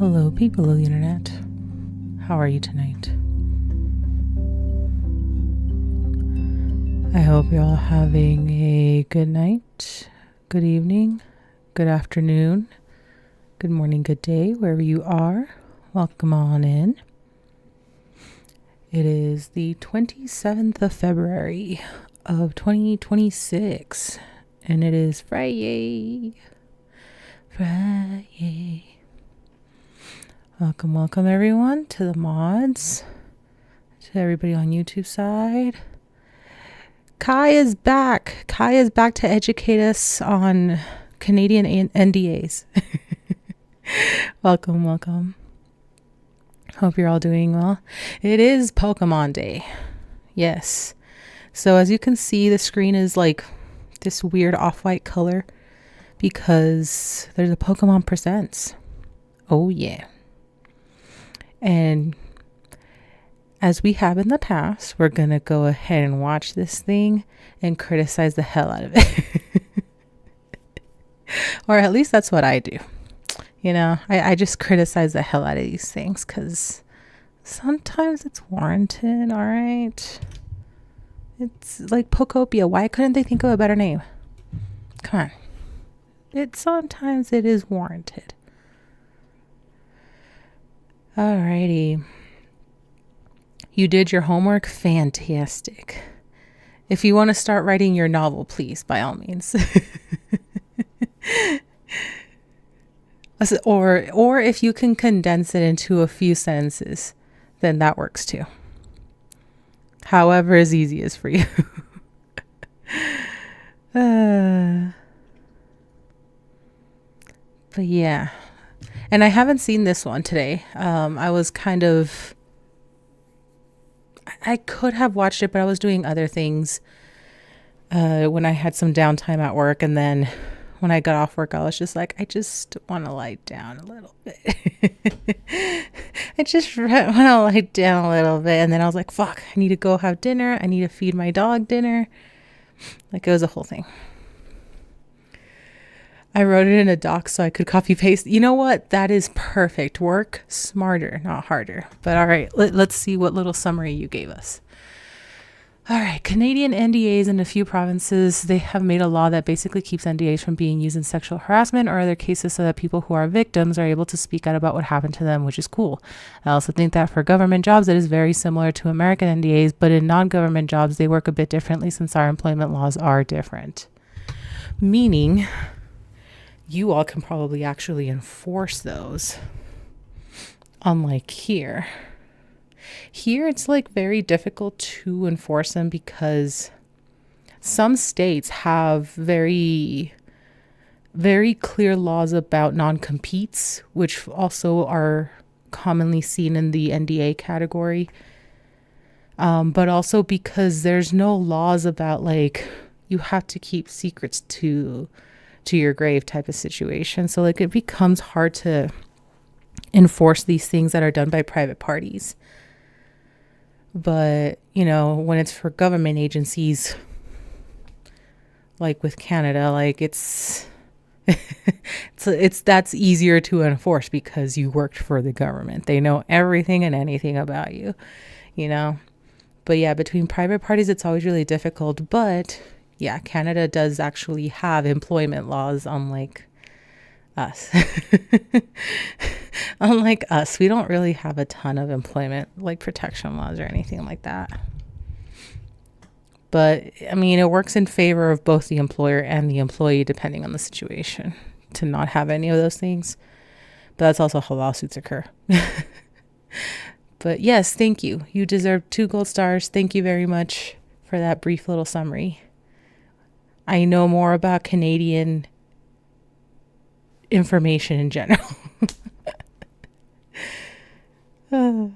Hello, people of the internet. How are you tonight? I hope you're all having a good night, good evening, good afternoon, good morning, good day, wherever you are. Welcome on in. It is the 27th of February of 2026, and it is Friday. Welcome everyone to the mods, to everybody on YouTube side. Kai is back. Kai is back to educate us on Canadian NDAs. Welcome. Hope you're all doing well. It is Pokemon Day. Yes. So as you can see, the screen is like this weird off-white color because there's a Pokemon Presents. Oh yeah. And as we have in the past, we're going to go ahead and watch this thing and criticize the hell out of it. Or at least that's what I do. You know, I just criticize the hell out of these things because sometimes it's warranted, all right? It's like Pokopia. Why couldn't they think of a better name? Come on. Sometimes it is warranted. Alrighty. You did your homework? Fantastic. If you want to start writing your novel, please, by all means. Or if you can condense it into a few sentences, then that works too. However is easiest for you. But yeah. And I haven't seen this one today. I could have watched it, but I was doing other things when I had some downtime at work. And then when I got off work, I was just like, I just want to lie down a little bit. I just want to lie down a little bit. And then I was like, fuck, I need to go have dinner. I need to feed my dog dinner. Like, it was a whole thing. I wrote it in a doc so I could copy paste. You know what? That is perfect. Work smarter, not harder. But all right, let's see what little summary you gave us. All right, Canadian NDAs in a few provinces, they have made a law that basically keeps NDAs from being used in sexual harassment or other cases so that people who are victims are able to speak out about what happened to them, which is cool. I also think that for government jobs, it is very similar to American NDAs, but in non-government jobs, they work a bit differently since our employment laws are different. Meaning, you all can probably actually enforce those. Unlike here. Here, it's like very difficult to enforce them because some states have very, very clear laws about non-competes, which also are commonly seen in the NDA category. But also because there's no laws about like, you have to keep secrets to your grave type of situation. So like it becomes hard to enforce these things that are done by private parties. But, you know, when it's for government agencies, like with Canada, like it's that's easier to enforce because you worked for the government. They know everything and anything about you, you know. But yeah, between private parties, it's always really difficult. But yeah, Canada does actually have employment laws, unlike us. Unlike us, we don't really have a ton of employment like protection laws or anything like that. But I mean, it works in favor of both the employer and the employee, depending on the situation, to not have any of those things. But that's also how lawsuits occur. But yes, thank you. You deserve 2 gold stars. Thank you very much for that brief little summary. I know more about Canadian information in general. I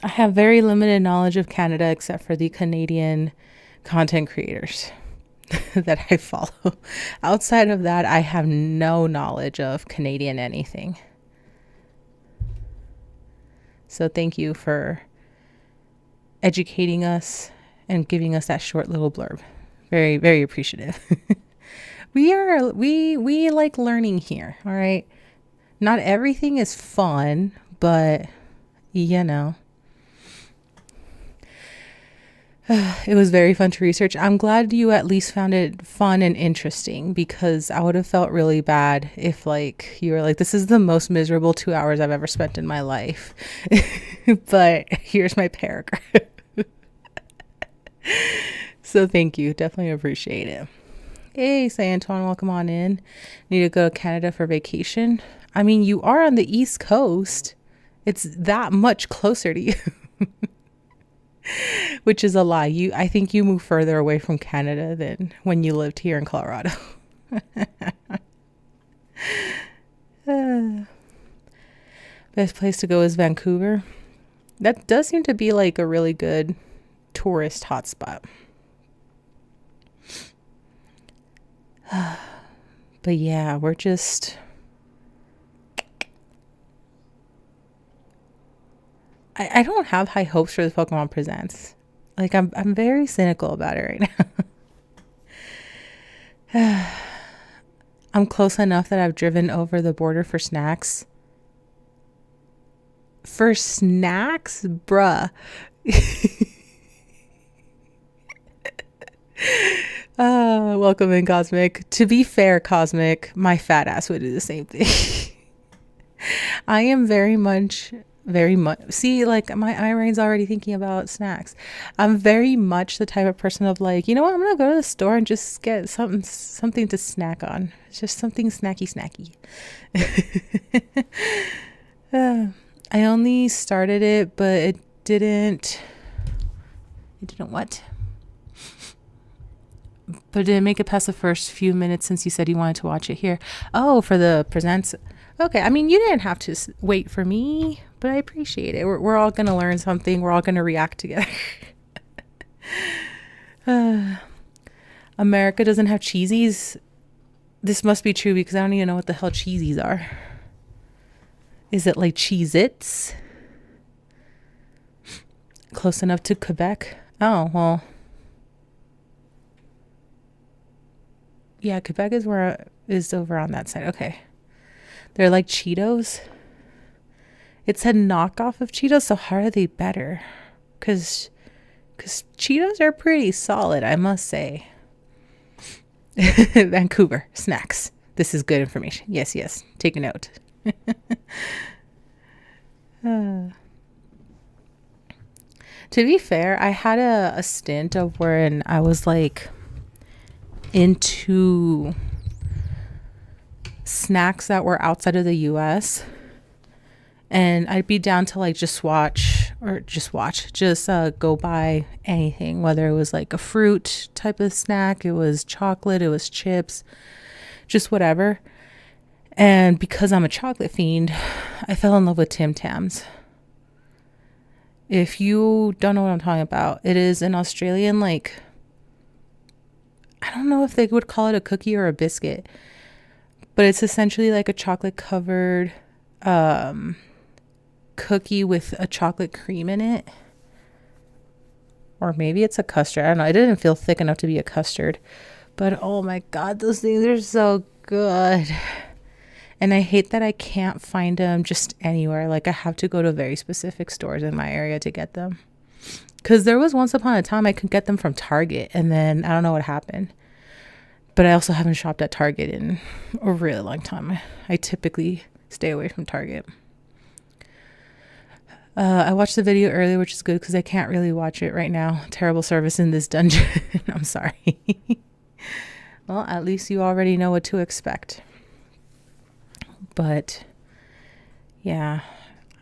have very limited knowledge of Canada except for the Canadian content creators that I follow. Outside of that, I have no knowledge of Canadian anything. So thank you for educating us and giving us that short little blurb. Very, very appreciative. We like learning here. All right. Not everything is fun, but you know, it was very fun to research. I'm glad you at least found it fun and interesting, because I would have felt really bad if like you were like, this is the most miserable 2 hours I've ever spent in my life. But here's my paragraph. So thank you. Definitely appreciate it. Hey, say Antoine, welcome on in. Need to go to Canada for vacation. I mean, you are on the East Coast. It's that much closer to you. Which is a lie. I think you moved further away from Canada than when you lived here in Colorado. Best place to go is Vancouver. That does seem to be like a really good tourist hotspot. But yeah, we're just... I don't have high hopes for the Pokemon Presents. Like, I'm very cynical about it right now. I'm close enough that I've driven over the border for snacks. For snacks? Bruh. Welcome in, Cosmic. To be fair, Cosmic, my fat ass would do the same thing. I am very much, see, like my eye brain's already thinking about snacks. I'm very much the type of person of like, you know what, I'm gonna go to the store and just get something to snack on. It's just something snacky. I only started it, but it didn't what? But did it make it past the first few minutes since you said you wanted to watch it here? Oh, for the presents. Okay, I mean, you didn't have to wait for me, but I appreciate it. We're all going to learn something. We're all going to react together. America doesn't have cheesies. This must be true because I don't even know what the hell cheesies are. Is it like Cheez-Its? Close enough to Quebec? Oh, well. Yeah, Quebec is over on that side. Okay. They're like Cheetos. It said knockoff of Cheetos, so how are they better? Because Cheetos are pretty solid, I must say. Vancouver, snacks. This is good information. Yes. Take a note. To be fair, I had a stint of wherein I was like into snacks that were outside of the US, and I'd be down to like just go buy anything, whether it was like a fruit type of snack, it was chocolate, it was chips, just whatever. And because I'm a chocolate fiend, I fell in love with Tim Tams. If you don't know what I'm talking about, it is an Australian, like, I don't know if they would call it a cookie or a biscuit, but it's essentially like a chocolate covered cookie with a chocolate cream in it. Or maybe it's a custard. I don't know. It didn't feel thick enough to be a custard. But oh my God, those things are so good. And I hate that I can't find them just anywhere. Like, I have to go to very specific stores in my area to get them. Because there was once upon a time I could get them from Target, and then I don't know what happened. But I also haven't shopped at Target in a really long time. I typically stay away from Target. I watched the video earlier, which is good because I can't really watch it right now. Terrible service in this dungeon. I'm sorry. Well, at least you already know what to expect. But yeah,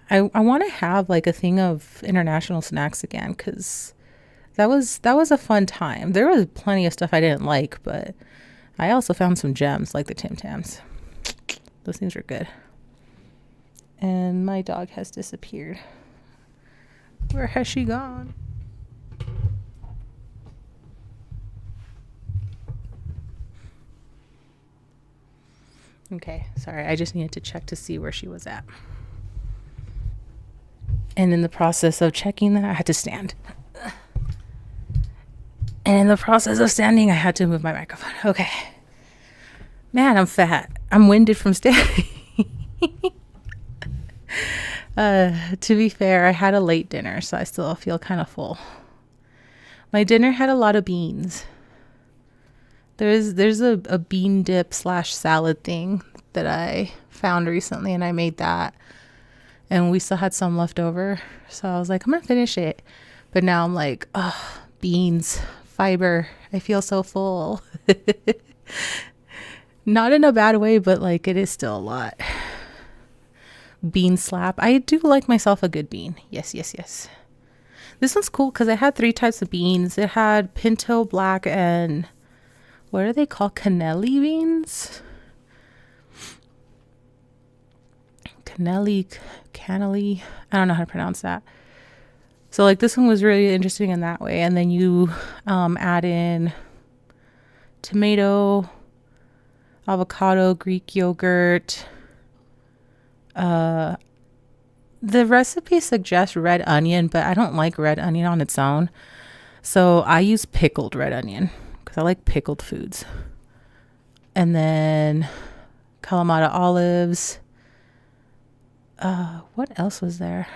I want to have like a thing of international snacks again, because that was a fun time. There was plenty of stuff I didn't like, but I also found some gems like the Tim Tams. Those things were good. And my dog has disappeared. Where has she gone? Okay, sorry. I just needed to check to see where she was at. And in the process of checking that, I had to stand. And in the process of standing, I had to move my microphone. Okay. Man, I'm fat. I'm winded from standing. To be fair, I had a late dinner, so I still feel kind of full. My dinner had a lot of beans. There's a bean dip / salad thing that I found recently, and I made that. And we still had some left over. So I was like, I'm going to finish it. But now I'm like, oh, beans, fiber. I feel so full. Not in a bad way, but like it is still a lot. Bean slap. I do like myself a good bean. Yes, yes, yes. This one's cool because I had 3 types of beans. It had pinto, black, and what are they called? Cannelli beans? Cannelli. I don't know how to pronounce that. So like this one was really interesting in that way. And then you add in tomato, avocado, Greek yogurt. The recipe suggests red onion, but I don't like red onion on its own. So I use pickled red onion because I like pickled foods. And then Kalamata olives. What else was there?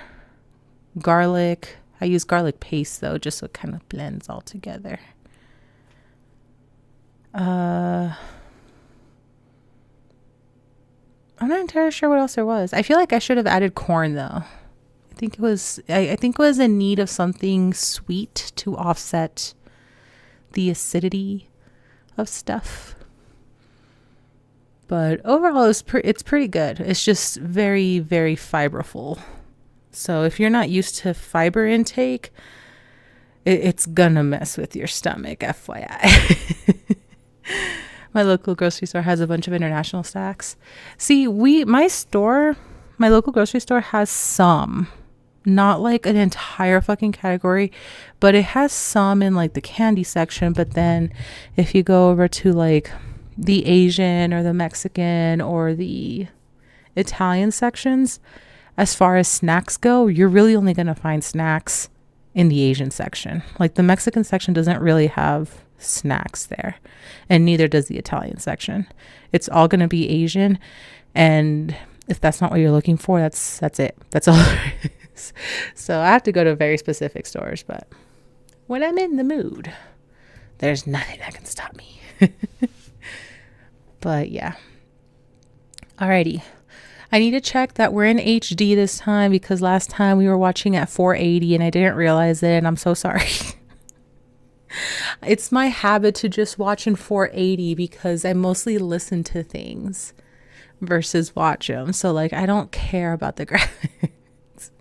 Garlic. I use garlic paste though, just so it kind of blends all together. I'm not entirely sure what else there was. I feel like I should have added corn though. I think it was in need of something sweet to offset the acidity of stuff. But overall, it's pretty good. It's just very, very fiberful. So if you're not used to fiber intake, it's gonna mess with your stomach, FYI. My local grocery store has a bunch of international stacks. See, my local grocery store has some, not like an entire fucking category, but it has some in like the candy section. But then if you go over to like the Asian or the Mexican or the Italian sections, as far as snacks go, you're really only going to find snacks in the Asian section. Like the Mexican section doesn't really have snacks there, and neither does the Italian section. It's all going to be Asian, and if that's not what you're looking for, that's it. That's all there is. So I have to go to very specific stores, but when I'm in the mood, there's nothing that can stop me. But yeah. Alrighty. I need to check that we're in HD this time because last time we were watching at 480 and I didn't realize it, and I'm so sorry. It's my habit to just watch in 480 because I mostly listen to things versus watch them. So like I don't care about the graphics.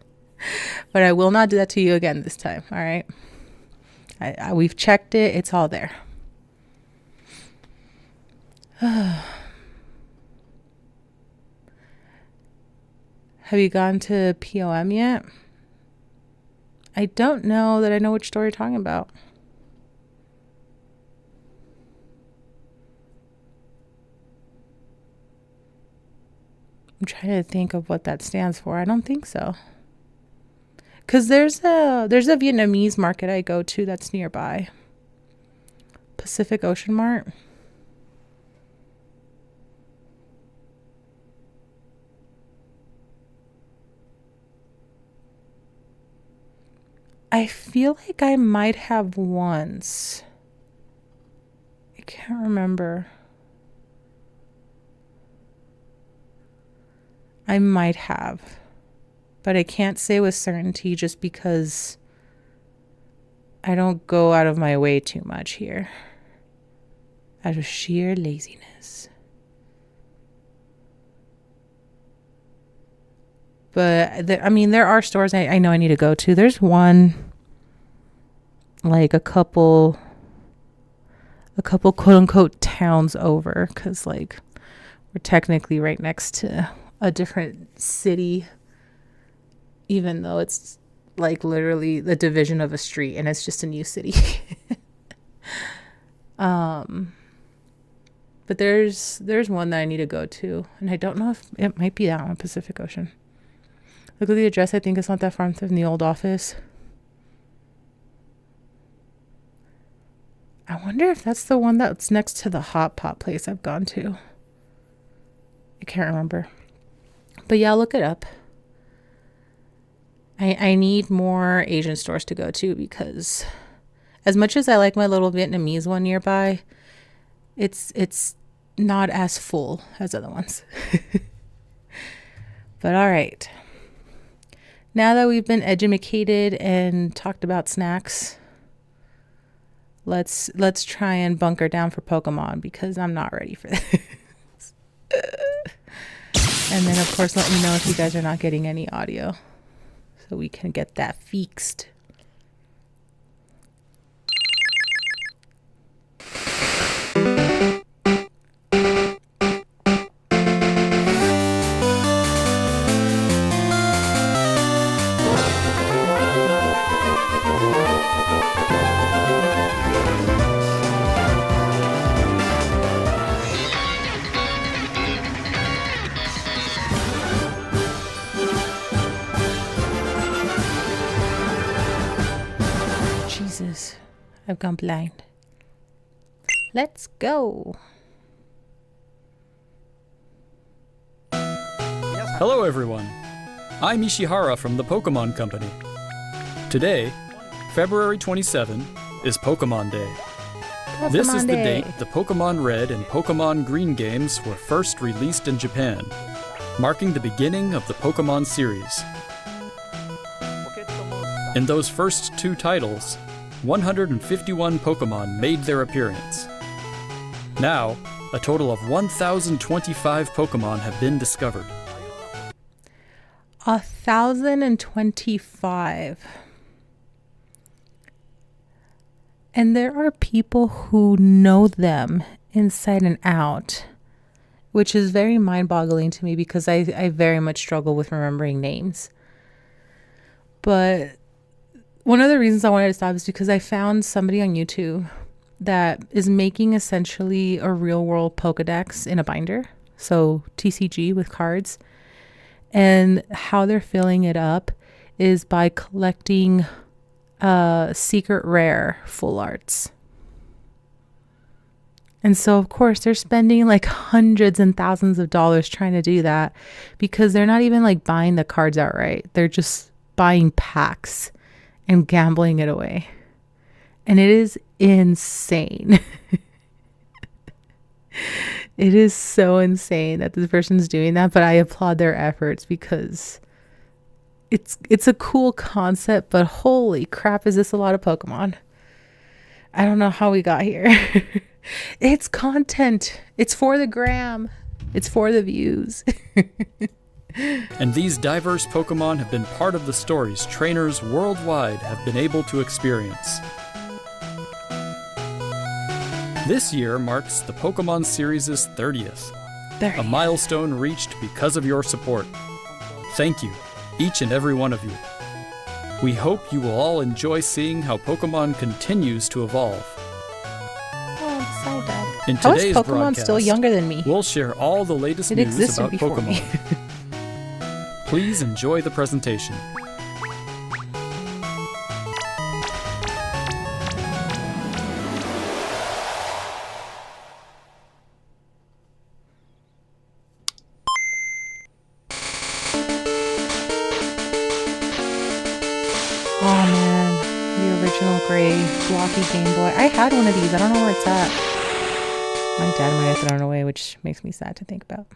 But I will not do that to you again this time. All right. We've checked it. It's all there. Have you gone to POM yet? I don't know that I know which store you're talking about. I'm trying to think of what that stands for. I don't think so. Because there's a Vietnamese market I go to that's nearby. Pacific Ocean Mart. I feel like I might have once. I can't remember. I might have. But I can't say with certainty just because I don't go out of my way too much here. Out of sheer laziness. But there are stores I know I need to go to. There's one, like a couple quote unquote towns over, because like we're technically right next to a different city, even though it's like literally the division of a street and it's just a new city. But there's one that I need to go to, and I don't know if it might be that one, Pacific Ocean. Look at the address. I think it's not that far from the old office. I wonder if that's the one that's next to the hot pot place I've gone to. I can't remember. But yeah, look it up. I need more Asian stores to go to, because as much as I like my little Vietnamese one nearby, it's not as full as other ones. But all right. Now that we've been educated and talked about snacks, let's try and bunker down for Pokemon, because I'm not ready for this. And then of course let me know if you guys are not getting any audio, so we can get that fixed. Jesus, I've gone blind. Let's go. Hello everyone, I'm Ishihara from the Pokemon Company. Today, February 27, is Pokemon Day. This is the date the Pokemon Red and Pokemon Green games were first released in Japan, marking the beginning of the Pokemon series. In those first two titles, 151 Pokemon made their appearance. Now, a total of 1,025 Pokemon have been discovered. 1,025. And there are people who know them inside and out, which is very mind-boggling to me, because I very much struggle with remembering names. But one of the reasons I wanted to stop is because I found somebody on YouTube that is making essentially a real world Pokedex in a binder. So TCG with cards. And how they're filling it up is by collecting secret rare full arts. And so of course they're spending like hundreds and thousands of dollars trying to do that, because they're not even like buying the cards outright. They're just buying packs and gambling it away. And it is insane. It is so insane that this person's doing that, but I applaud their efforts, because it's a cool concept, but holy crap, is this a lot of Pokemon. I don't know how we got here. It's content. It's for the gram. It's for the views. And these diverse Pokemon have been part of the stories trainers worldwide have been able to experience. This year marks the Pokemon series' 30th, a milestone reached because of your support. Thank you, each and every one of you. We hope you will all enjoy seeing how Pokemon continues to evolve. Oh, I'm so bad. In How is today's Pokemon broadcast, still younger than me? we'll share all the latest It news existed about before Pokemon. me. Please enjoy the presentation. Oh man, the original gray blocky Game Boy. I had one of these. I don't know where it's at. My dad might have thrown it away, which makes me sad to think about.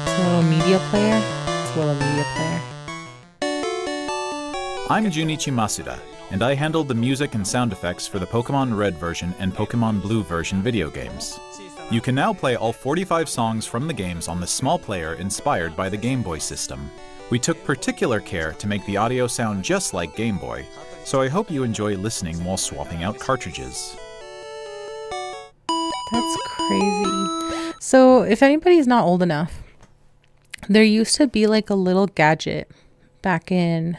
It's a little media player. It's a little media player. I'm Junichi Masuda, and I handled the music and sound effects for the Pokemon Red version and Pokemon Blue version video games. You can now play all 45 songs from the games on the small player inspired by the Game Boy system. We took particular care to make the audio sound just like Game Boy, so I hope you enjoy listening while swapping out cartridges. That's crazy. So if anybody's not old enough, there used to be like a little gadget back in,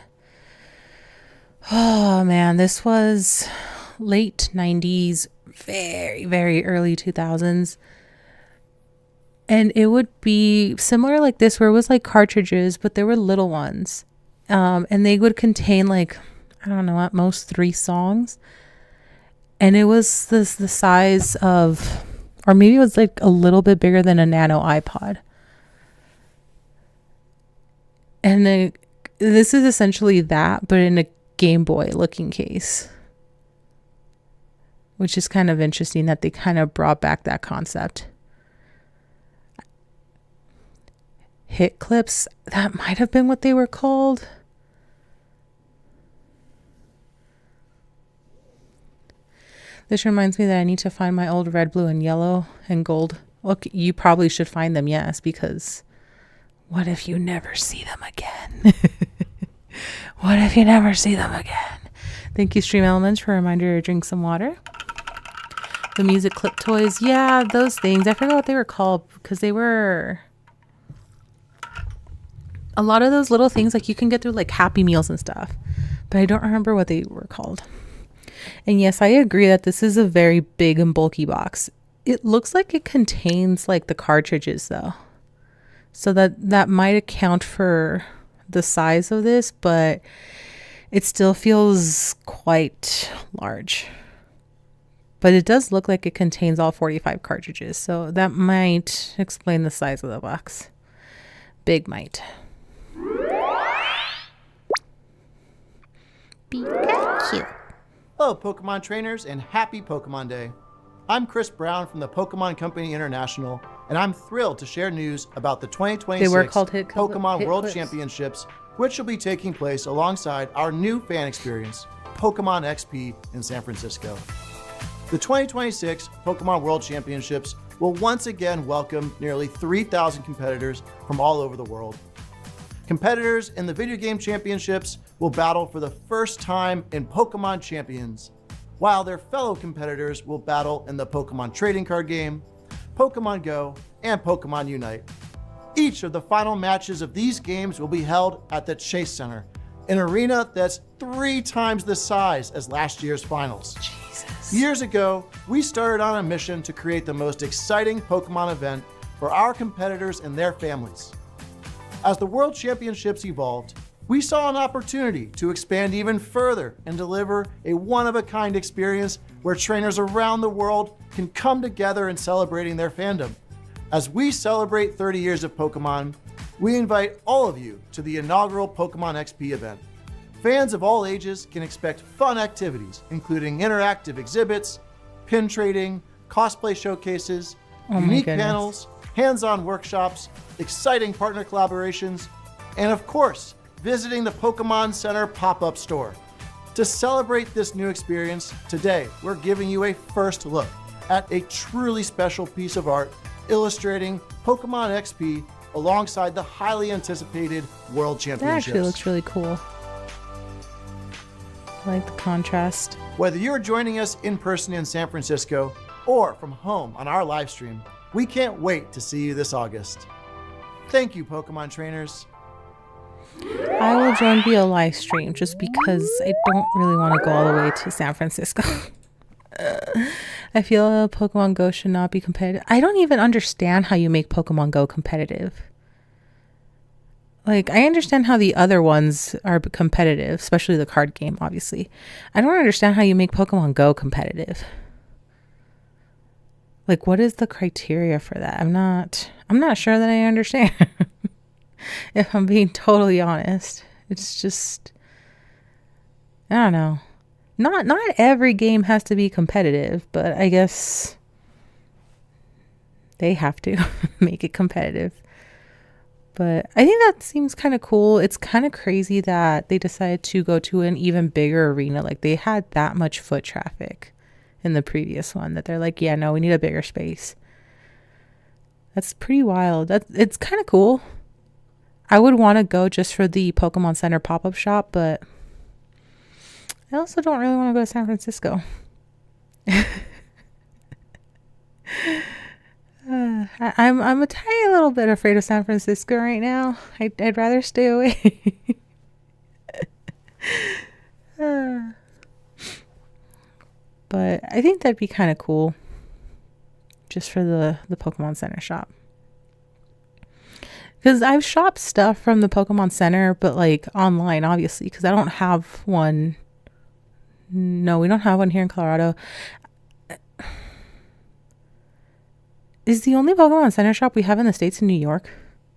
oh man, this was late 90s, very, very early 2000s. And it would be similar like this, where it was like cartridges, but there were little ones. And they would contain like, I don't know, at most 3 songs. And it was the size of, or maybe it was like a little bit bigger than a nano iPod. And this is essentially that, but in a Game Boy looking case. Which is kind of interesting that they kind of brought back that concept. Hit clips, that might have been what they were called. This reminds me that I need to find my old red, blue, and yellow and gold. Look, you probably should find them, yes, because what if you never see them again? What if you never see them again? Thank you, Stream Elements, for a reminder to drink some water. The music clip toys, yeah, those things. I forgot what they were called because they were a lot of those little things like you can get through like Happy Meals and stuff, but I don't remember what they were called. And yes, I agree that this is a very big and bulky box. It looks like it contains like the cartridges though, so that might account for the size of this, but it still feels quite large. But it does look like it contains all 45 cartridges, so that might explain the size of the box. Big might. Pikachu. Hello, Pokemon trainers, and happy Pokemon Day. I'm Chris Brown from the Pokemon Company International, and I'm thrilled to share news about the 2026 They were called Pokemon World Clips. Championships, which will be taking place alongside our new fan experience, Pokemon XP in San Francisco. The 2026 Pokemon World Championships will once again welcome nearly 3,000 competitors from all over the world. Competitors in the video game championships will battle for the first time in Pokemon Champions, while their fellow competitors will battle in the Pokemon trading card game, Pokemon Go, and Pokemon Unite. Each of the final matches of these games will be held at the Chase Center, an arena that's 3 times the size as last year's finals. Jesus. Years ago, we started on a mission to create the most exciting Pokemon event for our competitors and their families. As the World Championships evolved, we saw an opportunity to expand even further and deliver a one-of-a-kind experience where trainers around the world can come together in celebrating their fandom. As we celebrate 30 years of Pokemon, we invite all of you to the inaugural Pokemon XP event. Fans of all ages can expect fun activities, including interactive exhibits, pin trading, cosplay showcases, unique panels, hands-on workshops, exciting partner collaborations, and of course, visiting the Pokemon Center pop-up store. To celebrate this new experience, today we're giving you a first look at a truly special piece of art illustrating Pokemon XP alongside the highly anticipated World That Championships. actually looks really cool. I like the contrast. Whether you're joining us in person in San Francisco or from home on our live stream, we can't wait to see you this August. Thank you, Pokemon trainers. I will join via live stream just because I don't really want to go all the way to San Francisco. I feel Pokemon Go should not be competitive. I don't even understand how you make Pokemon Go competitive. Like, I understand how the other ones are competitive, especially the card game, obviously. I don't understand how you make Pokemon Go competitive. Like, what is the criteria for that? I'm not sure that I understand. If I'm being totally honest. It's just, I don't know. Not every game has to be competitive, but I guess they have to make it competitive. But I think that seems kind of cool. It's kind of crazy that they decided to go to an even bigger arena. Like, they had that much foot traffic in the previous one that they're like, yeah, no, we need a bigger space. That's pretty wild. It's kind of cool. I would want to go just for the Pokemon Center pop-up shop, but I also don't really want to go to San Francisco. I'm a tiny little bit afraid of San Francisco right now. I'd rather stay away. But I think that'd be kind of cool, just for the Pokemon Center shop. Because I've shopped stuff from the Pokemon Center, but like online, obviously, because I don't have one. No, we don't have one here in Colorado. Is the only Pokemon Center shop we have in the States in New York?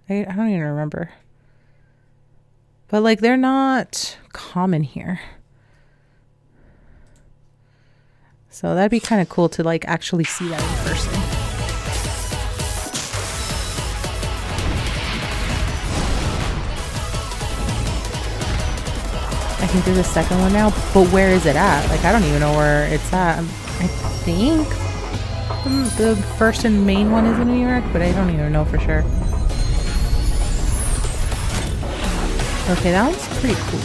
I don't even remember. But like they're not common here. So that'd be kind of cool to like actually see that in person. I think there's a second one now, but where is it at? Like I don't even know where it's at. I think the first and main one is in New York, but I don't even know for sure. Okay, that one's pretty cool.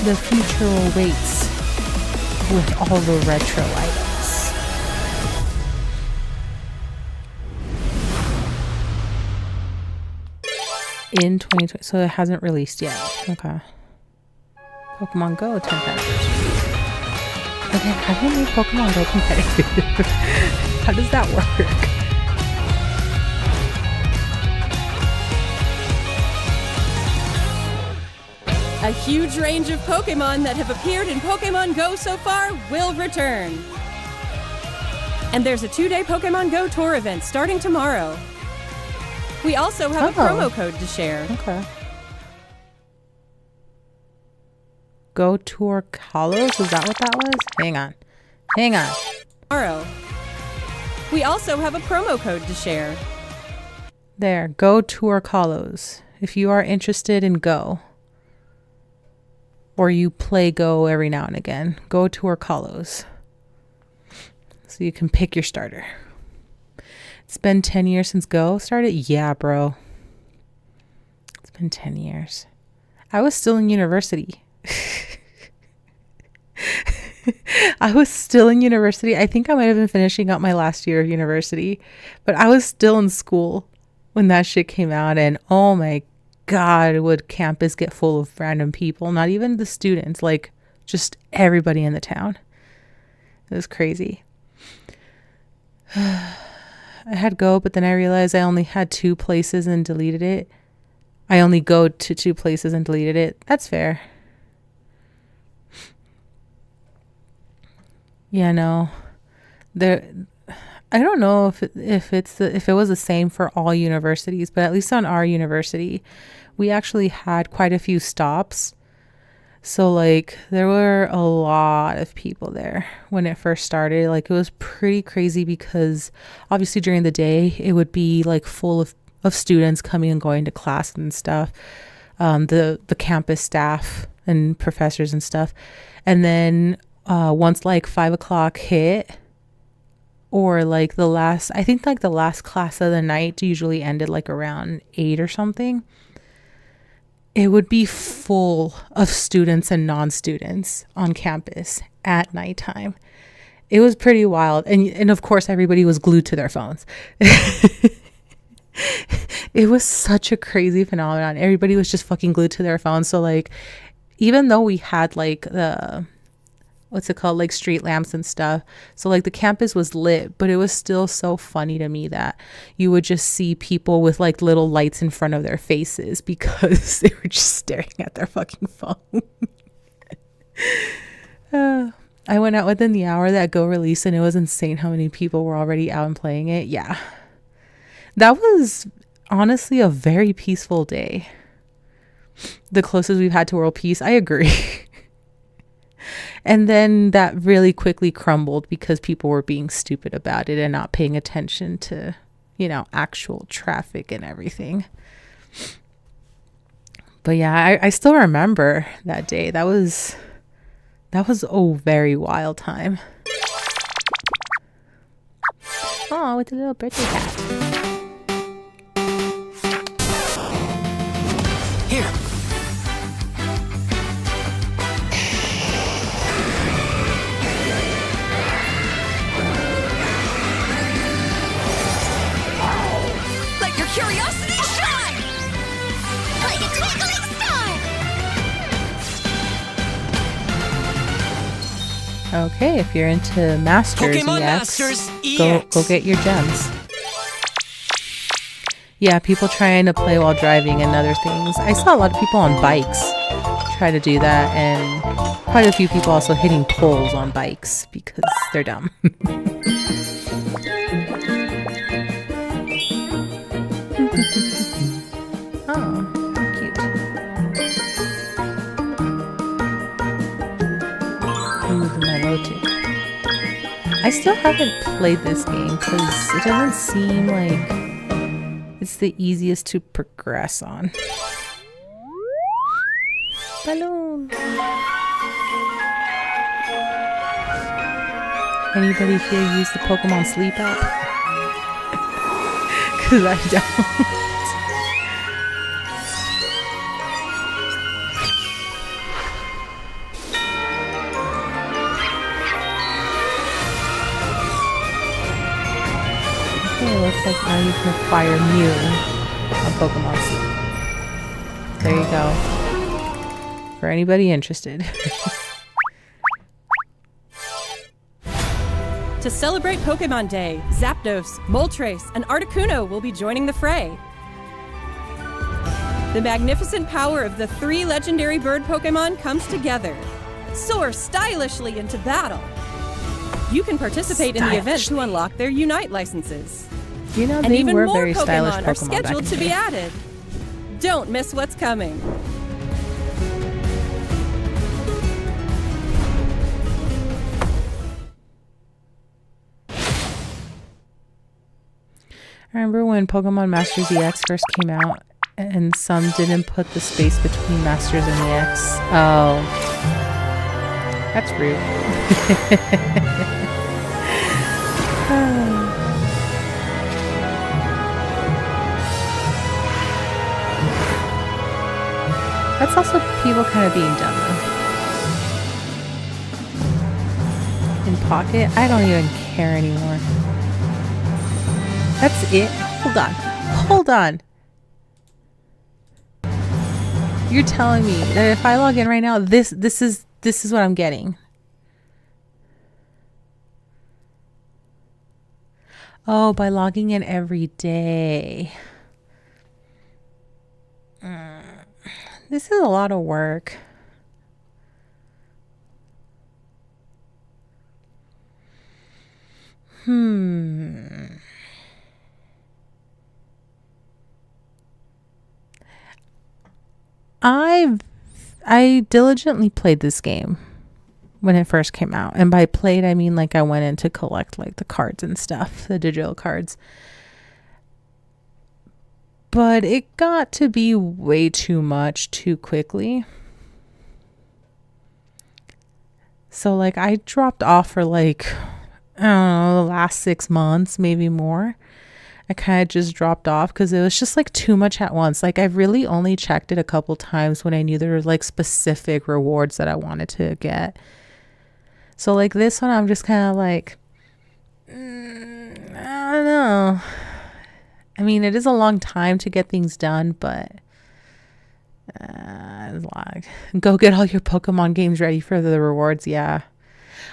The future awaits with all the retro items. In 2020, so it hasn't released yet. Okay. Pokemon Go 10th anniversary. Okay, how do you make Pokemon Go competitive? How does that work? A huge range of Pokemon that have appeared in Pokemon Go so far will return. And there's a 2-day Pokemon Go tour event starting tomorrow. We also have a promo code to share. Okay. Go Tour Kalos? Is that what that was? Hang on. Tomorrow. We also have a promo code to share. There. Go Tour Kalos. If you are interested in Go, or you play Go every now and again, Go Tour Kalos. So you can pick your starter. It's been 10 years since Go started? Yeah, bro. It's been 10 years. I was still in university. I think I might have been finishing up my last year of university, but I was still in school when that shit came out, and oh my God, would campus get full of random people, not even the students, like just everybody in the town. It was crazy. I had Go, but then I realized I only had 2 places and deleted it. I only go to 2 places and deleted it. That's fair. Yeah, no. I don't know if it was the same for all universities, but at least on our university, we actually had quite a few stops. So like there were a lot of people there when it first started. Like it was pretty crazy because obviously during the day it would be like full of students coming and going to class and stuff. The campus staff and professors and stuff. And then once like 5 o'clock hit, or like the last class of the night usually ended like around 8 or something, it would be full of students and non-students on campus at nighttime. It was pretty wild. And of course, everybody was glued to their phones. It was such a crazy phenomenon. Everybody was just fucking glued to their phones. So like, even though we had like the, like street lamps and stuff, so like the campus was lit, but it was still so funny to me that you would just see people with like little lights in front of their faces because they were just staring at their fucking phone. I went out within the hour that Go released, and it was insane how many people were already out and playing it. Yeah, that was honestly a very peaceful day. The closest we've had to world peace. I agree. And then that really quickly crumbled because people were being stupid about it and not paying attention to, actual traffic and everything. But yeah, I still remember that day. That was a very wild time. Oh, with a little birthday hat. Here. Okay, if you're into Masters Pokemon EX, Masters go get your gems. Yeah, people trying to play while driving and other things. I saw a lot of people on bikes try to do that, and quite a few people also hitting poles on bikes because they're dumb. Oh, cute. Ooh, my Lotic. I still haven't played this game because it doesn't seem like it's the easiest to progress on. Balloon. Anybody here use the Pokemon Sleep app? Because I don't. Okay, looks like now you can acquire Mew on Pokemon Sleep. There you go. For anybody interested. To celebrate Pokemon Day, Zapdos, Moltres, and Articuno will be joining the fray. The magnificent power of the 3 legendary bird Pokemon comes together. Soar stylishly into battle. You can participate in the event to unlock their Unite licenses. You know, And they even were more very stylish Pokemon Pokemon are back in scheduled the to be day. added. Don't miss what's coming. I remember when Pokemon Masters EX first came out and some didn't put the space between Masters and EX. Oh. That's rude. That's also people kind of being dumb though. In Pocket, I don't even care anymore. That's it. Hold on. Hold on. You're telling me that if I log in right now, this is what I'm getting. Oh, by logging in every day. This is a lot of work. I diligently played this game when it first came out. And by played, I mean like I went in to collect like the cards and stuff, the digital cards. But it got to be way too much too quickly. So like I dropped off for like, I don't know, the last 6 months, maybe more. I kind of just dropped off because it was just like too much at once. Like I really only checked it a couple times when I knew there were like specific rewards that I wanted to get. So like this one, I'm just kind of like, I don't know. I mean, it is a long time to get things done, but it's like, go get all your Pokemon games ready for the rewards. Yeah.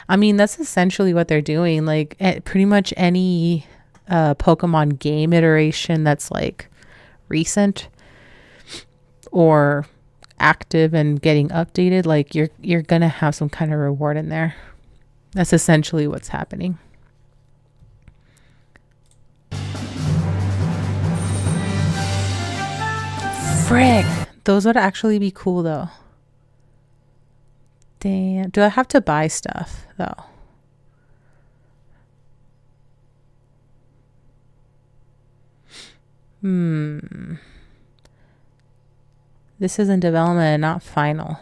I mean, that's essentially what they're doing. Like pretty much any Pokemon game iteration that's like recent or active and getting updated, like you're gonna have some kind of reward in there. That's essentially what's happening. Frick, those would actually be cool though. Damn, do I have to buy stuff though? This is in development and not final.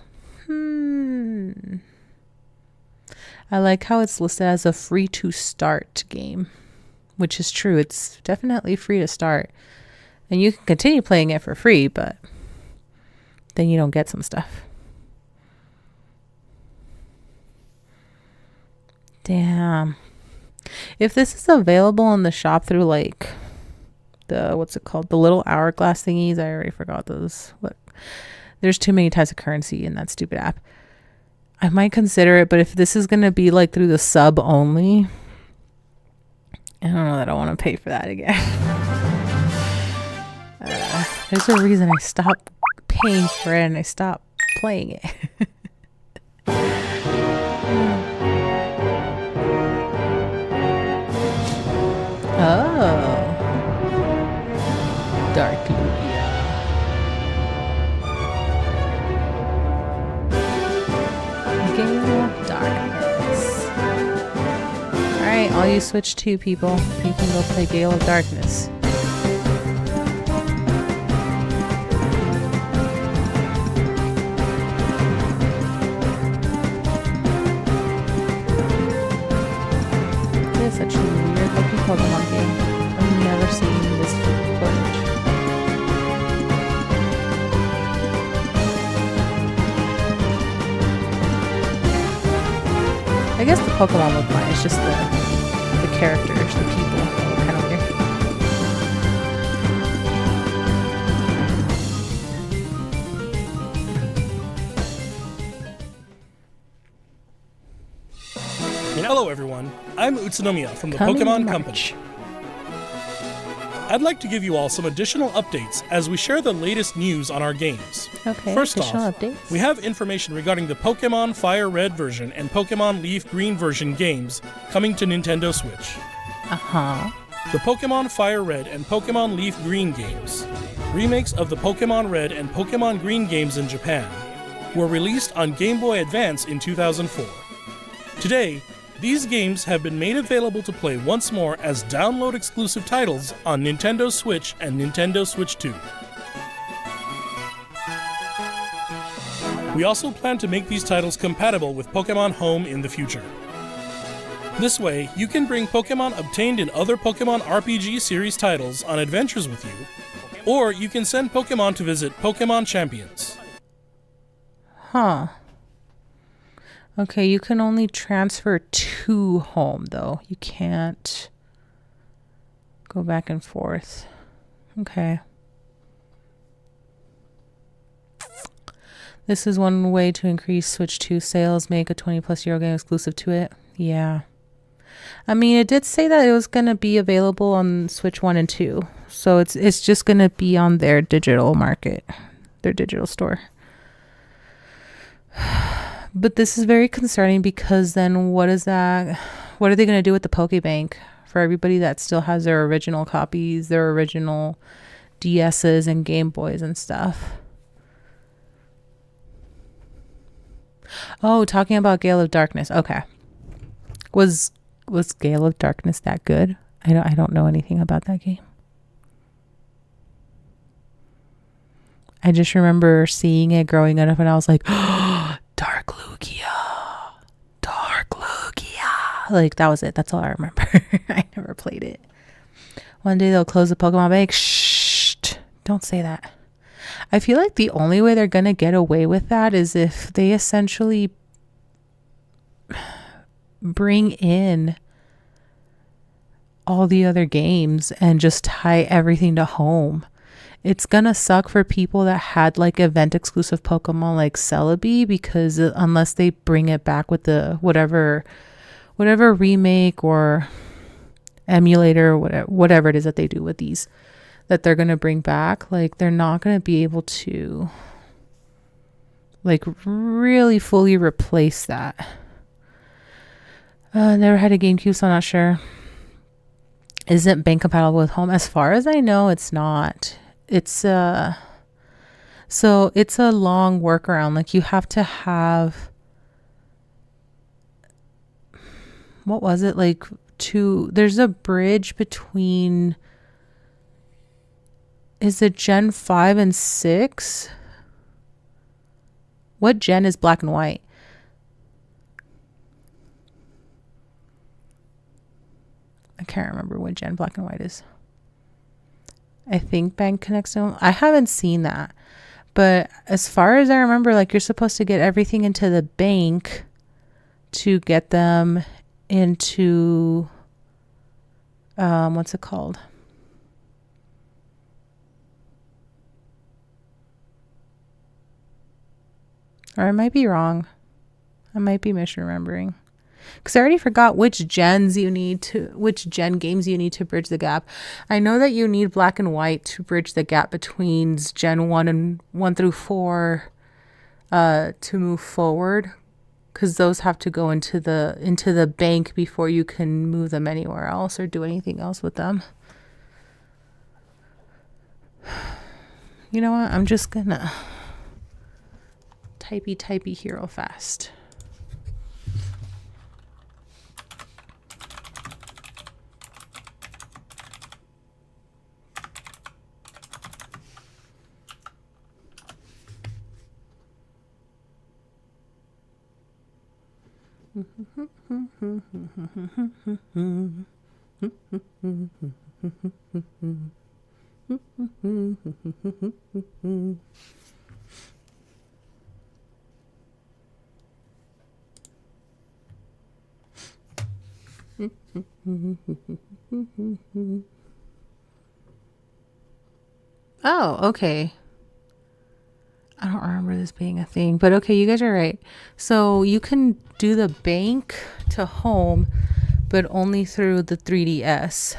I like how it's listed as a free to start game, which is true. It's definitely free to start. And you can continue playing it for free, but then you don't get some stuff. Damn. If this is available in the shop through like the, what's it called? The little hourglass thingies. I already forgot those. What? There's too many types of currency in that stupid app. I might consider it, but if this is going to be like through the sub only, I don't know that I want to pay for that again. There's a reason I stopped paying for it and I stopped playing it. Oh. Dark Lugia. Game of Darkness. Alright, all you Switch 2 people, you can go play Gale of Darkness. This is such a weird looking Pokemon game. I've never seen this footage. I guess the Pokemon look fine, it's just the characters, the people look kind of weird. Hello everyone, I'm Utsunomiya from the Coming Pokemon in Company. March. I'd like to give you all some additional updates as we share the latest news on our games. Okay, First additional off, updates. we have information regarding the Pokemon Fire Red version and Pokemon Leaf Green version games coming to Nintendo Switch. Uh-huh. The Pokemon Fire Red and Pokemon Leaf Green games, remakes of the Pokemon Red and Pokemon Green games in Japan, were released on Game Boy Advance in 2004. Today, these games have been made available to play once more as download-exclusive titles on Nintendo Switch and Nintendo Switch 2. We also plan to make these titles compatible with Pokemon Home in the future. This way, you can bring Pokemon obtained in other Pokemon RPG series titles on adventures with you, or you can send Pokemon to visit Pokemon Champions. Huh. Okay, you can only transfer to home, though. You can't go back and forth. Okay. This is one way to increase Switch 2 sales, make a 20+ euro game exclusive to it. Yeah. I mean, it did say that it was going to be available on Switch 1 and 2. So it's just going to be on their digital market, their digital store. But this is very concerning because then what is that? What are they going to do with the Pokebank for everybody that still has their original copies, their original DSs and Game Boys and stuff? Oh, talking about Gale of Darkness. Okay. Was Gale of Darkness that good? I don't know anything about that game. I just remember seeing it growing up and I was like, oh, Dark Lugia. Dark Lugia. Like, that was it. That's all I remember. I never played it. One day they'll close the Pokemon Bank. Shh. Don't say that. I feel like the only way they're going to get away with that is if they essentially bring in all the other games and just tie everything to home. It's gonna suck for people that had like event exclusive Pokemon like Celebi, because unless they bring it back with the whatever remake or emulator or whatever it is that they do with these that they're gonna bring back, like they're not gonna be able to like really fully replace that. Never had a GameCube, so I'm not sure. Isn't bank compatible with home? As far as I know, it's not. It's so it's a long workaround. Like you have to have, what was it, like there's a bridge between, is it Gen 5 and 6? What gen is black and white? I can't remember what gen black and white is. I think bank connects to them. I haven't seen that. But as far as I remember, like you're supposed to get everything into the bank to get them into what's it called? Or I might be wrong. I might be misremembering. Because I already forgot which gen games you need to bridge the gap. I know that you need black and white to bridge the gap between Gen 1 and 1 through 4 to move forward. Because those have to go into the bank before you can move them anywhere else or do anything else with them. You know what? I'm just gonna typey here real fast. Oh, okay. I don't remember this being a thing, but okay, you guys are right. So you can do the bank to home, but only through the 3DS.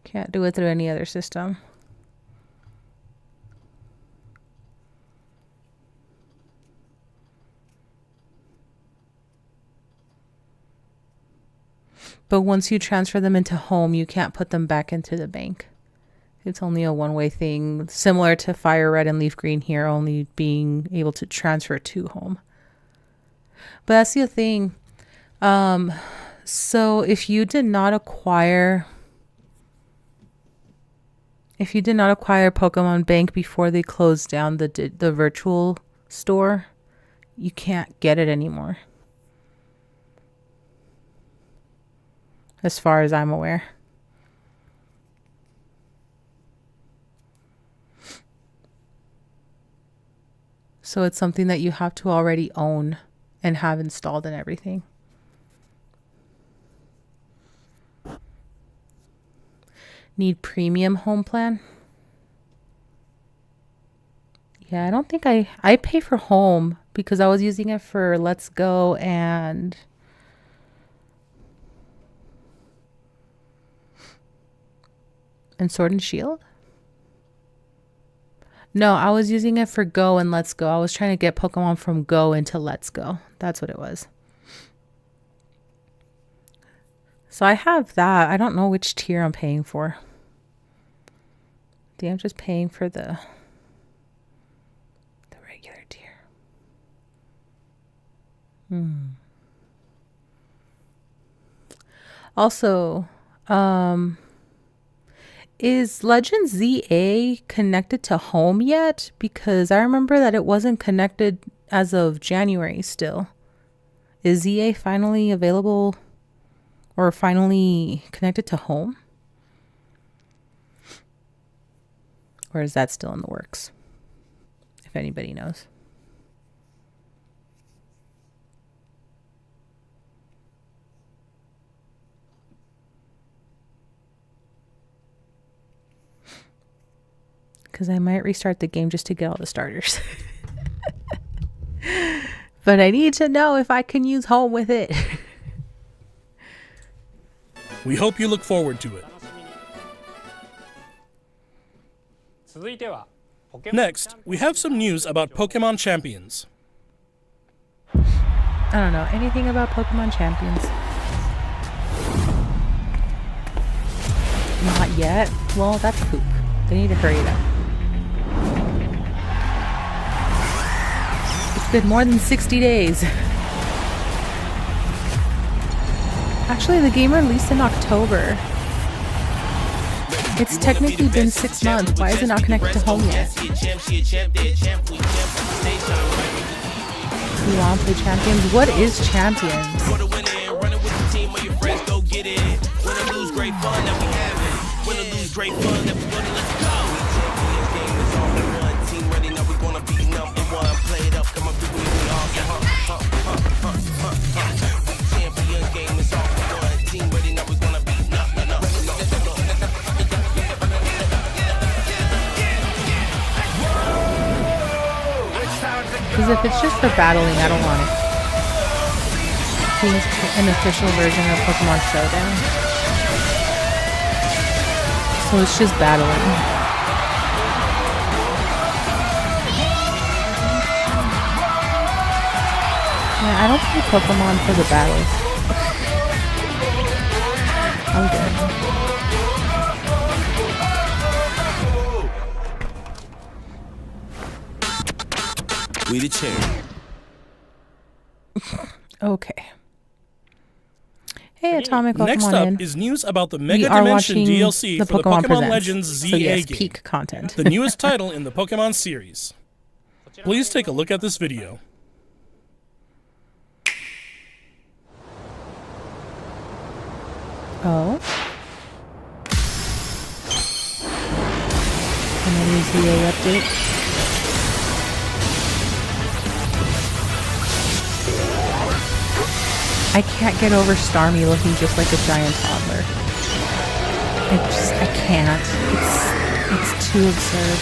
Can't do it through any other system. But once you transfer them into home, you can't put them back into the bank. It's only a one-way thing, similar to Fire Red and Leaf Green here, only being able to transfer to home. But that's the thing. So if you did not acquire Pokemon Bank before they closed down the virtual store, you can't get it anymore. As far as I'm aware. So it's something that you have to already own and have installed and everything. Need premium home plan? Yeah, I don't think I pay for home because I was using it for Let's Go and Sword and Shield. No, I was using it for Go and Let's Go. I was trying to get Pokemon from Go into Let's Go. That's what it was. So I have that. I don't know which tier I'm paying for. I think I'm just paying for the regular tier. Also, is Legend ZA connected to home yet? Because I remember that it wasn't connected as of January still. Is ZA finally available or finally connected to home? Or is that still in the works? If anybody knows. Because I might restart the game just to get all the starters. But I need to know if I can use home with it. We hope you look forward to it. Next, we have some news about Pokemon Champions. I don't know anything about Pokemon Champions. Not yet? Well, that's poop. They need to hurry it up. It's been more than 60 days. Actually, the game released in October. It's technically been 6 months. Why is it not connected to home yet? You want to play Champions? What is Champions? Because if it's just for battling, I don't want it. an official version of Pokemon Showdown. So it's just battling. Yeah, I don't play Pokemon for the battles. I'm good. We the chair. Okay. Hey, Atomic Pokemon Next up in. is news about the We Mega are Dimension watching DLC the for the Pokemon Pokemon Presents. Legends ZA So yes, game, peak content. the newest title in the Pokemon series. Please take a look at this video. Oh. Another ZA update. I can't get over Starmie looking just like a giant toddler. I can't. It's too absurd.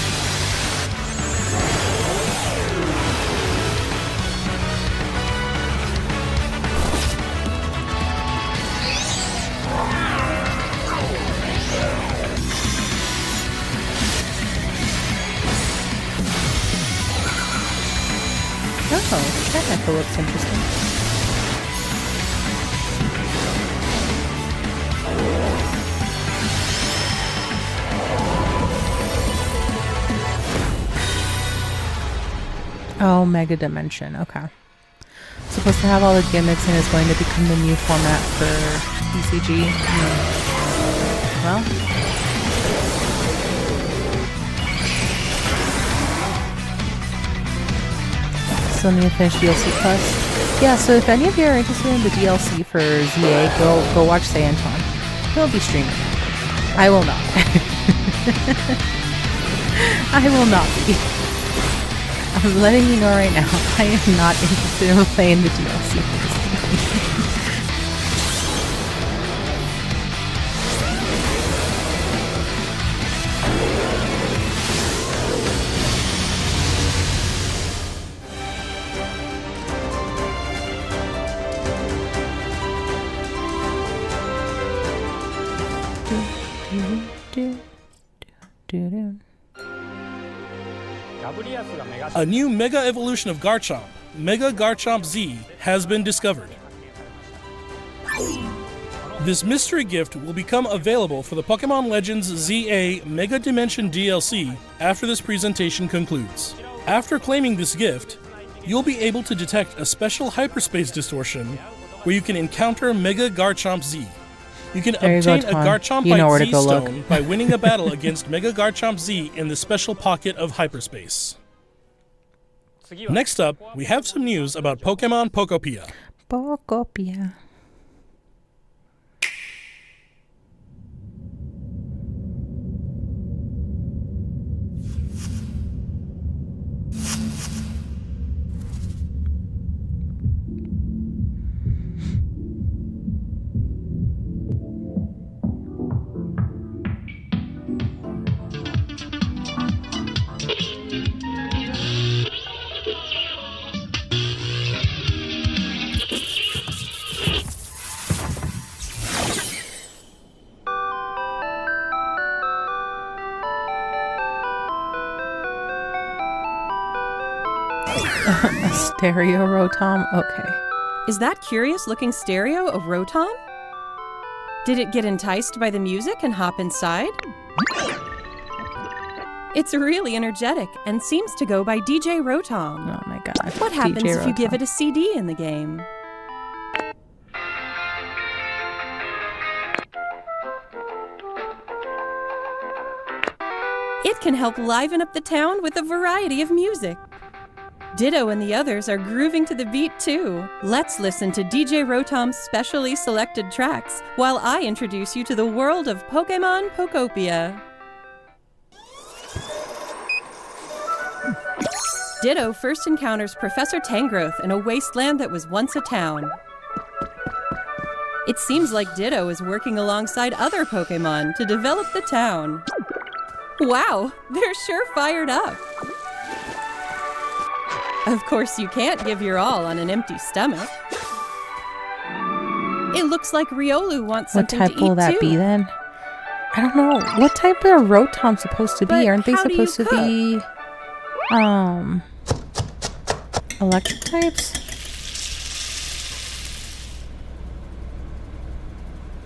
Oh, that echo looks interesting. Oh, Mega Dimension. Okay. Supposed to have all the gimmicks and is going to become the new format for ECG. Well. Still need to finish DLC Plus. Yeah, so if any of you are interested in the DLC for ZA, go watch Say Anton. He'll be streaming. I will not. I will not be. I'm letting you know right now, I am not interested in playing the DLC. A new Mega Evolution of Garchomp, Mega Garchomp Z, has been discovered. This mystery gift will become available for the Pokemon Legends ZA Mega Dimension DLC after this presentation concludes. After claiming this gift, you'll be able to detect a special hyperspace distortion where you can encounter Mega Garchomp Z. You can obtain a Garchompite Z stone by winning a battle against Mega Garchomp Z in the special pocket of hyperspace. Next up, we have some news about Pokemon Pokopia. Pokopia. A stereo Rotom? Okay. Is that curious-looking stereo of Rotom? Did it get enticed by the music and hop inside? It's really energetic and seems to go by DJ Rotom. Oh my god. What happens DJ if you Rotom. give it a CD in the game? It can help liven up the town with a variety of music. Ditto and the others are grooving to the beat too. Let's listen to DJ Rotom's specially selected tracks while I introduce you to the world of Pokemon Pokopia. Ditto first encounters Professor Tangrowth in a wasteland that was once a town. It seems like Ditto is working alongside other Pokemon to develop the town. Wow, they're sure fired up. Of course, you can't give your all on an empty stomach. It looks like Riolu wants What something type to eat will that too. be then? I don't know. What type of Rotom supposed to be? But Aren't they how do you supposed to be electric types?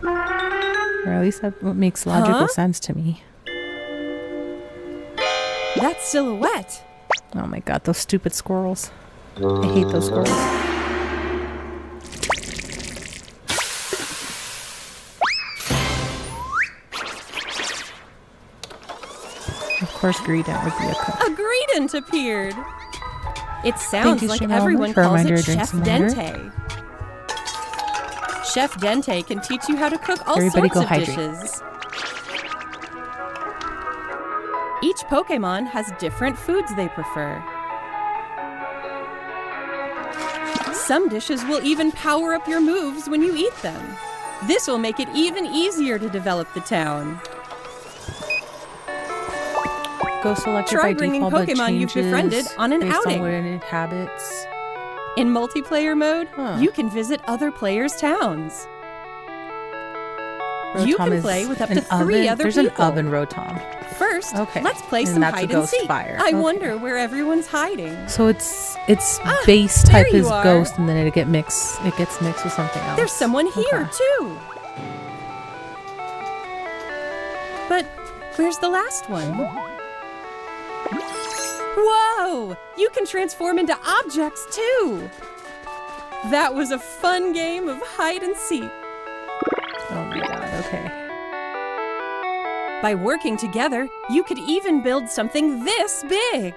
Or at least that makes logical sense to me. That's Silhouette. Oh my god, those stupid squirrels. I hate those squirrels. Of course, Greedent would be a cook. A Greedent appeared. It sounds you, like Shimon, everyone for a calls reminder it to drink Chef some water. Dente. Chef Dente can teach you how to cook all Everybody sorts go of hydrate. dishes. Each Pokemon has different foods they prefer. Some dishes will even power up your moves when you eat them. This will make it even easier to develop the town. Ghost Electric Try by bringing default, but Pokemon you've befriended changes on an based outing. on what it inhabits. In multiplayer mode, Huh. you can visit other players' towns. You Rotom can is play with up an to 3 oven. other There's people. an oven Rotom. First, Okay. let's play And some that's a hide and ghost seek. fire. I Okay. wonder where everyone's hiding. So its base there type you is are. ghost, and then it gets mixed with something else. There's someone here, Okay. too. But where's the last one? Whoa! You can transform into objects, too. That was a fun game of hide and seek. Oh my god, okay. By working together, you could even build something this big.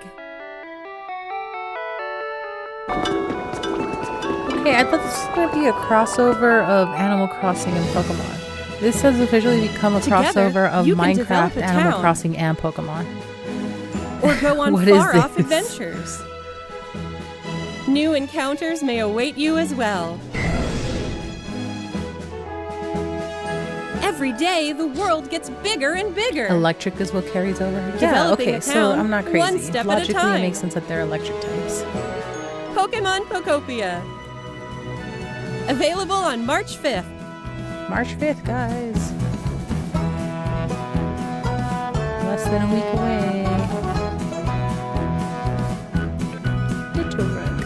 Okay, I thought this was going to be a crossover of Animal Crossing and Pokemon. This has officially become a Together, crossover of you can develop Minecraft, a Animal town. Crossing, and Pokemon. Or go on What is far-off this? adventures. New encounters may await you as well. Every day, the world gets bigger and bigger. Electric is what carries over. Yeah, Developing okay, a so town I'm not crazy. one step at a Logically, time. it makes sense that they're electric types. Pokemon Pokopia. Available on March 5th. March 5th, guys. Less than a week away. Little rug.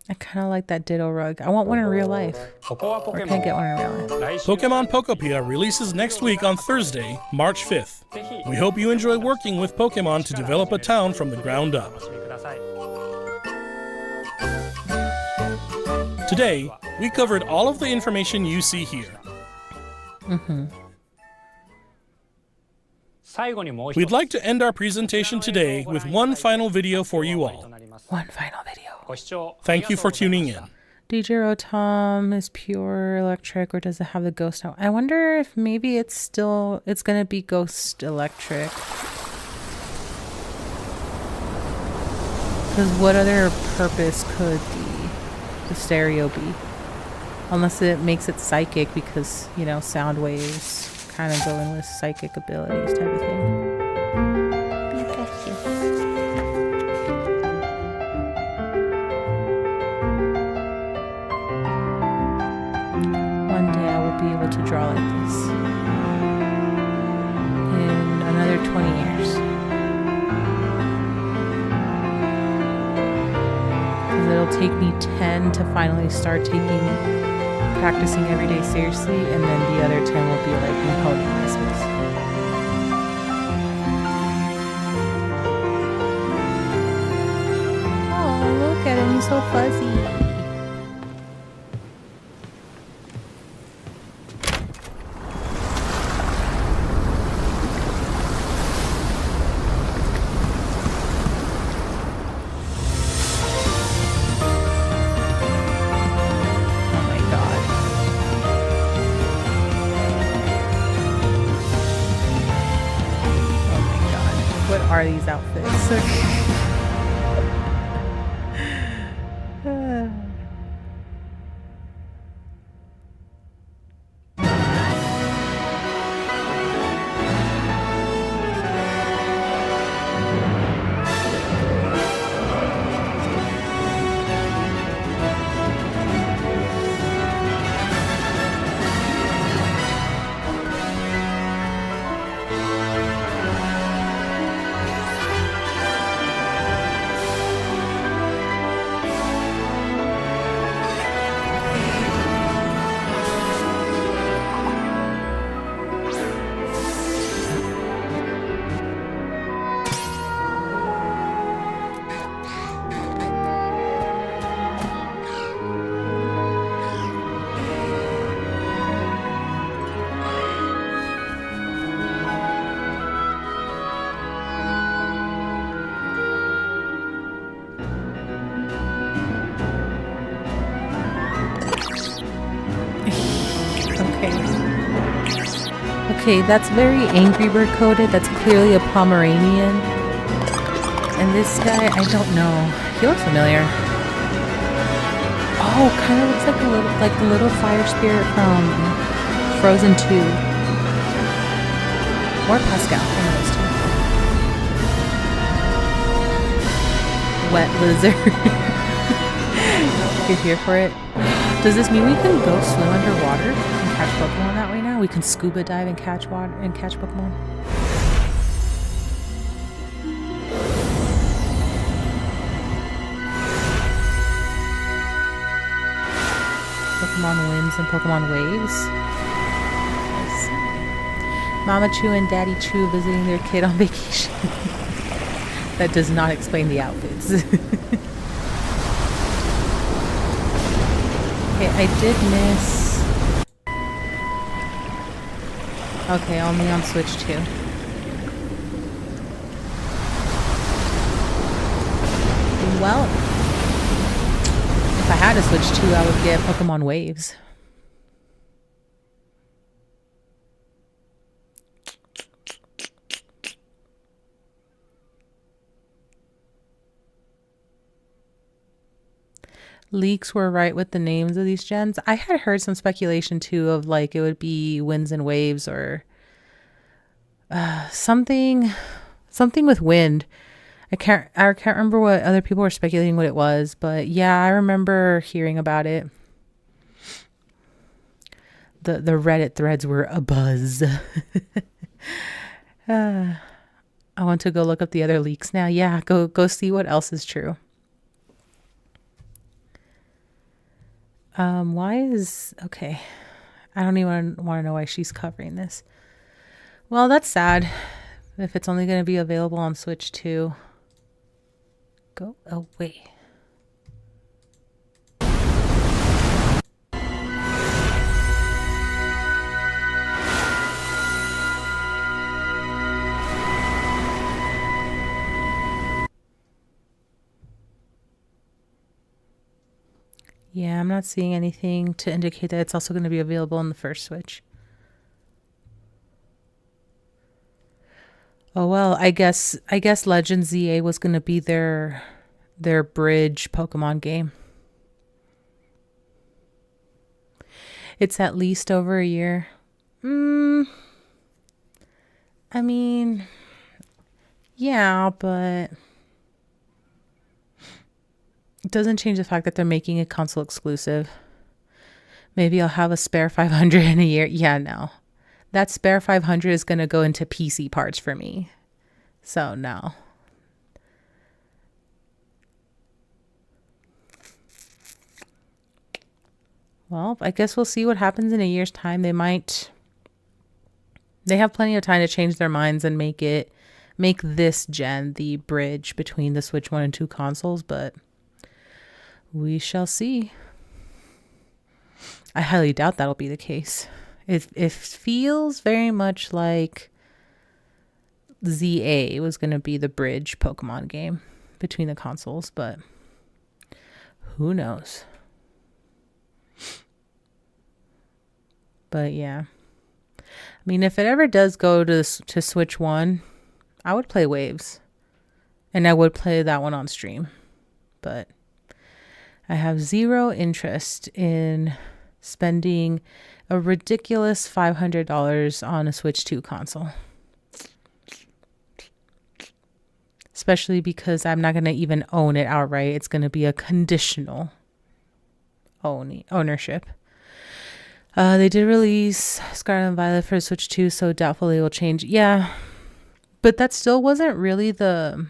I kind of like that Ditto rug. I want one in real life. Or can I get one in real life? Pokemon Pokopia releases next week on Thursday, March 5th. We hope you enjoy working with Pokemon to develop a town from the ground up. Today, we covered all of the information you see here. We'd like to end our presentation today with one final video for you all. One final video. Thank you for tuning in. DJ Rotom is pure electric, or does it have the ghost out? I wonder if maybe it's gonna be ghost electric. Because what other purpose could the stereo be? Unless it makes it psychic, because, you know, sound waves kind of go in with psychic abilities type of thing. One day I will be able to draw like this. In another 20 years. Because it'll take me 10 to finally start practicing every day seriously, and then the other 10 will be like me honing my skills. Oh, look at him, he's so fuzzy. Oh my god. Oh my god. What are these outfits? Okay, that's very Angry Bird coded. That's clearly a Pomeranian. And this guy, I don't know. He looks familiar. Oh, kind of looks like the little fire spirit from Frozen 2. Or Pascal, one of those two. Wet lizard. You're here for it. Does this mean we can go swim underwater and catch Pokemon that way now? We can scuba dive and catch Pokemon? Pokemon Winds and Pokemon Waves. Let's see. Mama Chu and Daddy Chu visiting their kid on vacation. That does not explain the outfits. Okay, I did miss. Okay, only on Switch 2. Well, if I had a Switch 2, I would get Pokemon Waves. Leaks were right with the names of these gens. I had heard some speculation too of like it would be Winds and Waves or something with wind. I can't remember what other people were speculating what it was, but yeah, I remember hearing about it. The Reddit threads were abuzz. I want to go look up the other leaks now. Yeah, go see what else is true. Okay. I don't even want to know why she's covering this. Well, that's sad. If it's only going to be available on Switch 2. Go away. Yeah, I'm not seeing anything to indicate that it's also going to be available on the first Switch. Oh well, I guess Legends ZA was going to be their bridge Pokemon game. It's at least over a year. I mean, yeah, but it doesn't change the fact that they're making a console exclusive. Maybe I'll have a spare 500 in a year. Yeah, no. That spare 500 is going to go into PC parts for me. So, no. Well, I guess we'll see what happens in a year's time. They have plenty of time to change their minds and make this gen the bridge between the Switch 1 and 2 consoles, but we shall see. I highly doubt that'll be the case. It feels very much like ZA was going to be the bridge Pokemon game between the consoles, but who knows? But yeah. I mean, if it ever does go to Switch 1, I would play Waves. And I would play that one on stream. But I have zero interest in spending a ridiculous $500 on a Switch 2 console. Especially because I'm not going to even own it outright. It's going to be a conditional ownership. They did release Scarlet and Violet for Switch 2, so doubtful they will change. Yeah, but that still wasn't really the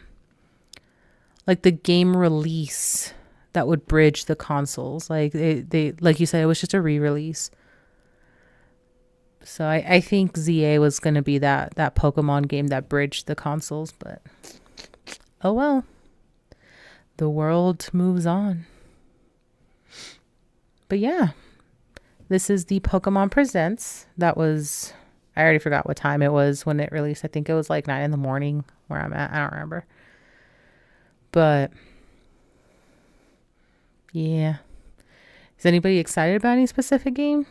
game release that would bridge the consoles. Like they like you said, it was just a re-release. So I think ZA was going to be that Pokemon game that bridged the consoles, but oh well. The world moves on. But yeah. This is the Pokemon Presents. That was, I already forgot what time it was when it released. I think it was like 9 in the morning where I'm at. I don't remember. But yeah. Is anybody excited about any specific game?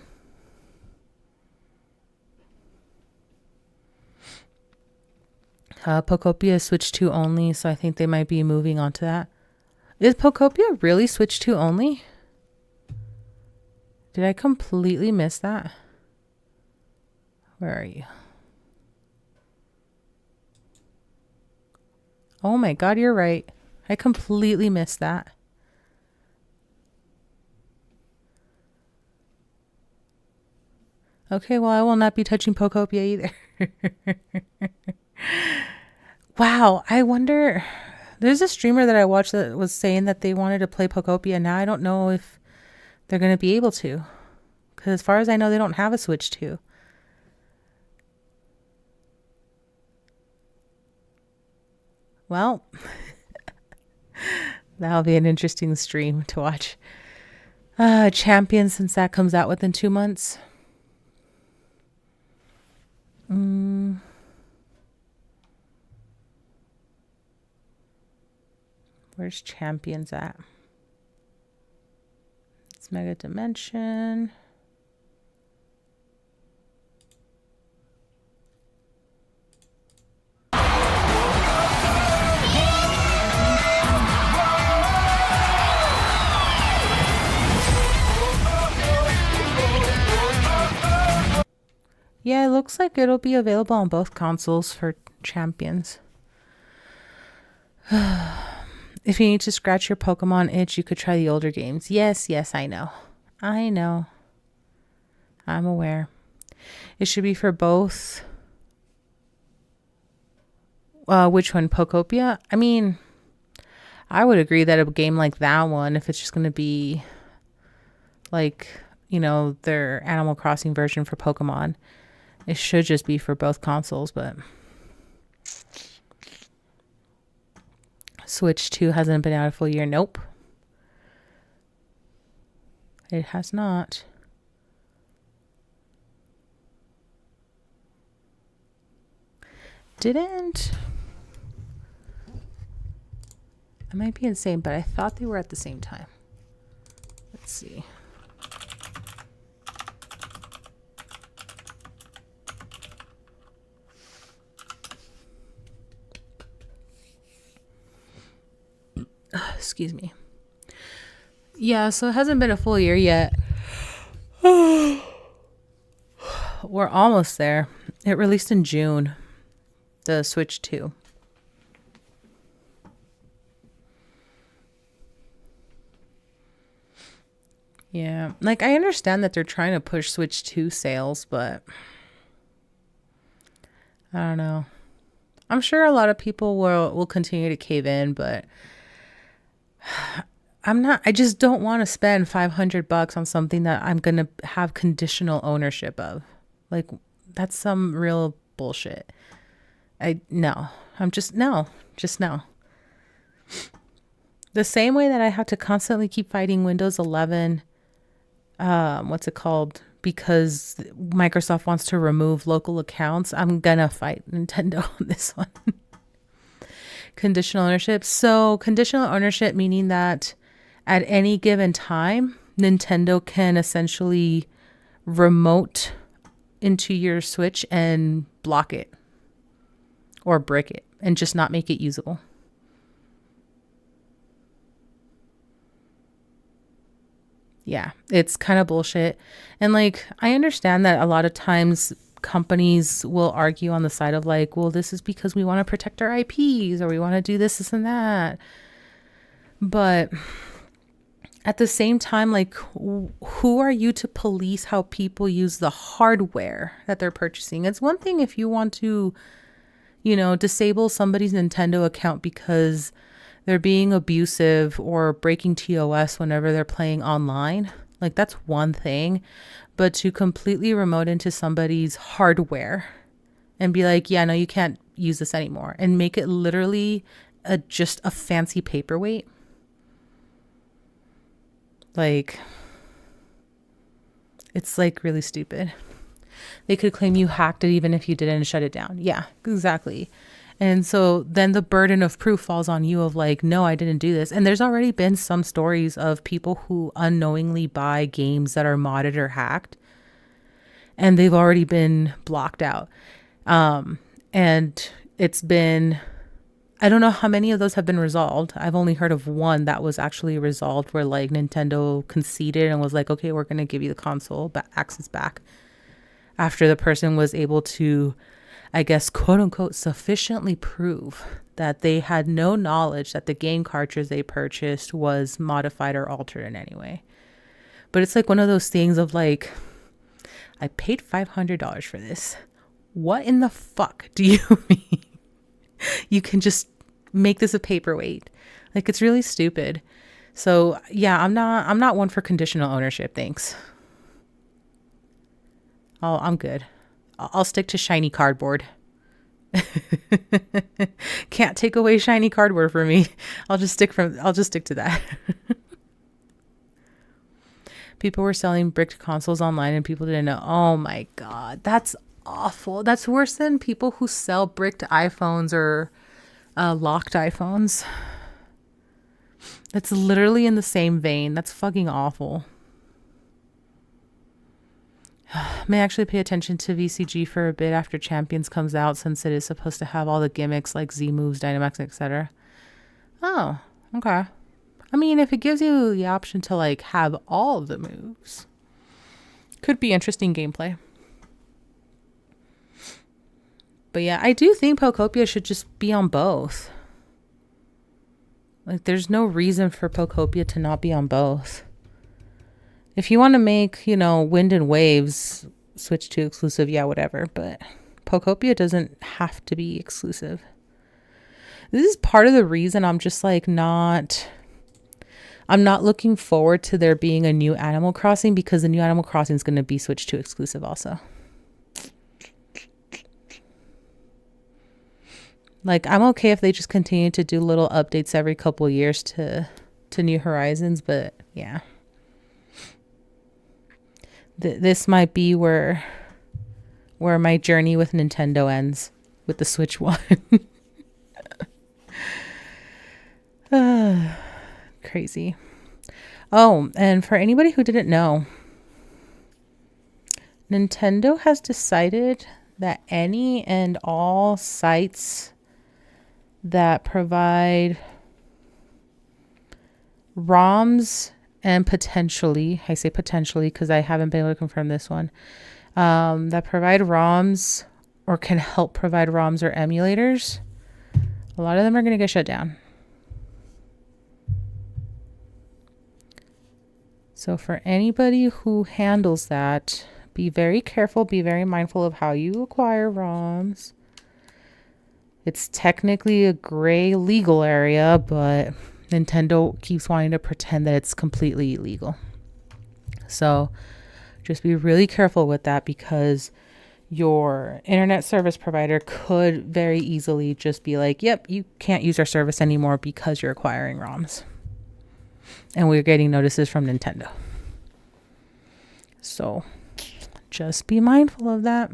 Pokopia is Switch 2 only, so I think they might be moving on to that. Is Pokopia really Switch 2 only? Did I completely miss that? Where are you? Oh my god, you're right. I completely missed that. Okay, well, I will not be touching Pokopia either. Wow, I wonder... There's a streamer that I watched that was saying that they wanted to play Pokopia. Now I don't know if they're going to be able to. Because as far as I know, they don't have a Switch 2. Well, that'll be an interesting stream to watch. Champion, since that comes out within 2 months. Where's Champions at? It's Mega Dimension. Yeah, it looks like it'll be available on both consoles for Champions. If you need to scratch your Pokemon itch, you could try the older games. Yes, I know. I know. I'm aware. It should be for both. Which one? Pokopia? I mean, I would agree that a game like that one, if it's just going to be like, you know, their Animal Crossing version for Pokemon, it should just be for both consoles, but Switch 2 hasn't been out a full year. Nope. It has not. Didn't... I might be insane, but I thought they were at the same time. Let's see. Excuse me. Yeah, so it hasn't been a full year yet. We're almost there. It released in June. The Switch 2. Yeah, like I understand that they're trying to push Switch 2 sales, but I don't know. I'm sure a lot of people will continue to cave in, but I just don't want to spend $500 on something that I'm going to have conditional ownership of. Like, that's some real bullshit. No. The same way that I have to constantly keep fighting Windows 11, what's it called? Because Microsoft wants to remove local accounts, I'm gonna fight Nintendo on this one. Conditional ownership. So conditional ownership meaning that at any given time, Nintendo can essentially remote into your Switch and block it or brick it and just not make it usable. Yeah, it's kind of bullshit. And like, I understand that a lot of times companies will argue on the side of like, well, this is because we want to protect our IPs or we want to do this and that. But at the same time, like, who are you to police how people use the hardware that they're purchasing? It's one thing if you want to, you know, disable somebody's Nintendo account because they're being abusive or breaking TOS whenever they're playing online. Like, that's one thing. But to completely remote into somebody's hardware and be like, yeah, no, you can't use this anymore, and make it literally just a fancy paperweight. Like, it's like really stupid. They could claim you hacked it even if you didn't shut it down. Yeah, exactly. And so then the burden of proof falls on you of like, no, I didn't do this. And there's already been some stories of people who unknowingly buy games that are modded or hacked, and they've already been blocked out. And it's been, I don't know how many of those have been resolved. I've only heard of one that was actually resolved where like Nintendo conceded and was like, okay, we're going to give you the console access back after the person was able to, I guess, quote unquote, sufficiently prove that they had no knowledge that the game cartridge they purchased was modified or altered in any way. But it's like one of those things of like, I paid $500 for this. What in the fuck do you mean? You can just make this a paperweight. Like, it's really stupid. So yeah, I'm not one for conditional ownership. Thanks. Oh, I'm good. I'll stick to shiny cardboard. Can't take away shiny cardboard for me. I'll just stick to that. People were selling bricked consoles online and people didn't know. Oh my God, that's awful. That's worse than people who sell bricked iPhones or locked iPhones. That's literally in the same vein. That's fucking awful. May actually pay attention to VCG for a bit after Champions comes out, since it is supposed to have all the gimmicks like Z moves, Dynamax, etc. Oh, okay. I mean, if it gives you the option to like have all of the moves, could be interesting gameplay. But yeah, I do think Pokopia should just be on both. Like, there's no reason for Pokopia to not be on both. If you want to make, Wind and Waves Switch 2 exclusive, yeah, whatever. But Pokopia doesn't have to be exclusive. This is part of the reason I'm just like I'm not looking forward to there being a new Animal Crossing, because the new Animal Crossing is going to be Switch 2 exclusive also. Like, I'm okay if they just continue to do little updates every couple years to New Horizons, but yeah. This might be where my journey with Nintendo ends, with the Switch 1. Crazy. Oh, and for anybody who didn't know, Nintendo has decided that any and all sites that provide ROMs and potentially, I say potentially because I haven't been able to confirm this one, that provide ROMs or can help provide ROMs or emulators, a lot of them are going to get shut down. So for anybody who handles that, be very careful, be very mindful of how you acquire ROMs. It's technically a gray legal area, but Nintendo keeps wanting to pretend that it's completely illegal. So just be really careful with that, because your internet service provider could very easily just be like, yep, you can't use our service anymore because you're acquiring ROMs. And we're getting notices from Nintendo. So just be mindful of that.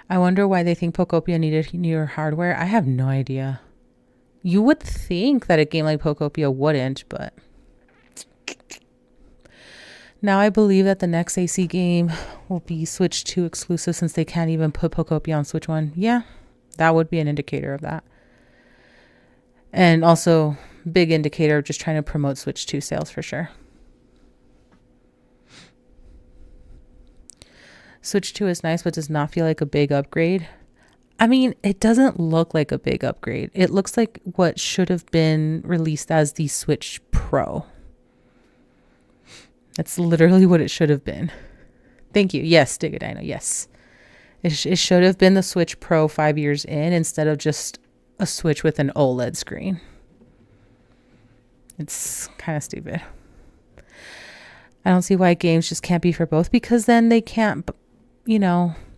I wonder why they think Pokopia needed newer hardware. I have no idea. You would think that a game like Pokopia wouldn't, but now I believe that the next AC game will be Switch 2 exclusive, since they can't even put Pokopia on Switch 1. Yeah, that would be an indicator of that. And also big indicator of just trying to promote Switch 2 sales for sure. Switch 2 is nice, but does not feel like a big upgrade. I mean, it doesn't look like a big upgrade. It looks like what should have been released as the Switch Pro. That's literally what it should have been. Thank you. Yes, Digadino. Yes. It should have been the Switch Pro 5 years in, instead of just a Switch with an OLED screen. It's kind of stupid. I don't see why games just can't be for both, because then they can't,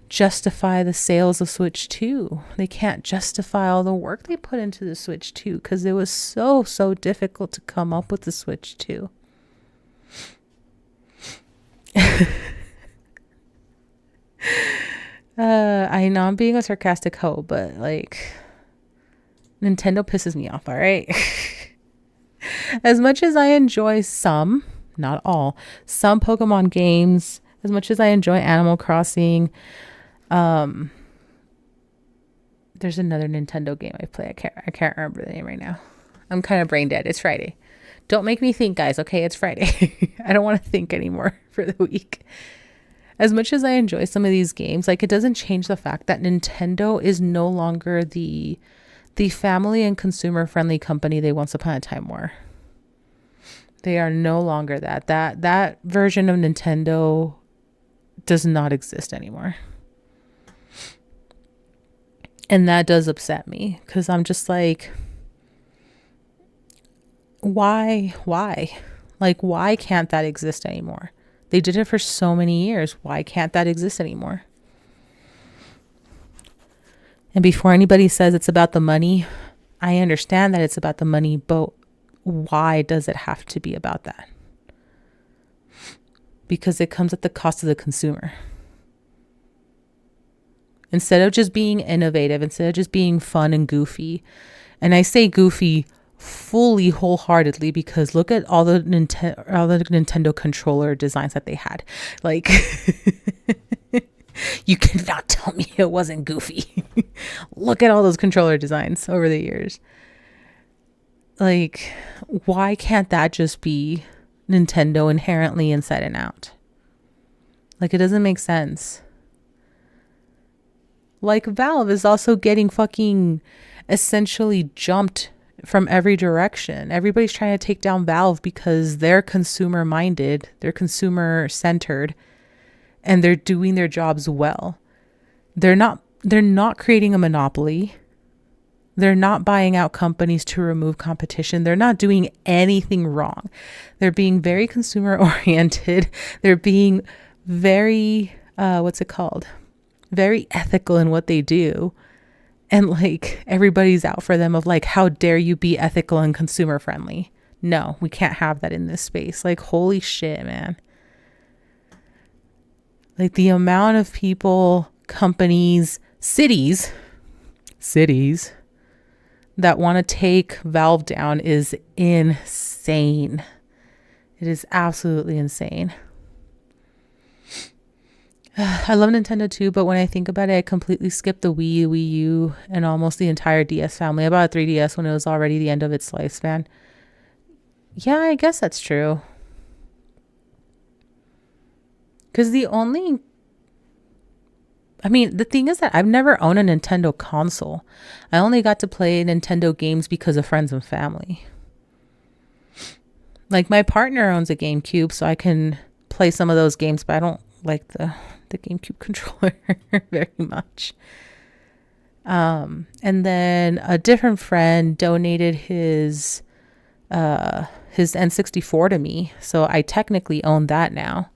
justify the sales of Switch 2. They can't justify all the work they put into the Switch 2, because it was so difficult to come up with the Switch 2. I know I'm being a sarcastic hoe, but like, Nintendo pisses me off, all right? As much as I enjoy some, not all, some Pokemon games, as much as I enjoy Animal Crossing, There's another Nintendo game I play. I can't remember the name right now. I'm kind of brain dead. It's Friday. Don't make me think, guys. Okay, it's Friday. I don't want to think anymore for the week. As much as I enjoy some of these games, like, it doesn't change the fact that Nintendo is no longer the family and consumer friendly company they once upon a time were. They are no longer that. That version of Nintendo does not exist anymore. And that does upset me, because I'm just like, why? Like, why can't that exist anymore? They did it for so many years. Why can't that exist anymore? And before anybody says it's about the money, I understand that it's about the money, but why does it have to be about that? Because it comes at the cost of the consumer. Instead of just being innovative, instead of just being fun and goofy, and I say goofy fully wholeheartedly because look at all the Nintendo controller designs that they had. Like, you cannot tell me it wasn't goofy. Look at all those controller designs over the years. Like, why can't that just be Nintendo inherently inside and out? Like, it doesn't make sense. Like, Valve is also getting fucking essentially jumped from every direction. Everybody's trying to take down Valve because they're consumer minded, they're consumer centered, and they're doing their jobs well. They're not creating a monopoly. They're not buying out companies to remove competition. They're not doing anything wrong. They're being very consumer oriented. They're being very, very ethical in what they do. And like, everybody's out for them of like, how dare you be ethical and consumer friendly? No, we can't have that in this space. Like, holy shit, man. Like, the amount of people, companies, cities that want to take Valve down is insane. It is absolutely insane. I love Nintendo too, but when I think about it, I completely skipped the Wii, Wii U, and almost the entire DS family. I bought a 3DS when it was already the end of its lifespan. Yeah, I guess that's true. Because the thing is that I've never owned a Nintendo console. I only got to play Nintendo games because of friends and family. Like, my partner owns a GameCube, so I can play some of those games, but I don't like the GameCube controller very much. And then a different friend donated his N64 to me, so I technically own that now.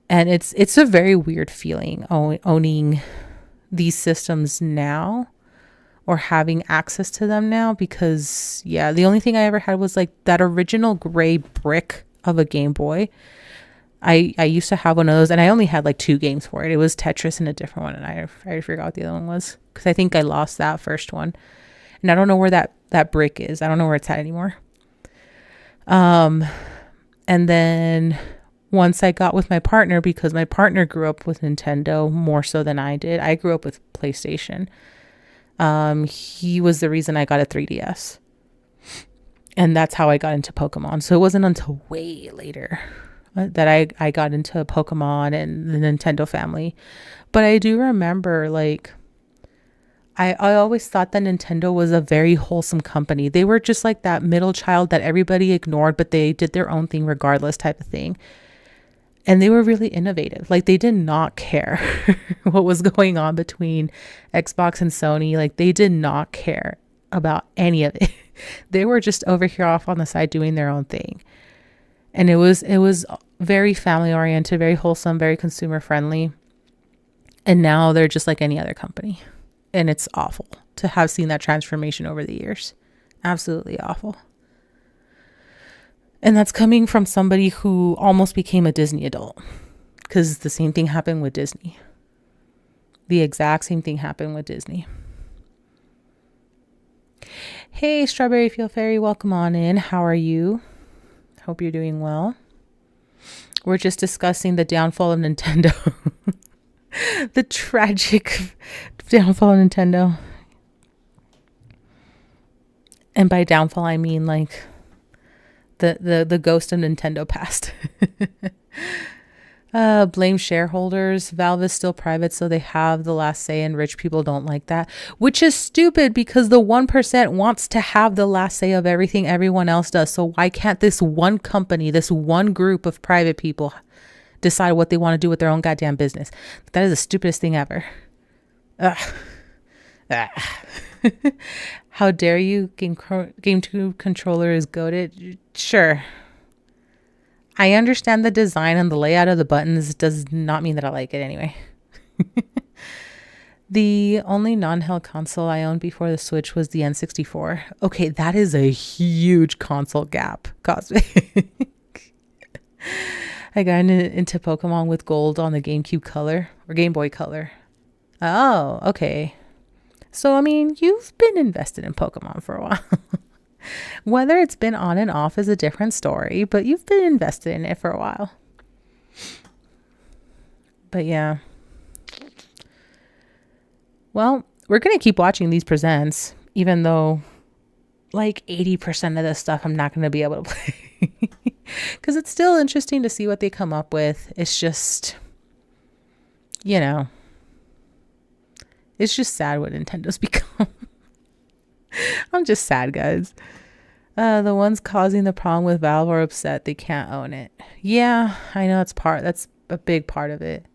And it's a very weird feeling owning these systems now, or having access to them now, because yeah, the only thing I ever had was like that original gray brick of a Game Boy. I used to have one of those, and I only had like 2 games for it. It was Tetris and a different one, and I forgot what the other one was, because I think I lost that first one, and I don't know where that brick is. I don't know where it's at anymore. And then once I got with my partner, because my partner grew up with Nintendo more so than I did. I grew up with PlayStation. He was the reason I got a 3DS, and that's how I got into Pokemon. So it wasn't until way later that I got into Pokemon and the Nintendo family. But I do remember, like, I always thought that Nintendo was a very wholesome company. They were just like that middle child that everybody ignored, but they did their own thing regardless type of thing. And they were really innovative. Like, they did not care what was going on between Xbox and Sony. Like, they did not care about any of it. They were just over here off on the side doing their own thing. And it was very family oriented, very wholesome, very consumer friendly. And now they're just like any other company. And it's awful to have seen that transformation over the years. Absolutely awful. And that's coming from somebody who almost became a Disney adult, because the same thing happened with Disney. The exact same thing happened with Disney. Hey, Strawberry Field Fairy, welcome on in. How are you? Hope you're doing well. We're just discussing the downfall of Nintendo. The tragic downfall of Nintendo. And by downfall, I mean like the ghost of Nintendo past. Blame shareholders. Valve is still private, so they have the last say, and rich people don't like that, which is stupid because the 1% wants to have the last say of everything everyone else does. So why can't this one company, this one group of private people decide what they want to do with their own goddamn business? That is the stupidest thing ever. Ugh. How dare you? Game2 controller is goated. Sure. I understand the design and the layout of the buttons. Does not mean that I like it anyway. The only non-held console I owned before the Switch was the N64. Okay, that is a huge console gap, Cosmic. I got into Pokemon with Gold on the GameCube Color or Game Boy Color. Oh, okay. So, I mean, you've been invested in Pokemon for a while. Whether it's been on and off is a different story, but you've been invested in it for a while. But yeah. Well, we're going to keep watching these presents, even though like 80% of this stuff I'm not going to be able to play. Because it's still interesting to see what they come up with. It's just, you know, it's just sad what Nintendo's become. I'm just sad, guys. The ones causing the problem with Valve are upset they can't own it. Yeah, I know that's a big part of it.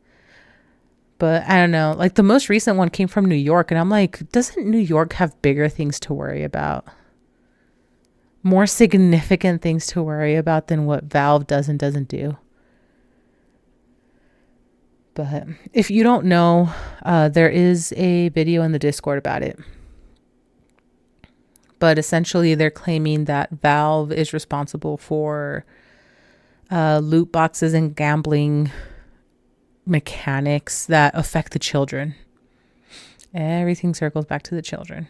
But I don't know. Like the most recent one came from New York, and I'm like, doesn't New York have bigger things to worry about? More significant things to worry about than what Valve does and doesn't do. But if you don't know, there is a video in the Discord about it. But essentially, they're claiming that Valve is responsible for loot boxes and gambling mechanics that affect the children. Everything circles back to the children.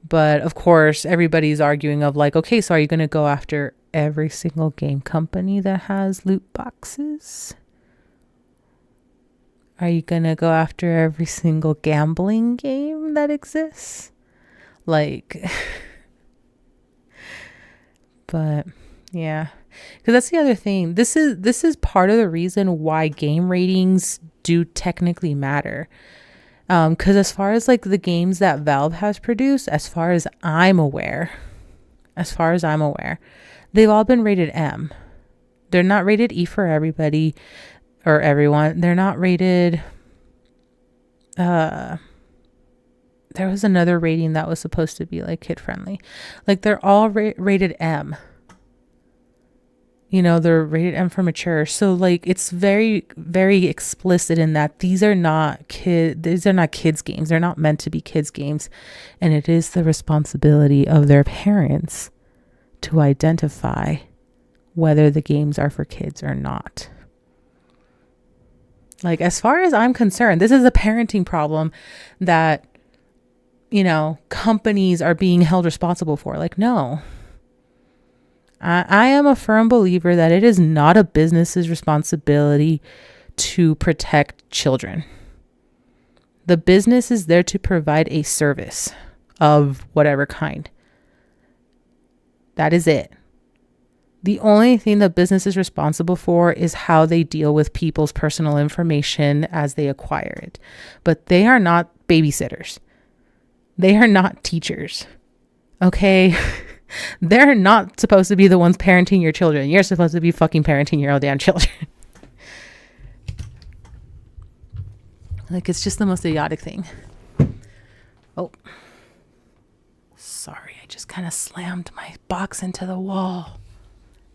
But of course, everybody's arguing of like, okay, so are you going to go after every single game company that has loot boxes? Are you going to go after every single gambling game that exists? Like, but yeah, because that's the other thing. This is part of the reason why game ratings do technically matter. Because as far as like the games that Valve has produced, as far as I'm aware, they've all been rated M. They're not rated E for everybody or everyone. They're not rated, there was another rating that was supposed to be like kid friendly. Like they're all rated M. You know, they're rated M for mature. So like it's very, very explicit in that these are not kids games. They're not meant to be kids games. And it is the responsibility of their parents to identify whether the games are for kids or not. Like as far as I'm concerned, this is a parenting problem that, you know, companies are being held responsible for. Like, no. I am a firm believer that it is not a business's responsibility to protect children. The business is there to provide a service of whatever kind. That is it. The only thing the business is responsible for is how they deal with people's personal information as they acquire it. But they are not babysitters. They are not teachers. Okay? They're not supposed to be the ones parenting your children. You're supposed to be fucking parenting your own damn children. Like, it's just the most idiotic thing. Oh. Sorry, I just kind of slammed my box into the wall.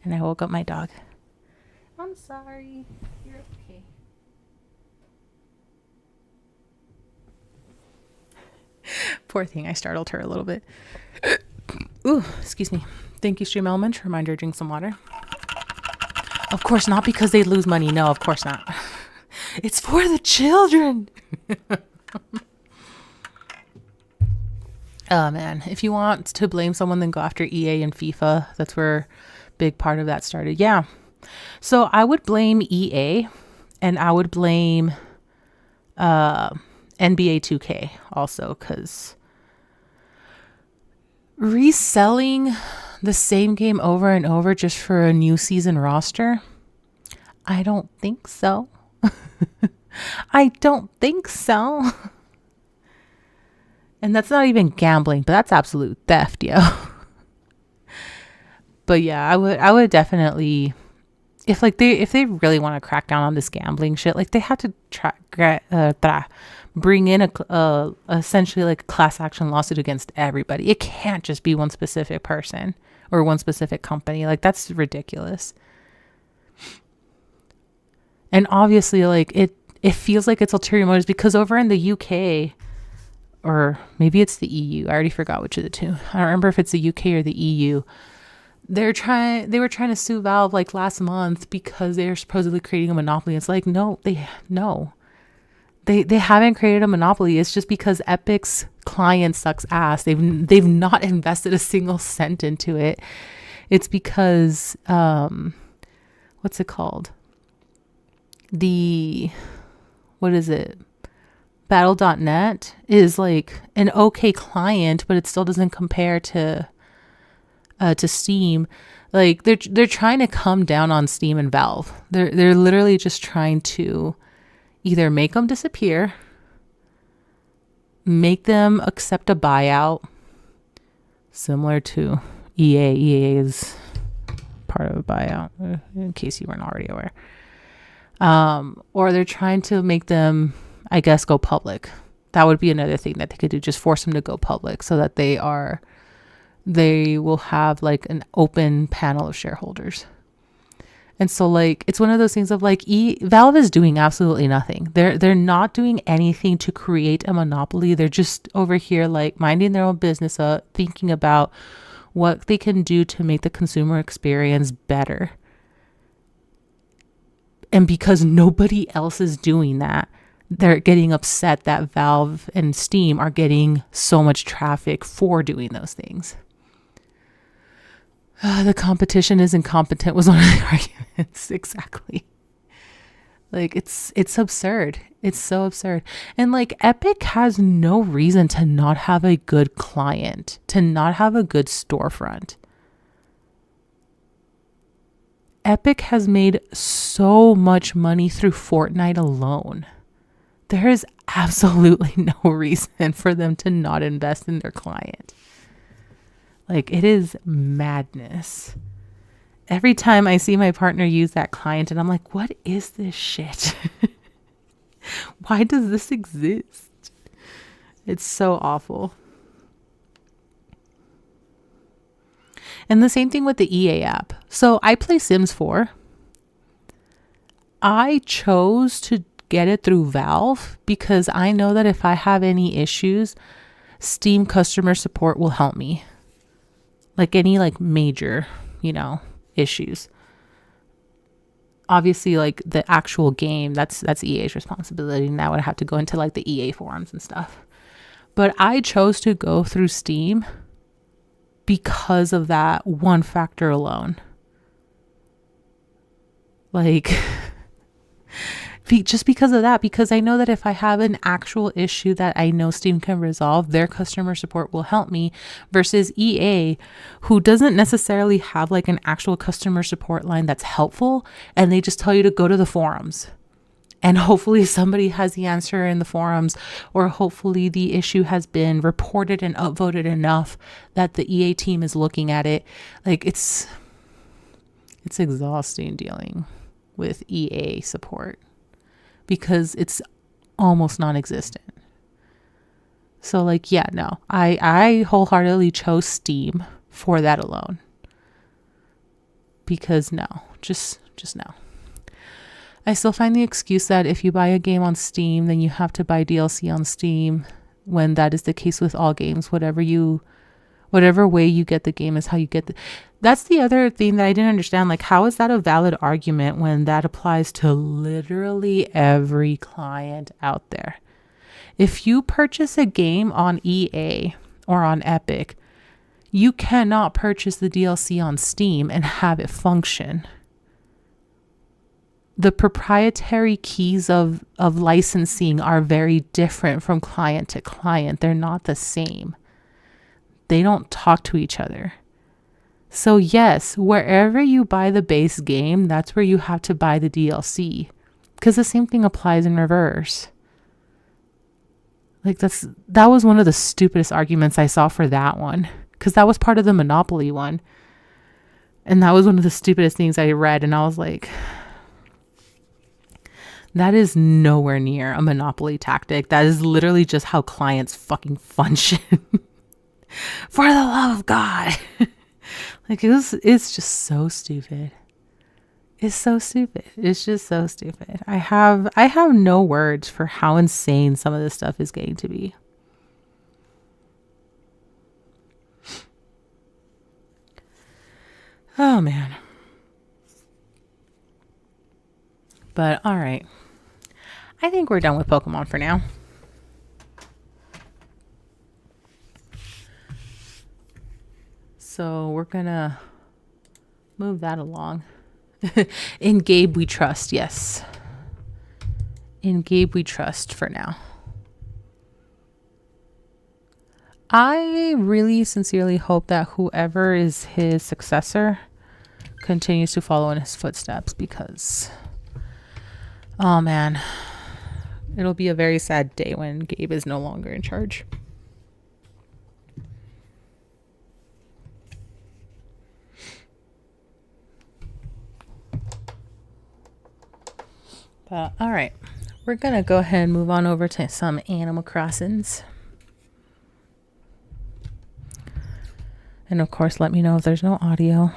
And I woke up my dog. I'm sorry. You're okay. Poor thing, I startled her a little bit. Ooh, excuse me. Thank you, Stream Element. Reminder, drink some water. Of course, not because they lose money. No, of course not. It's for the children. Oh, man. If you want to blame someone, then go after EA and FIFA. That's where big part of that started. Yeah. So I would blame EA and I would blame NBA 2K also, because reselling the same game over and over just for a new season roster, I don't think so. I don't think so. And that's not even gambling, but that's absolute theft, yo. But yeah, I would definitely, if they really want to crack down on this gambling shit, like they have to bring in a essentially like a class action lawsuit against everybody. It can't just be one specific person or one specific company. Like that's ridiculous. And obviously, like it feels like it's ulterior motives because over in the UK, or maybe it's the EU, I already forgot which of the two. I don't remember if it's the UK or the EU. They were trying to sue Valve like last month because they are supposedly creating a monopoly. It's like, no. They haven't created a monopoly. It's just because Epic's client sucks ass. They've not invested a single cent into it. It's because what's it called? What is it? Battle.net is like an okay client, but it still doesn't compare to Steam. Like they're trying to come down on Steam and Valve. They're literally just trying to either make them disappear, make them accept a buyout, similar to EA. EA is part of a buyout, in case you weren't already aware. Or they're trying to make them, I guess, go public. That would be another thing that they could do, just force them to go public so that they will have like an open panel of shareholders. And so like, it's one of those things of like, Valve is doing absolutely nothing. They're not doing anything to create a monopoly. They're just over here like minding their own business, thinking about what they can do to make the consumer experience better. And because nobody else is doing that, they're getting upset that Valve and Steam are getting so much traffic for doing those things. The competition is incompetent was one of the arguments. Exactly. Like it's absurd. It's so absurd. And like Epic has no reason to not have a good client, to not have a good storefront. Epic has made so much money through Fortnite alone. There is absolutely no reason for them to not invest in their client. Like, it is madness. Every time I see my partner use that client and I'm like, what is this shit? Why does this exist? It's so awful. And the same thing with the EA app. So I play Sims 4. I chose to get it through Valve because I know that if I have any issues, Steam customer support will help me. Like any like major, issues. Obviously, like the actual game, that's EA's responsibility. And that would have to go into like the EA forums and stuff. But I chose to go through Steam because of that one factor alone. Like, just because of that, because I know that if I have an actual issue that I know Steam can resolve, their customer support will help me, versus EA, who doesn't necessarily have like an actual customer support line that's helpful, and they just tell you to go to the forums. And hopefully somebody has the answer in the forums, or hopefully the issue has been reported and upvoted enough that the EA team is looking at it. Like it's exhausting dealing with EA support because it's almost non-existent. So like, yeah, no, I wholeheartedly chose Steam for that alone, because no, just no. I still find the excuse that if you buy a game on Steam, then you have to buy DLC on Steam, when that is the case with all games. Whatever way you get the game is how you get the... That's the other thing that I didn't understand. Like, how is that a valid argument when that applies to literally every client out there? If you purchase a game on EA or on Epic, you cannot purchase the DLC on Steam and have it function. the proprietary keys of licensing are very different from client to client. They're not the same. They don't talk to each other. So yes, wherever you buy the base game, that's where you have to buy the DLC. Because the same thing applies in reverse. Like that was one of the stupidest arguments I saw for that one. Because that was part of the Monopoly one. And that was one of the stupidest things I read. And I was like, that is nowhere near a Monopoly tactic. That is literally just how clients fucking function. For the love of God. Like it's just so stupid. It's so stupid. It's just so stupid. I have no words for how insane some of this stuff is getting to be. Oh man. But all right. I think we're done with Pokemon for now. So we're gonna move that along. In Gabe we trust, yes. In Gabe we trust for now. I really sincerely hope that whoever is his successor continues to follow in his footsteps, because, oh man, it'll be a very sad day when Gabe is no longer in charge. But all right, we're gonna go ahead and move on over to some Animal Crossings. And of course, let me know if there's no audio.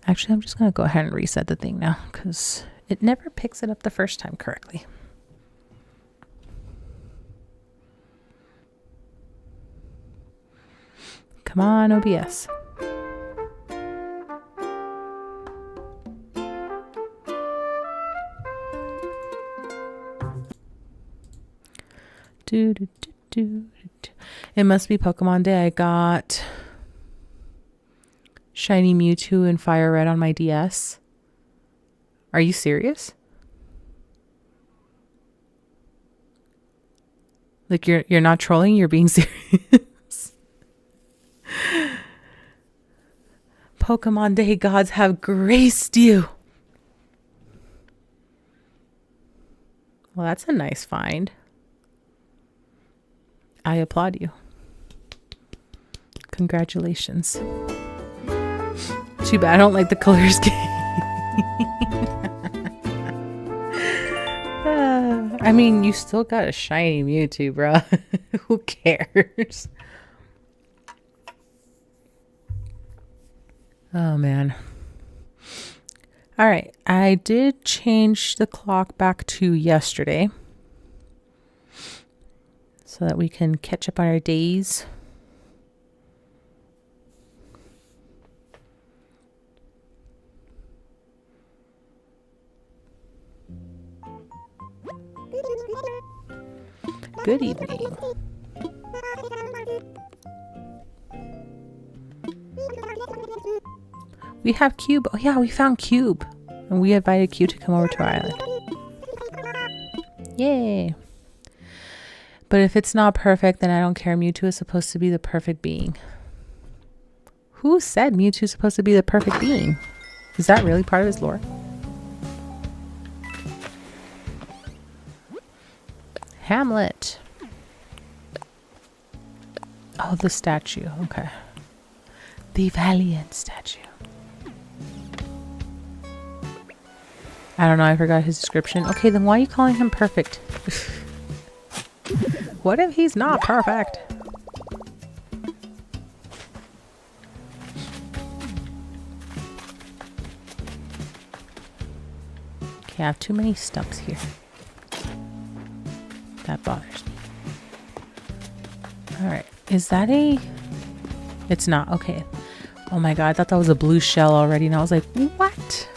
Actually, I'm just gonna go ahead and reset the thing now because it never picks it up the first time correctly. Come on, OBS. It must be Pokemon Day. I got Shiny Mewtwo and Fire Red on my DS. Are you serious? Like you're not trolling, you're being serious. Pokemon Day gods have graced you. Well, that's a nice find. I applaud you. Congratulations. Too bad I don't like the color scheme. I mean, you still got a shiny Mewtwo, bro. Who cares? Oh, man. All right. I did change the clock back to yesterday, so that we can catch up on our days. Good evening. We have Cube. Oh yeah, we found Cube. And we invited Cube to come over to our island. Yay. But if it's not perfect, then I don't care. Mewtwo is supposed to be the perfect being. Who said Mewtwo is supposed to be the perfect being? Is that really part of his lore? Hamlet. Oh, the statue. Okay. The Valiant statue. I don't know. I forgot his description. Okay, then why are you calling him perfect? What if he's not perfect? Okay, I have too many stumps here. That bothers me. Alright, is that a... It's not. Okay. Oh my god, I thought that was a blue shell already, and I was like, what?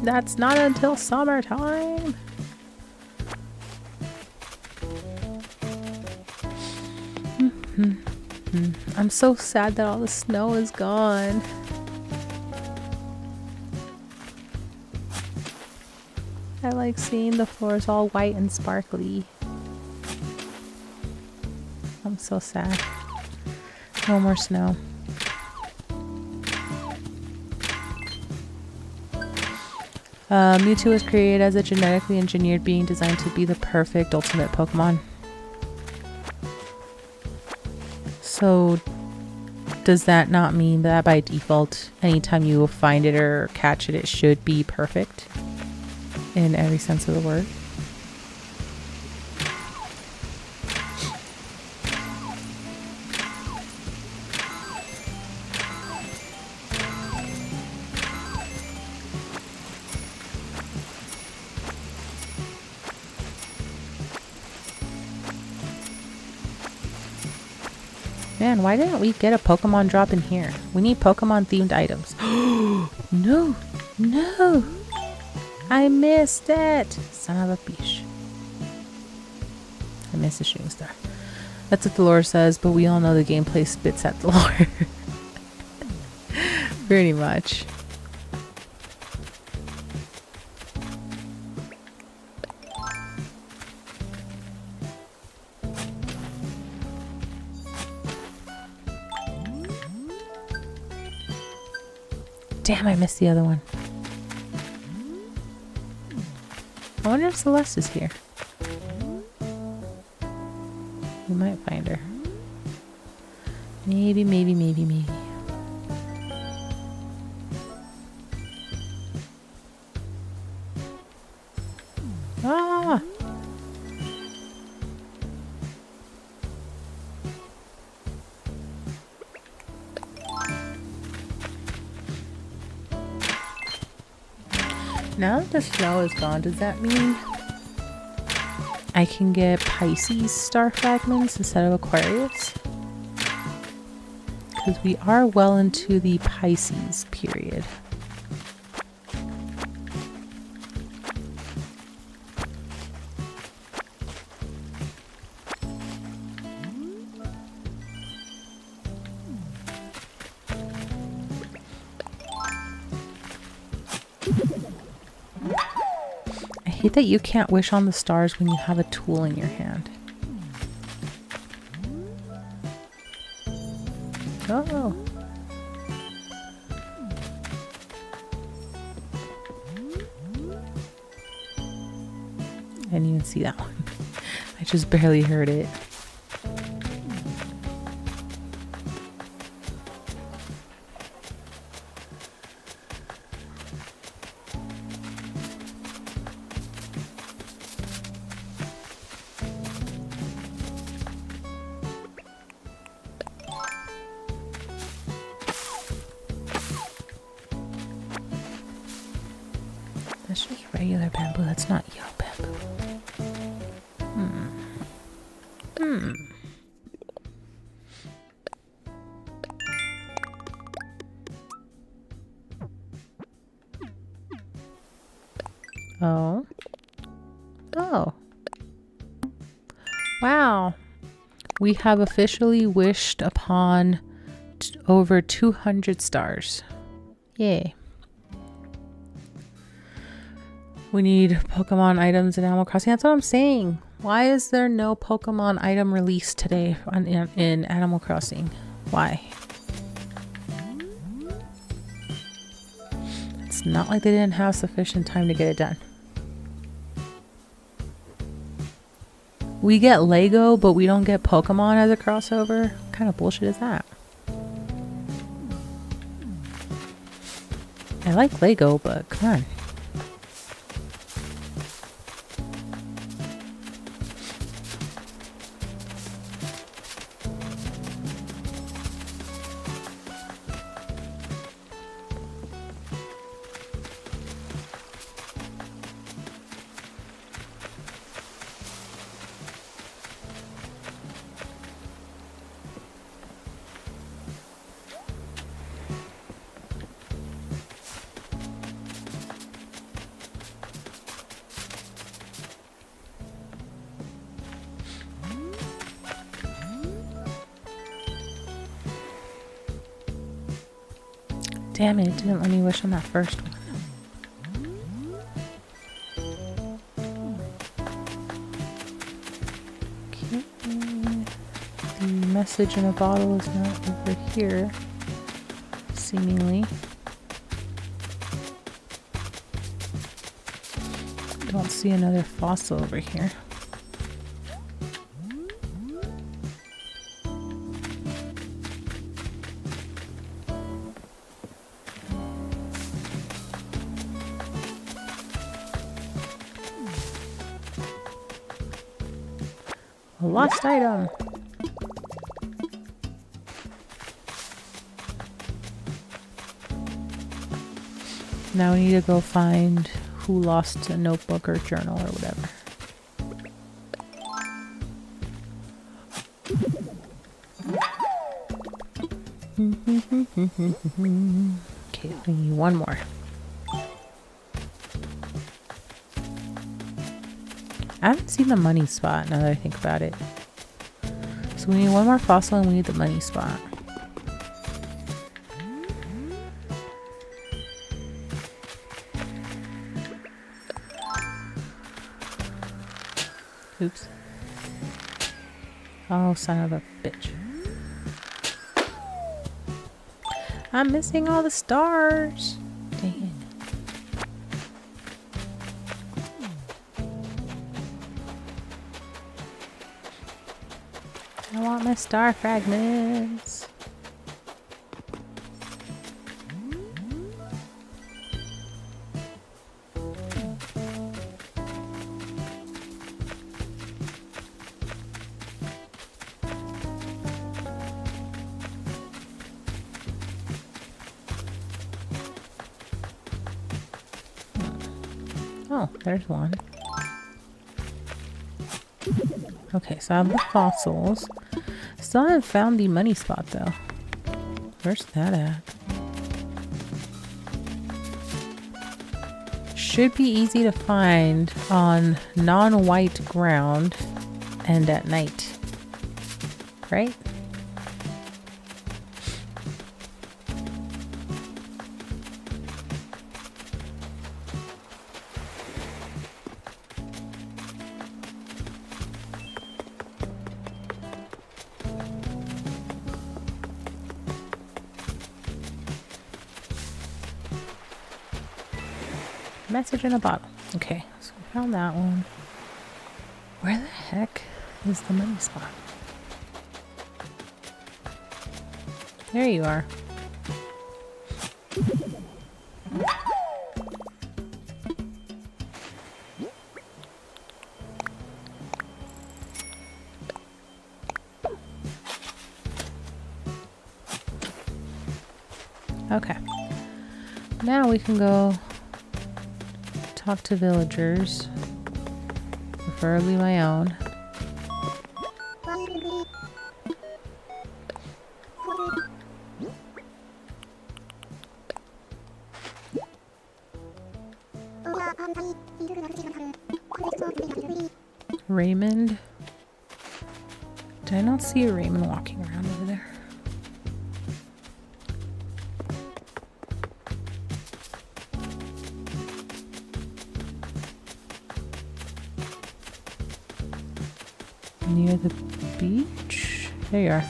That's not until summertime. I'm so sad that all the snow is gone. like seeing the floors all white and sparkly. I'm so sad. No more snow. Mewtwo was created as a genetically engineered being designed to be the perfect ultimate Pokemon. So, does that not mean that by default, anytime you find it or catch it, it should be perfect? In every sense of the word? Man, why didn't we get a Pokemon drop in here? We need Pokemon themed items. No, no, I missed it. Son of a bitch. I missed the shooting star. That's what the lore says, but we all know the gameplay spits at the lore. Pretty much. Damn, I missed the other one. I wonder if Celeste is here. We might find her. Maybe, maybe, maybe, maybe. Ah! Now that the snow is gone, does that mean I can get Pisces star fragments instead of Aquarius? Because we are well into the Pisces period. I hate that you can't wish on the stars when you have a tool in your hand. Oh. I didn't even see that one. I just barely heard it. That's just regular bamboo. That's not yellow bamboo. Oh. Oh. Wow. We have officially wished upon over 200 stars. Yay. We need Pokemon items in Animal Crossing. That's what I'm saying. Why is there no Pokemon item released today in Animal Crossing? Why? It's not like they didn't have sufficient time to get it done. We get Lego, but we don't get Pokemon as a crossover? What kind of bullshit is that? I like Lego, but come on. Damn it, it didn't let me wish on that first one. Message in a bottle is not over here, seemingly. Don't see another fossil over here. A lost item. Now we need to go find who lost a notebook or journal or whatever. Okay, we need one more. I haven't seen the money spot now that I think about it. So we need one more fossil and we need the money spot. Oops. Oh, son of a bitch. I'm missing all the stars. Dang it. I want my star fragments. Oh, there's one. Okay, so I have the fossils. Still haven't found the money spot though. Where's that at? Should be easy to find on non-white ground and at night. Right? Message in a bottle. Okay, so we found that one. Where the heck is the money spot? There you are. Okay. Now we can go talk to villagers, preferably my own. Raymond? Did I not see a Raymond walking around over there? Near the beach? There you are.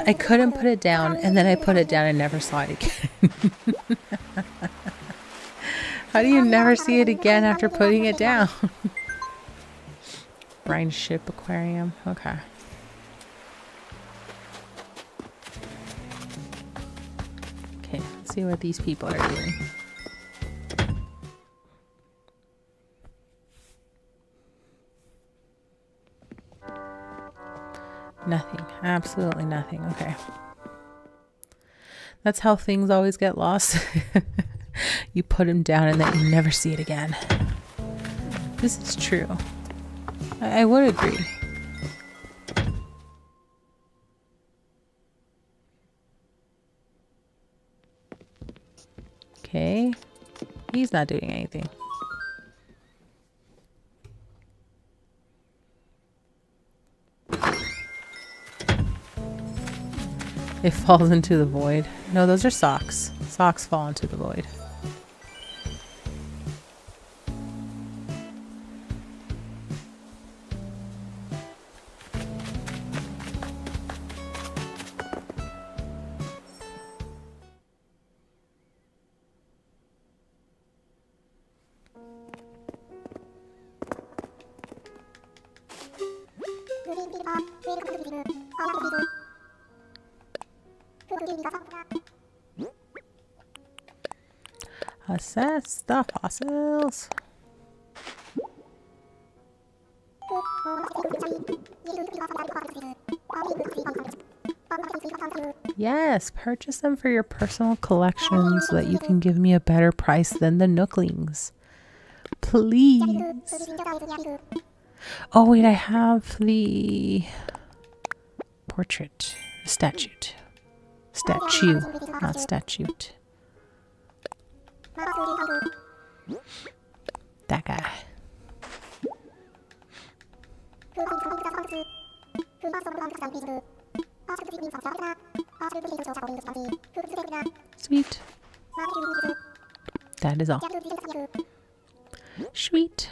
I couldn't put it down, and then I put it down and never saw it again. How do you never see it again after putting it down? Brine Ship Aquarium. Okay. Okay, let's see what these people are doing. Nothing. Absolutely nothing. Okay. That's how things always get lost. You put them down and then you never see it again. This is true. I would agree. Okay. He's not doing anything. It falls into the void. No, those are socks. Socks fall into the void. Assess the fossils. Yes, purchase them for your personal collection so that you can give me a better price than the Nooklings. Please. Oh wait, I have the portrait. Statute. Statue, not statute. That guy. Sweet. That is all. Sweet.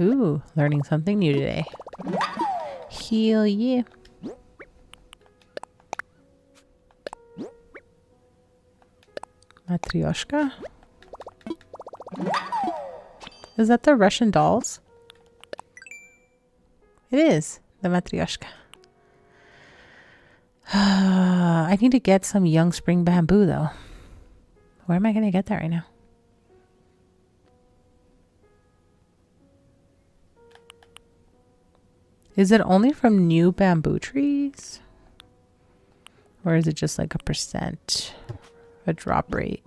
Ooh, learning something new today. Hell yeah. Matryoshka? Is that the Russian dolls? It is the Matryoshka. I need to get some young spring bamboo though. Where am I going to get that right now? Is it only from new bamboo trees? Or is it just like a percent, a drop rate?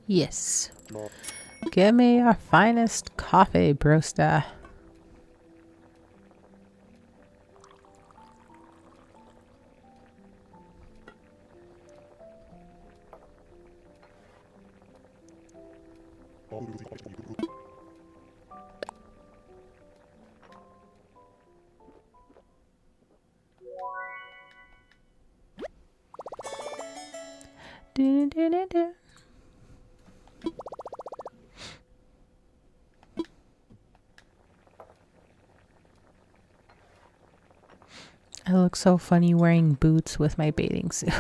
Yes. Give me your finest coffee, broster. Do, do, do, do. I look so funny wearing boots with my bathing suit.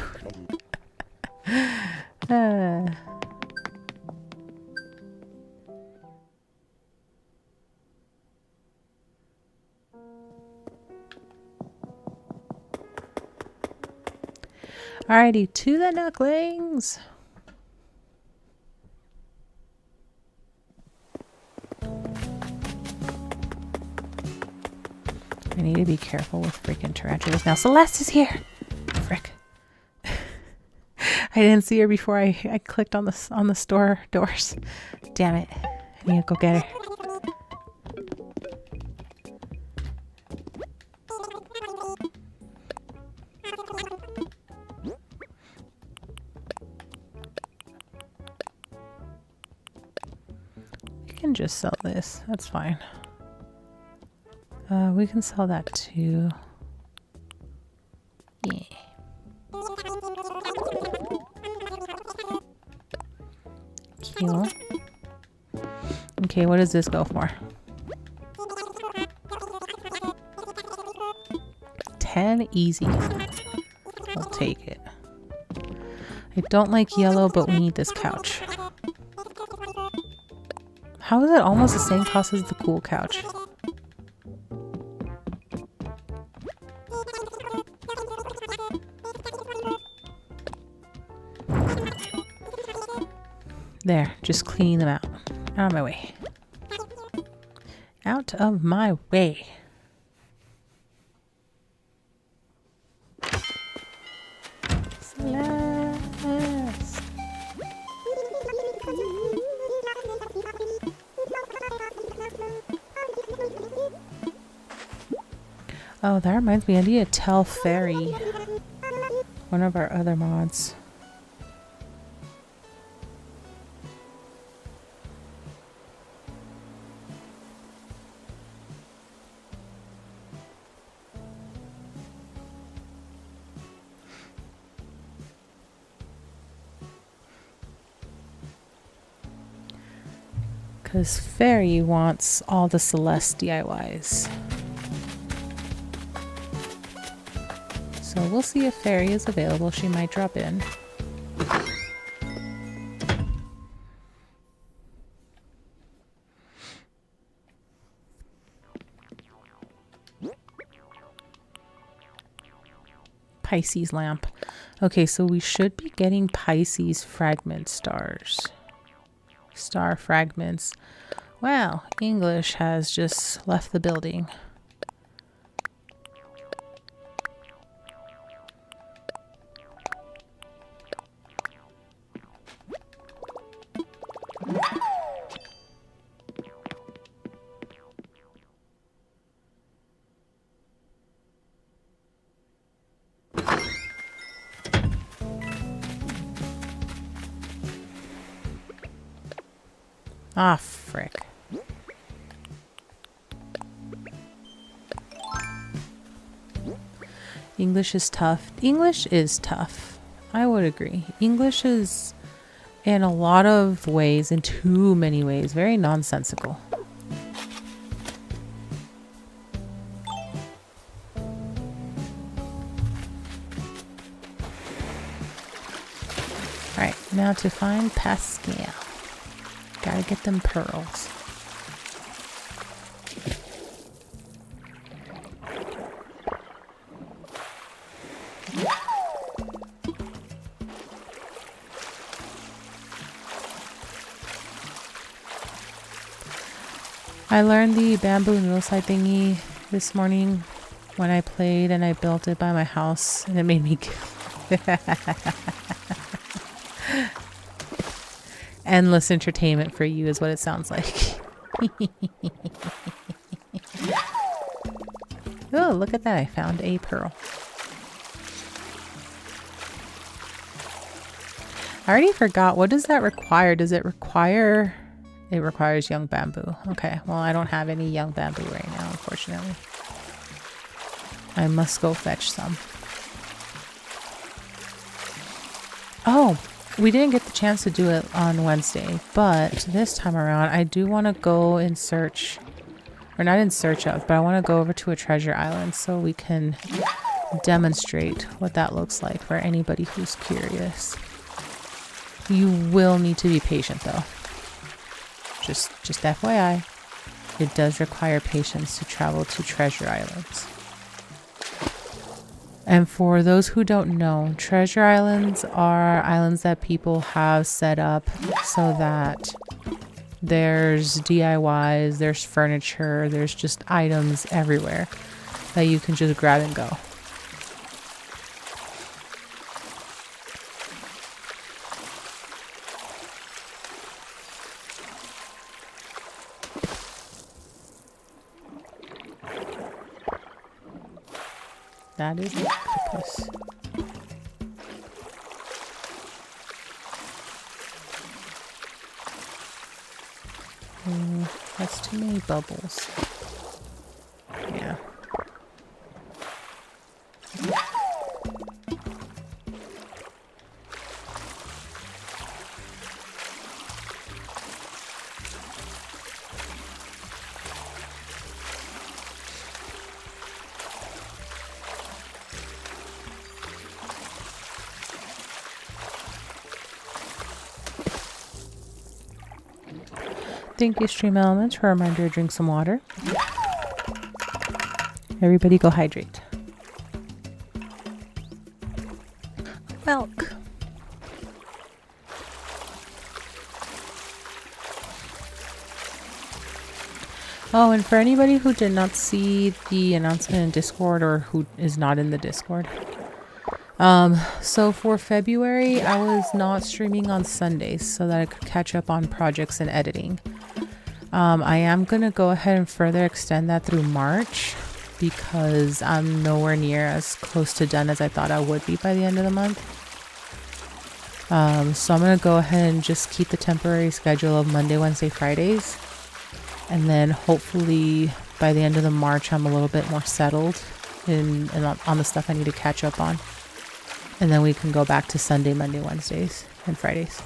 Alrighty, to the Nooklings. I need to be careful with freaking tarantulas. Now Celeste is here. Frick. I didn't see her before I clicked on the store doors. Damn it. I need to go get her. We can just sell this. That's fine. We can sell that too. Yeah. Cool. Okay, what does this go for? 10 easy. We'll take it. I don't like yellow, but we need this couch. How is it almost the same cost as the cool couch? There, just cleaning them out. Out of my way. Out of my way. Celeste. Oh, that reminds me. I need to tell Fairy, one of our other mods. Because Fairy wants all the Celeste DIYs. So we'll see if Fairy is available. She might drop in. Pisces lamp. Okay, so we should be getting Pisces fragment stars. Star fragments. Wow, English has just left the building. Ah, frick. English is tough. English is tough. I would agree. English is, in a lot of ways, in too many ways, very nonsensical. Alright, now to find Pascal. Gotta get them pearls. I learned the bamboo noodle slide thingy this morning when I played, and I built it by my house, and it made me endless entertainment for you is what it sounds like. Oh, look at that. I found a pearl. I already forgot. What does that require? Does it require... It requires young bamboo. Okay, well, I don't have any young bamboo right now, unfortunately. I must go fetch some. Oh, we didn't get the chance to do it on Wednesday, but this time around, I do want to go in search, or not in search of, but I want to go over to a treasure island so we can demonstrate what that looks like for anybody who's curious. You will need to be patient, though. Just FYI, it does require patience to travel to treasure islands. And for those who don't know, treasure islands are islands that people have set up so that there's DIYs, there's furniture, there's just items everywhere that you can just grab and go. That is an octopus. That's too many bubbles. Yeah. Thank you, Stream Elements, for a reminder to drink some water. Everybody go hydrate. Milk. Oh, and for anybody who did not see the announcement in Discord or who is not in the Discord. So for February, I was not streaming on Sundays so that I could catch up on projects and editing. I am going to go ahead and further extend that through March. because I'm nowhere near as close to done as I thought I would be by the end of the month. So I'm going to go ahead and just keep the temporary schedule of Monday, Wednesday, Fridays. And then hopefully by the end of the March, I'm a little bit more settled on the stuff I need to catch up on. And then we can go back to Sunday, Monday, Wednesdays, and Fridays.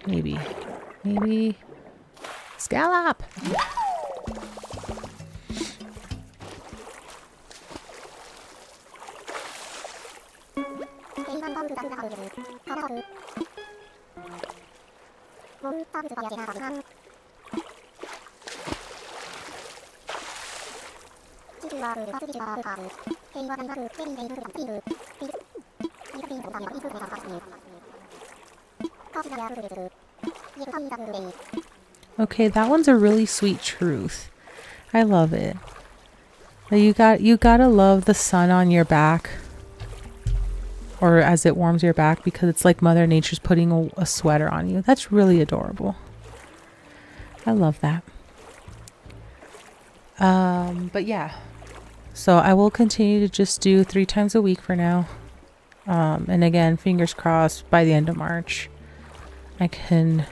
Maybe. Scallop! Okay, that one's a really sweet truth. I love it. You gotta love the sun on your back, or as it warms your back, because it's like Mother Nature's putting a sweater on you. That's really adorable. I love that. But yeah, so I will continue to just do 3 times a week for now. And again, fingers crossed, by the end of March, I can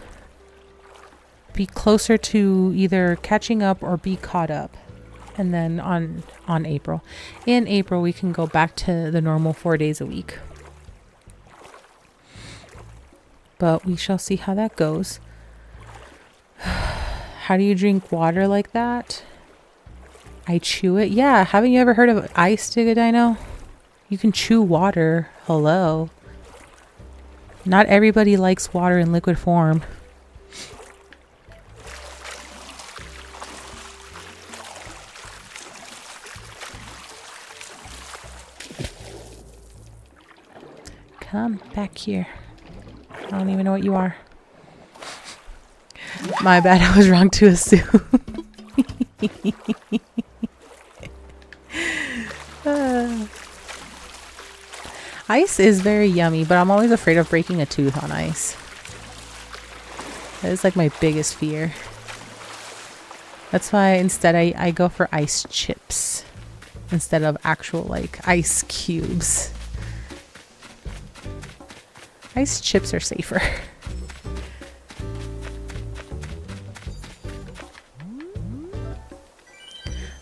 be closer to either catching up or be caught up. And then in April, we can go back to the normal 4 days a week. But we shall see how that goes. How do you drink water like that? I chew it. Yeah, haven't you ever heard of ice, Digodino? You can chew water. Hello. Not everybody likes water in liquid form. Come back here. I don't even know what you are. My bad, I was wrong to assume. Ice is very yummy, but I'm always afraid of breaking a tooth on ice. That is like my biggest fear. That's why instead I go for ice chips instead of actual like ice cubes. Ice chips are safer.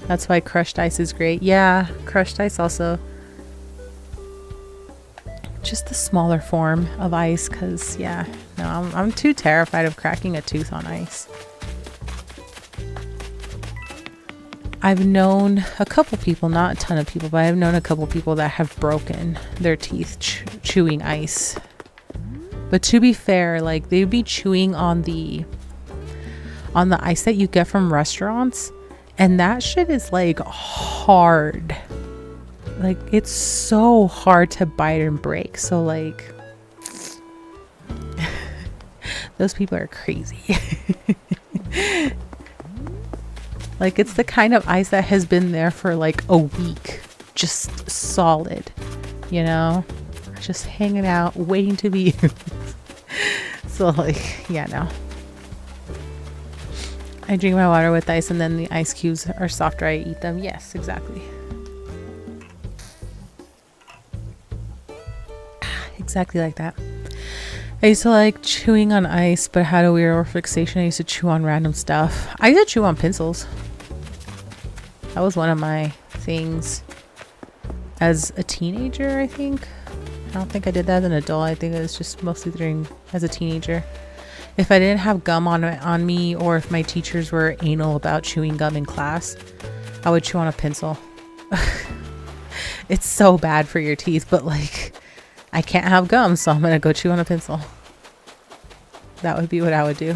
That's why crushed ice is great. Yeah, crushed ice also. Just the smaller form of ice, because yeah, no, I'm too terrified of cracking a tooth on ice. I've known a couple people, not a ton of people, but I've known a couple people that have broken their teeth chewing ice. But to be fair, like they'd be chewing on the ice that you get from restaurants, and that shit is like hard. Like it's so hard to bite and break. So like those people are crazy. Like it's the kind of ice that has been there for like a week, just solid, you know, just hanging out, waiting to be used. So like, yeah, no. I drink my water with ice and then the ice cubes are softer. I eat them. Yes, exactly. Exactly like that. I used to like chewing on ice, but had a weird fixation. I used to chew on random stuff. I used to chew on pencils. That was one of my things as a teenager, I think. I don't think I did that as an adult. I think it was just mostly during as a teenager. If I didn't have gum on me, or if my teachers were anal about chewing gum in class, I would chew on a pencil. It's so bad for your teeth, but like I can't have gum, so I'm gonna go chew on a pencil. That would be what I would do.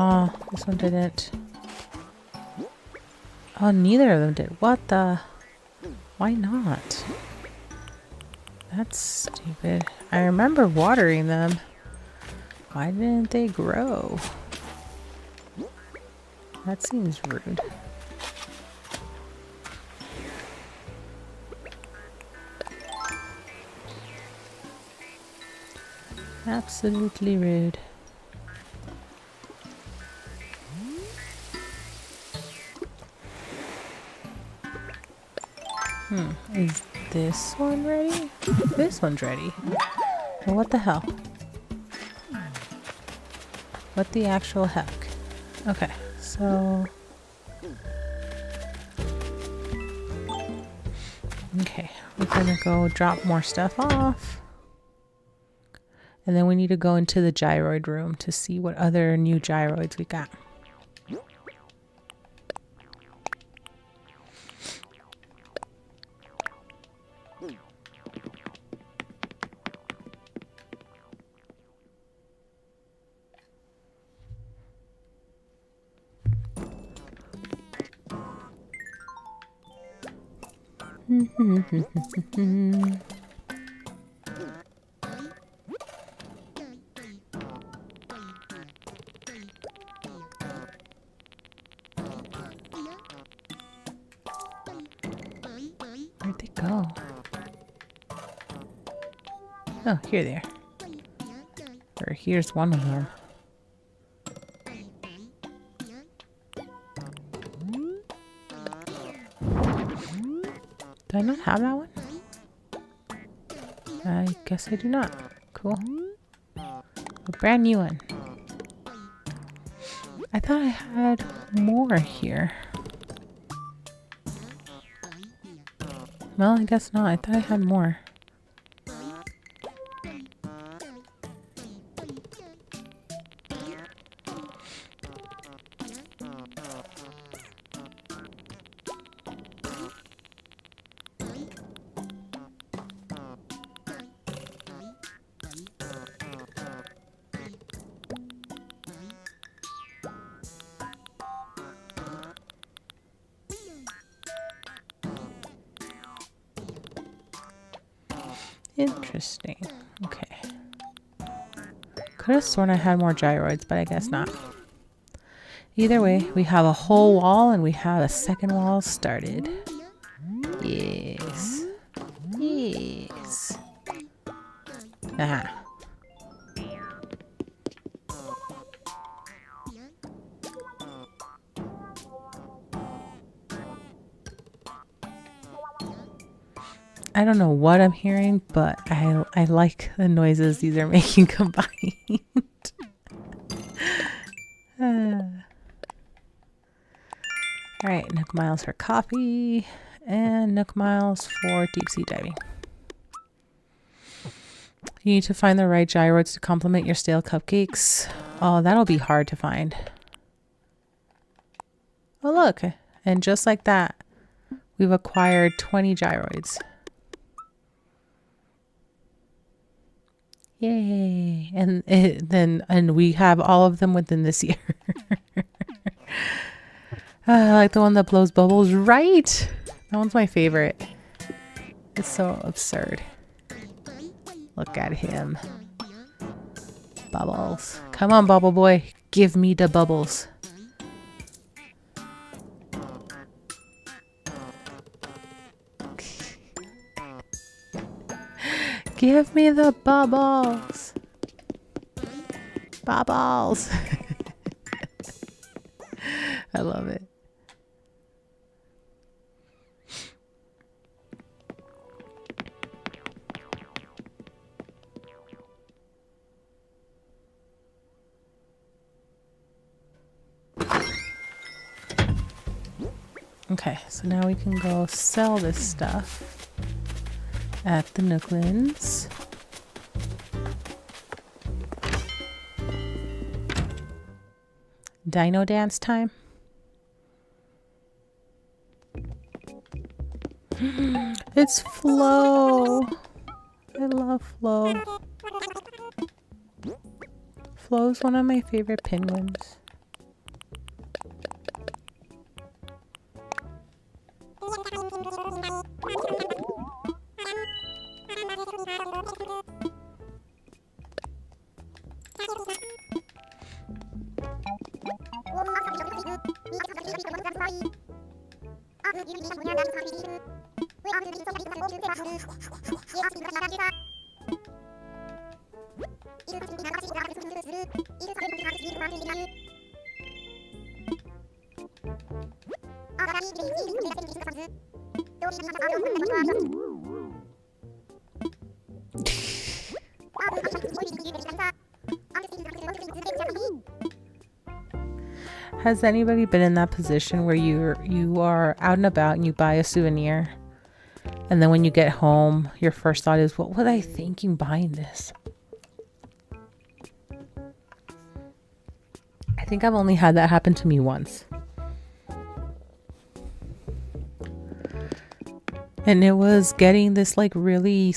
Oh, this one didn't. Oh, neither of them did. What the? Why not? That's stupid. I remember watering them. Why didn't they grow? That seems rude. Absolutely rude. Is this one ready? This one's ready. Well, what the hell? What the actual heck? Okay, so... Okay, we're gonna go drop more stuff off. And then we need to go into the gyroid room to see what other new gyroids we got. Where'd they go? Oh, here they are. Or here's one of them. Do I not have that one? I guess I do not. Cool. A brand new one. I thought I had more here. Well, I guess not. I thought I had more. Interesting. Okay. Could have sworn I had more gyroids, but I guess not. Either way, we have a whole wall and we have a second wall started. Yes. Yes. Aha. I don't know what I'm hearing, but I like the noises these are making combined. Alright, Nook Miles for coffee and Nook Miles for deep sea diving. You need to find the right gyroids to complement your stale cupcakes. Oh, that'll be hard to find. Oh, look. And just like that, we've acquired 20 gyroids. Yay. And we have all of them within this year. I like the one that blows bubbles, right? That one's my favorite. It's so absurd. Look at him. Bubbles. Come on, bubble boy. Give me the bubbles. Give me the bubbles. Bubbles. I love it. Okay, so now we can go sell this stuff at the Nooklands. Dino dance time. It's Flo. I love Flo. Flo's one of my favorite penguins. Has anybody been in that position where you are out and about and you buy a souvenir, and then when you get home, your first thought is, what was I thinking buying this? I think I've only had that happen to me once. And it was getting this like really,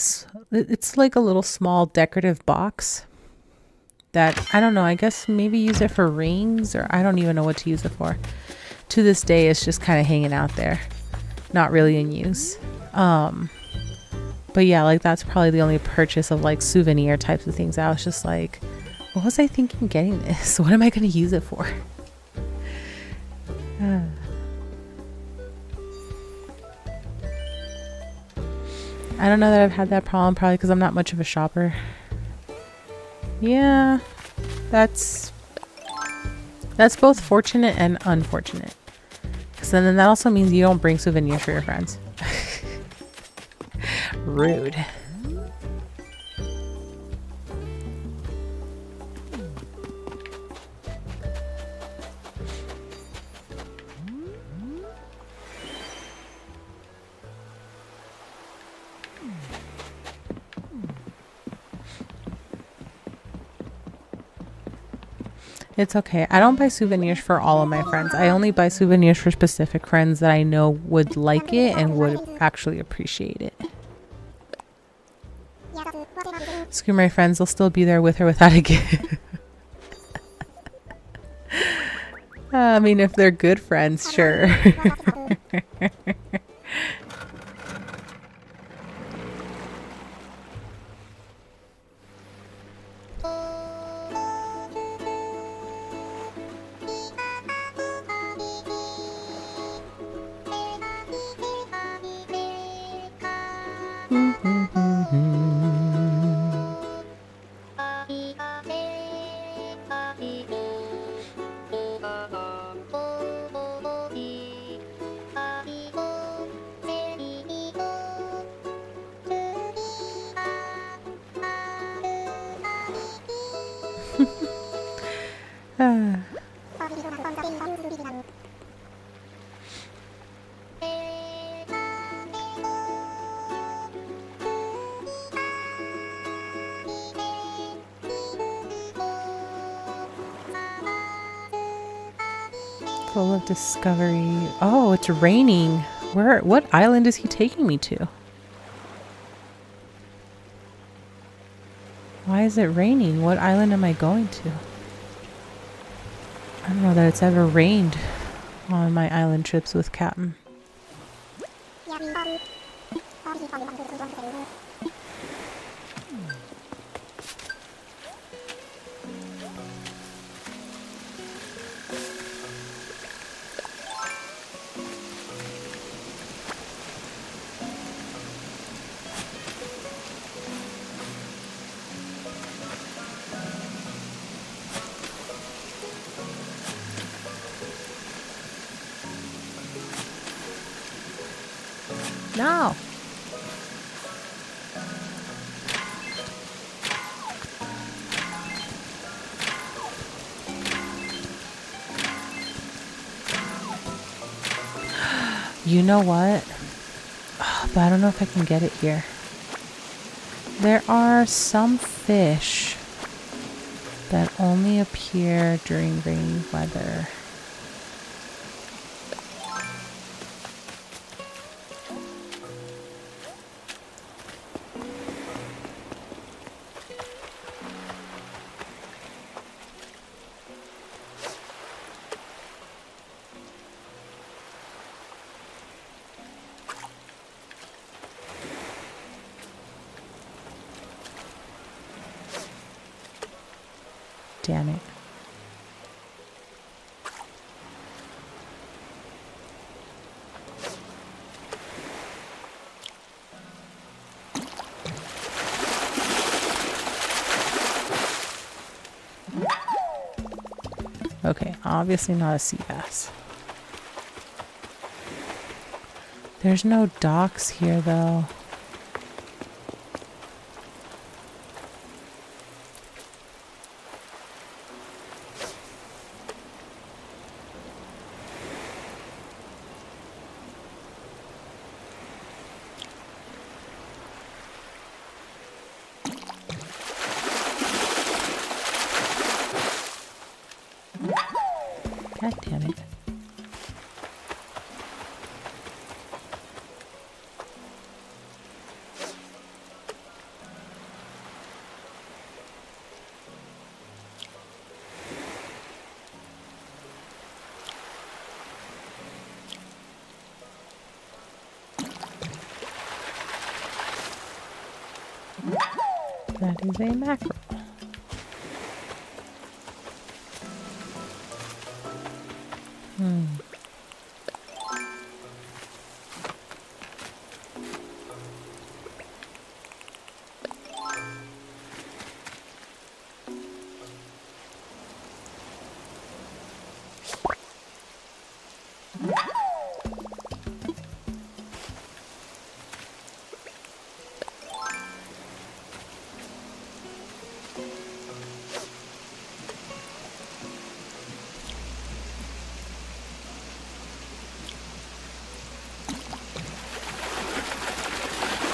it's like a little small decorative box that, I don't know, I guess maybe use it for rings, or I don't even know what to use it for. To this day, it's just kind of hanging out there, not really in use. But yeah, like that's probably the only purchase of like souvenir types of things. I was just like, what was I thinking getting this? What am I going to use it for? I don't know that I've had that problem, probably because I'm not much of a shopper. Yeah, that's both fortunate and unfortunate. Because then that also means you don't bring souvenirs for your friends. Rude. It's okay. I don't buy souvenirs for all of my friends. I only buy souvenirs for specific friends that I know would like it and would actually appreciate it. Screw my friends, they'll still be there with or without a gift. I mean, if they're good friends, sure. Full of discovery. Oh, it's raining. What island is he taking me to? Why is it raining? What island am I going to? I don't know that it's ever rained on my island trips with Captain. No. You know what? But I don't know if I can get it here. There are some fish that only appear during rainy weather. Damn it. Okay, obviously not a sea bass. There's no docks here though. God damn it. That is a mackerel.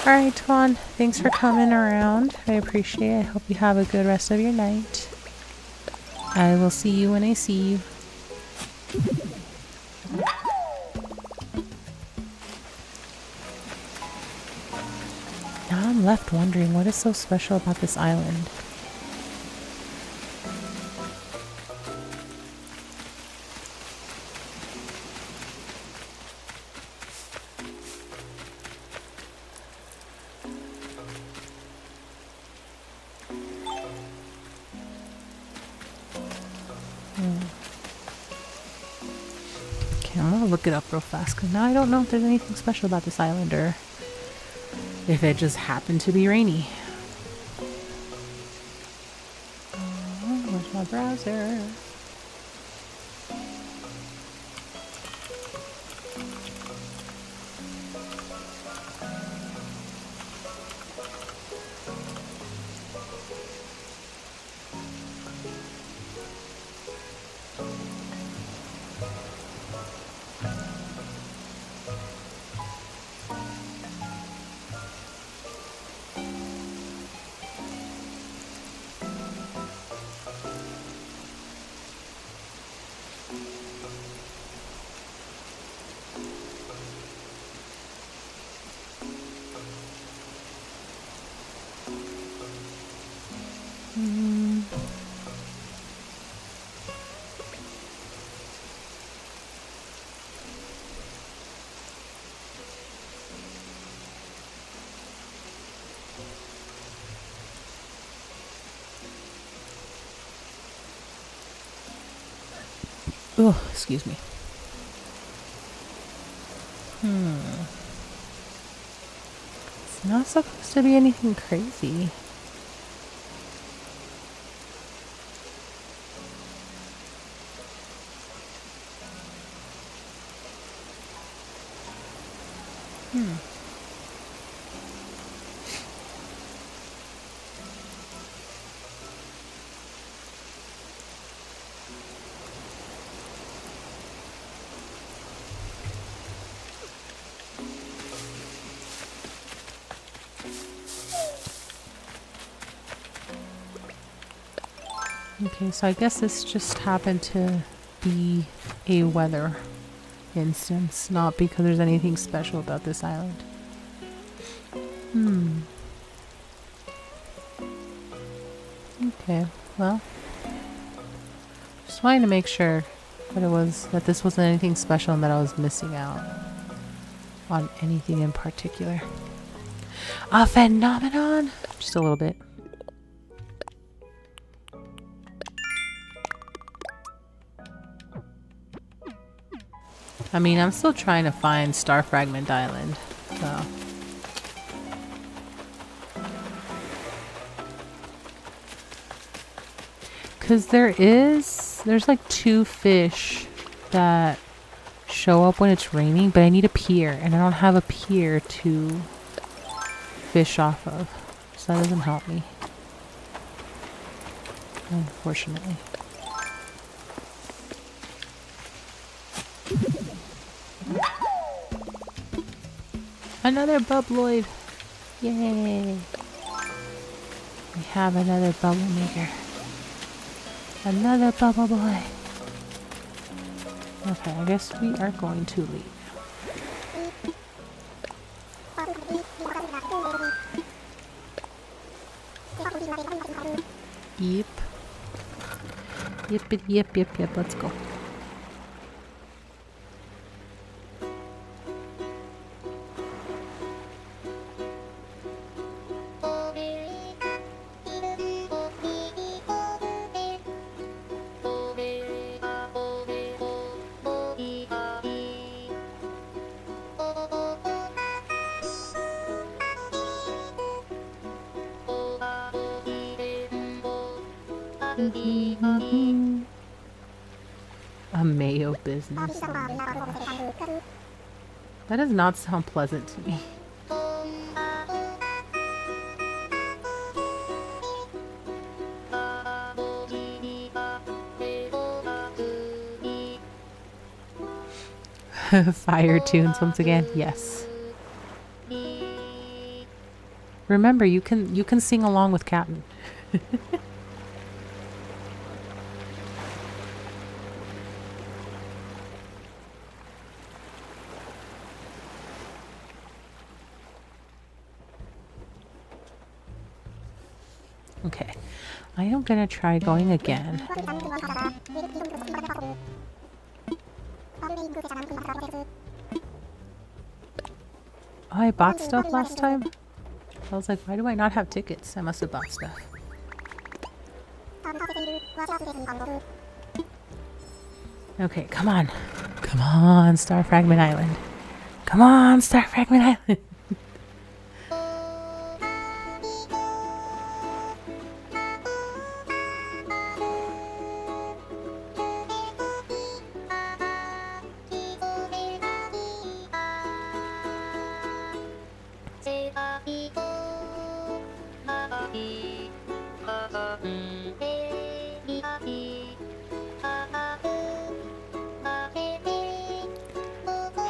Alright, Twan, thanks for coming around. I appreciate it. I hope you have a good rest of your night. I will see you when I see you. Now I'm left wondering what is so special about this island. Okay, I'm gonna look it up real fast because now I don't know if there's anything special about this island or if it just happened to be rainy. Oh, where's my browser? Oh, excuse me. It's not supposed to be anything crazy. Okay, so I guess this just happened to be a weather instance, not because there's anything special about this island. Okay, well, just wanted to make sure that this wasn't anything special and that I was missing out on anything in particular. A phenomenon? Just a little bit. I mean, I'm still trying to find Star Fragment Island, so. Because there is there's like 2 fish that show up when it's raining, but I need a pier, and I don't have a pier to fish off of, so that doesn't help me, unfortunately. Another bubbloid! Yay! We have another bubble maker. Another bubble boy. Okay, I guess we are going to leave. Yep. Yep, let's go. A mayo business. Oh my gosh. That does not sound pleasant to me. Fire tunes once again. Yes. Remember, you can sing along with Captain. Okay, I am gonna try going again. Oh, I bought stuff last time? I was like, why do I not have tickets? I must have bought stuff. Okay, come on. Come on, Star Fragment Island. Come on, Star Fragment Island.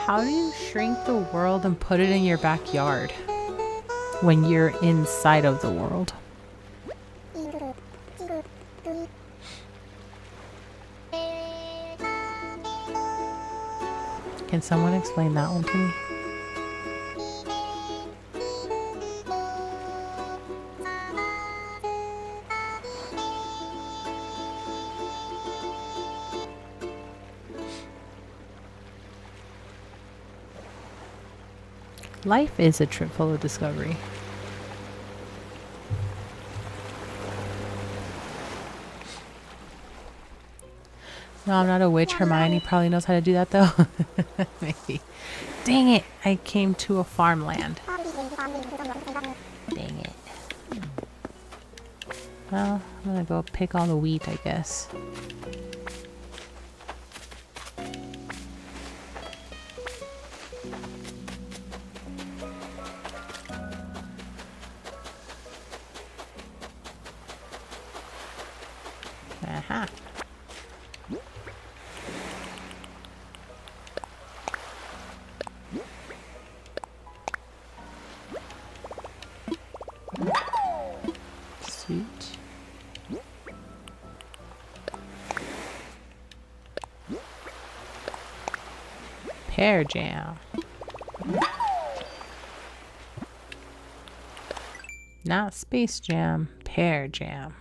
How do you shrink the world and put it in your backyard when you're inside of the world? Can someone explain that one to me? Life is a trip full of discovery. No, I'm not a witch. Hermione probably knows how to do that though. Maybe. Dang it! I came to a farmland. Dang it. Well, I'm gonna go pick all the wheat, I guess. Aha. Sweet. Pear jam. Not space jam, pear jam.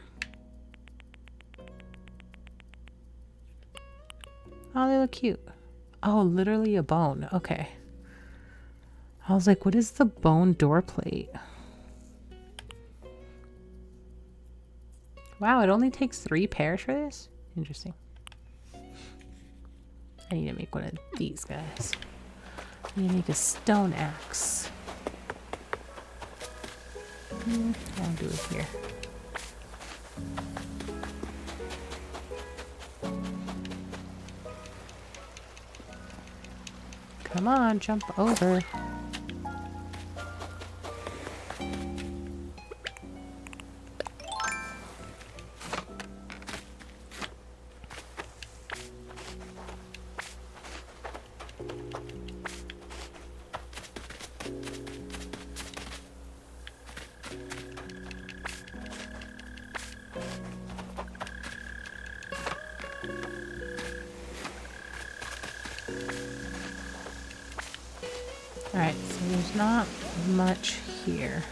Oh, they look cute. Oh, literally a bone. Okay. I was like, what is the bone door plate? Wow, it only takes 3 pears for this? Interesting. I need to make one of these guys. I need to make a stone axe. I'll do it here. Come on, jump over. Alright, so there's not much here.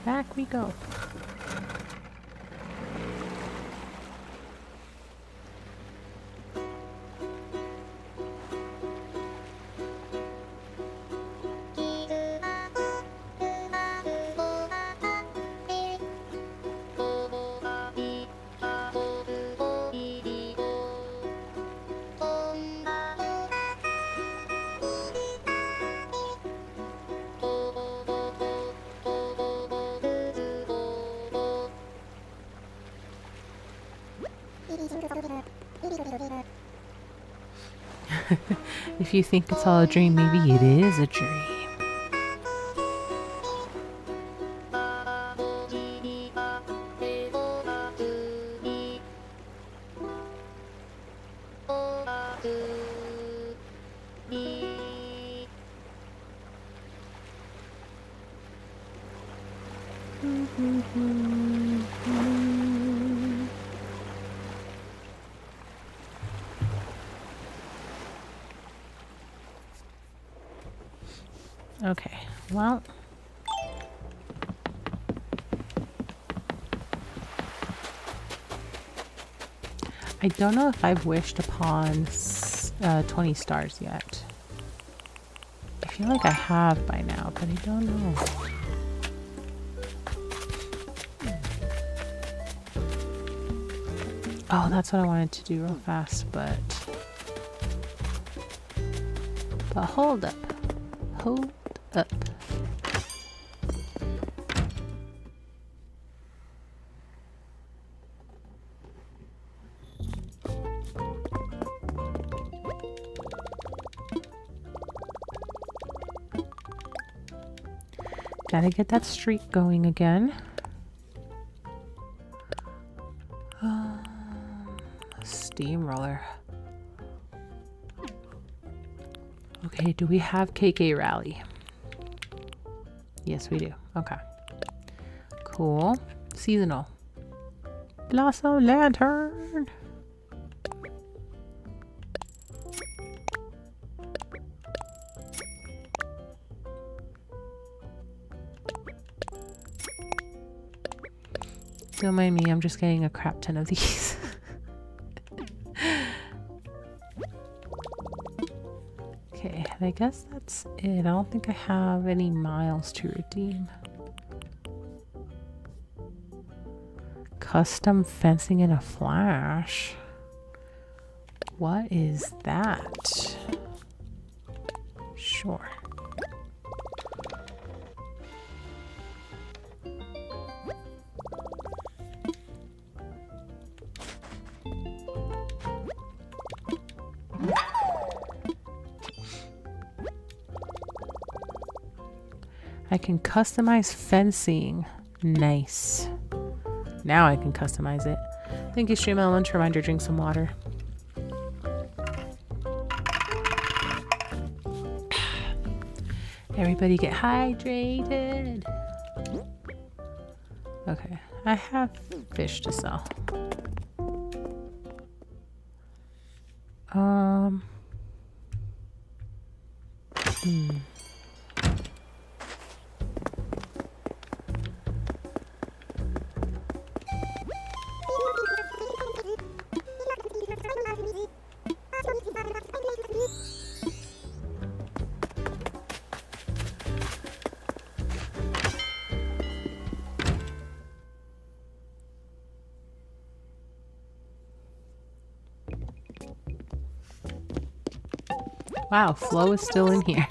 Back we go. If you think it's all a dream, maybe it is a dream. Okay, well, I don't know if I've wished upon 20 stars yet. I feel like I have by now, but I don't know. Oh, that's what I wanted to do real fast, but hold up. Hold up. Gotta get that streak going again. Steamroller. Okay, do we have KK Rally? Yes, we do. Okay. Cool. Seasonal. Blossom Lantern. Don't mind me, I'm just getting a crap ton of these. Okay, I guess that's it. I don't think I have any miles to redeem. Custom fencing in a flash. What is that? Sure. I can customize fencing. Nice. Now I can customize it. Thank you, Stream Element. Reminder, drink some water. Everybody get hydrated. Okay, I have fish to sell. Wow, Flo is still in here.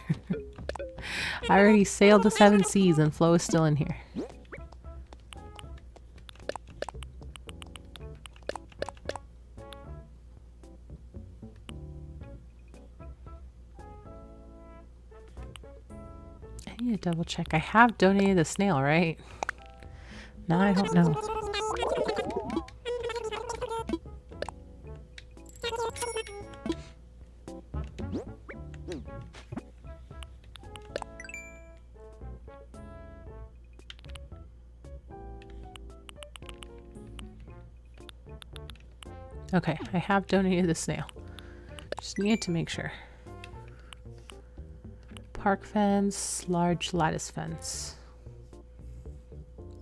I already sailed the 7 seas and Flo is still in here. I need to double check. I have donated the snail, right? No, I don't know. Okay, I have donated the snail. Just needed to make sure. Park fence, large lattice fence.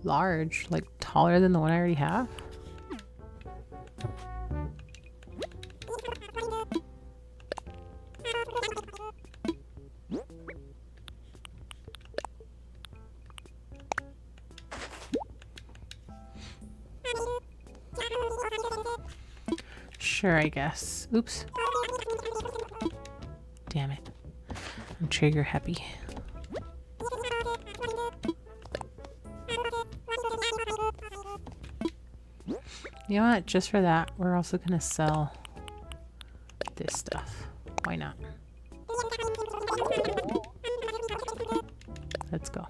Large, like taller than the one I already have? Sure, I guess. Oops. Damn it. I'm trigger happy. You know what? Just for that, we're also gonna sell this stuff. Why not? Let's go.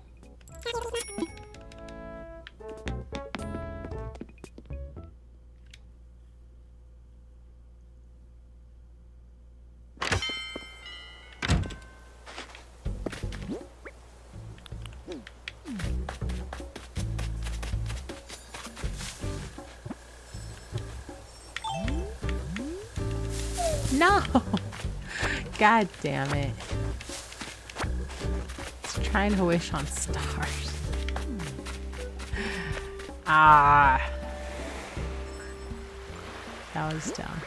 No! God damn it. It's trying to wish on stars. Ah. That was dumb.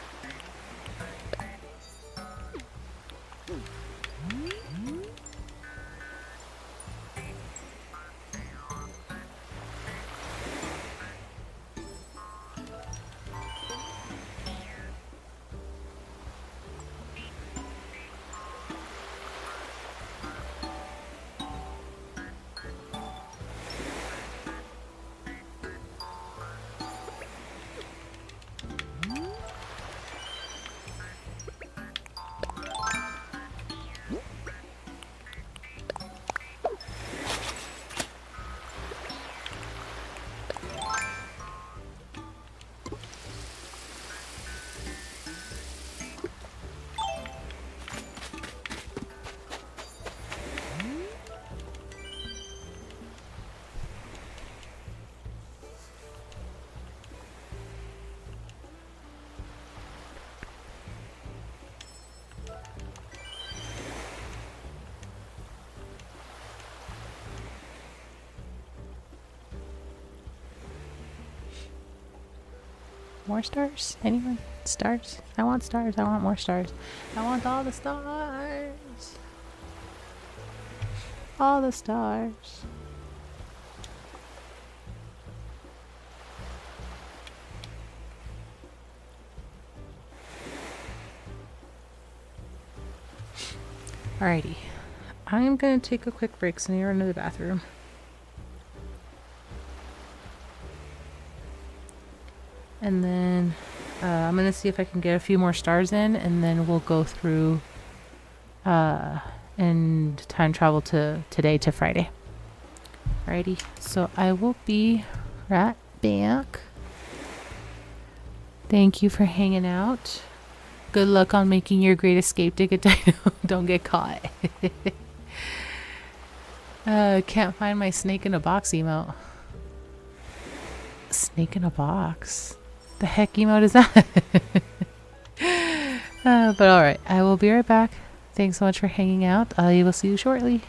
More stars? Anyone? Stars? I want stars. I want more stars. I want all the stars. All the stars. Alrighty. I'm gonna take a quick break so I need to run to the bathroom. And then I'm going to see if I can get a few more stars in, and then we'll go through and time travel to today to Friday. Alrighty, so I will be right back. Thank you for hanging out. Good luck on making your great escape ticket. Don't get caught. Can't find my snake in a box emote. Snake in a box? The heck emote is that? But alright, I will be right back. Thanks so much for hanging out. I will see you shortly.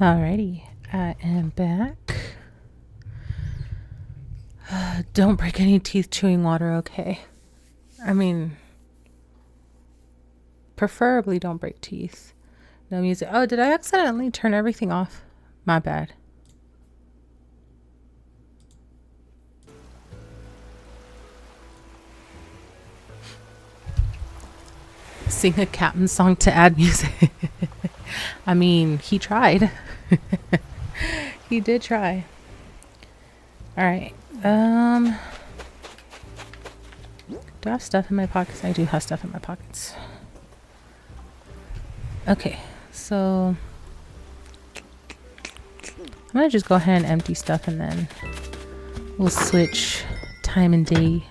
Alrighty, I am back. Don't break any teeth chewing water, okay? I mean, preferably don't break teeth. No music. Oh, did I accidentally turn everything off? My bad. Sing a captain song to add music. I mean, he tried. He did try. All right. Do I have stuff in my pockets? I do have stuff in my pockets. Okay, so I'm gonna just go ahead and empty stuff and then we'll switch time and day.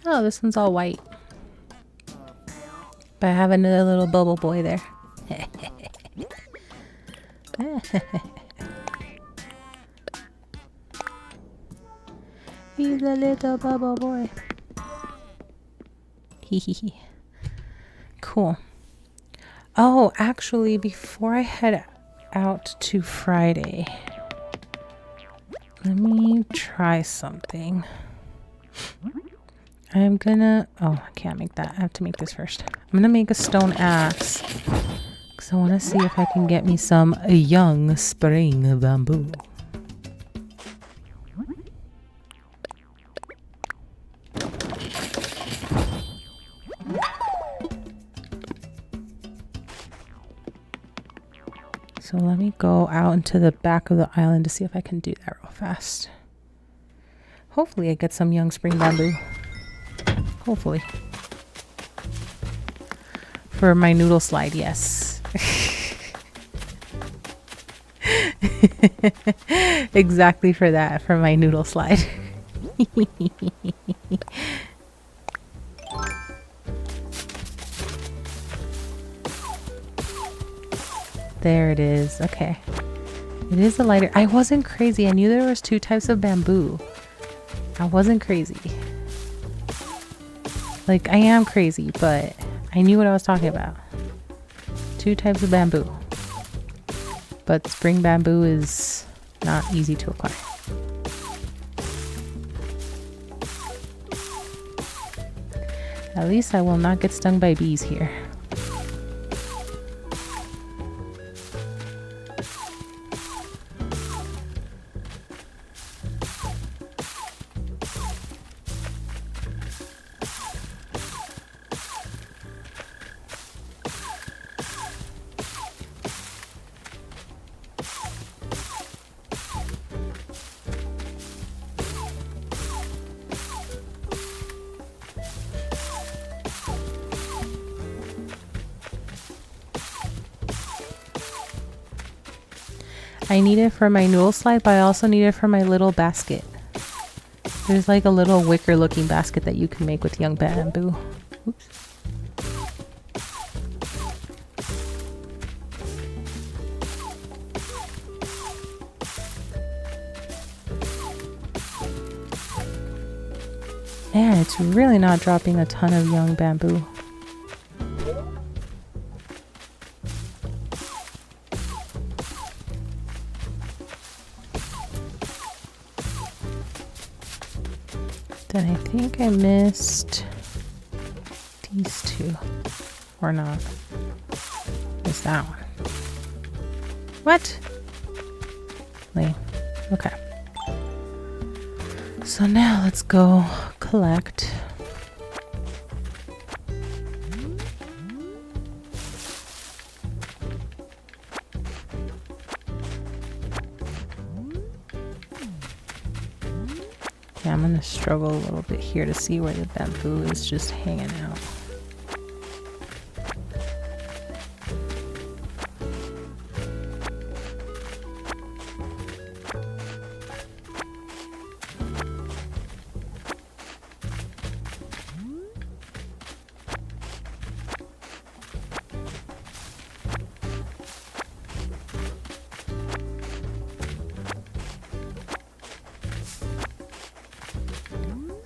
Oh, this one's all white. But I have another little bubble boy there. He's a little bubble boy. Hehehe. Cool. Oh, actually, before I head out to Friday, let me try something. I'm gonna... Oh, I can't make that. I have to make this first. I'm gonna make a stone axe. Because I want to see if I can get me some young spring bamboo. So let me go out into the back of the island to see if I can do that real fast. Hopefully I get some young spring bamboo. Hopefully. For my noodle slide, yes. Exactly for that, for my noodle slide. There it is. Okay. It is a lighter. I wasn't crazy. I knew there was 2 types of bamboo. I wasn't crazy. Like, I am crazy, but I knew what I was talking about. 2 types of bamboo. But spring bamboo is not easy to acquire. At least I will not get stung by bees here. I need it for my noodle slide, but I also need it for my little basket. There's like a little wicker looking basket that you can make with young bamboo. Oops. Man, it's really not dropping a ton of young bamboo. Then I think I missed these 2. Or not. Missed that one. What? Lame. Okay. So now let's go collect. Yeah, I'm gonna struggle a little bit here to see where the bamboo is just hanging out.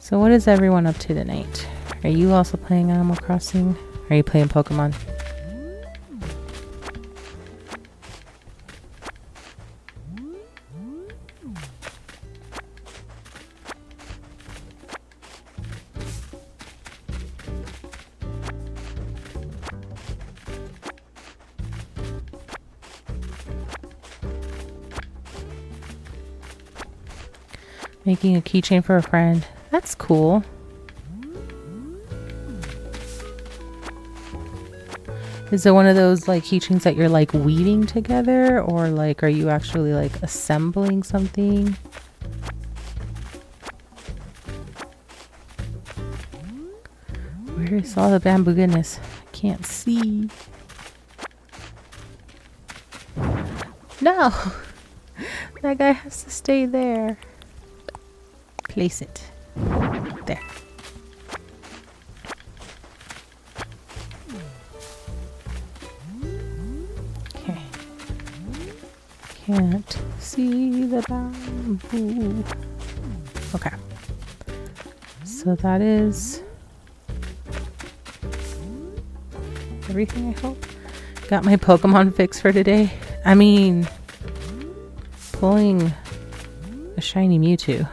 So what is everyone up to tonight? Are you also playing Animal Crossing? Are you playing Pokemon? Making a keychain for a friend. That's cool. Is it one of those like keychains that you're like weaving together, or like are you actually like assembling something? Where is all the bamboo? Goodness, I can't see. No, that guy has to stay there. Place it there. Okay. Can't see the bamboo. Okay. So that is everything, I hope. Got my Pokemon fix for today. I mean, pulling a shiny Mewtwo.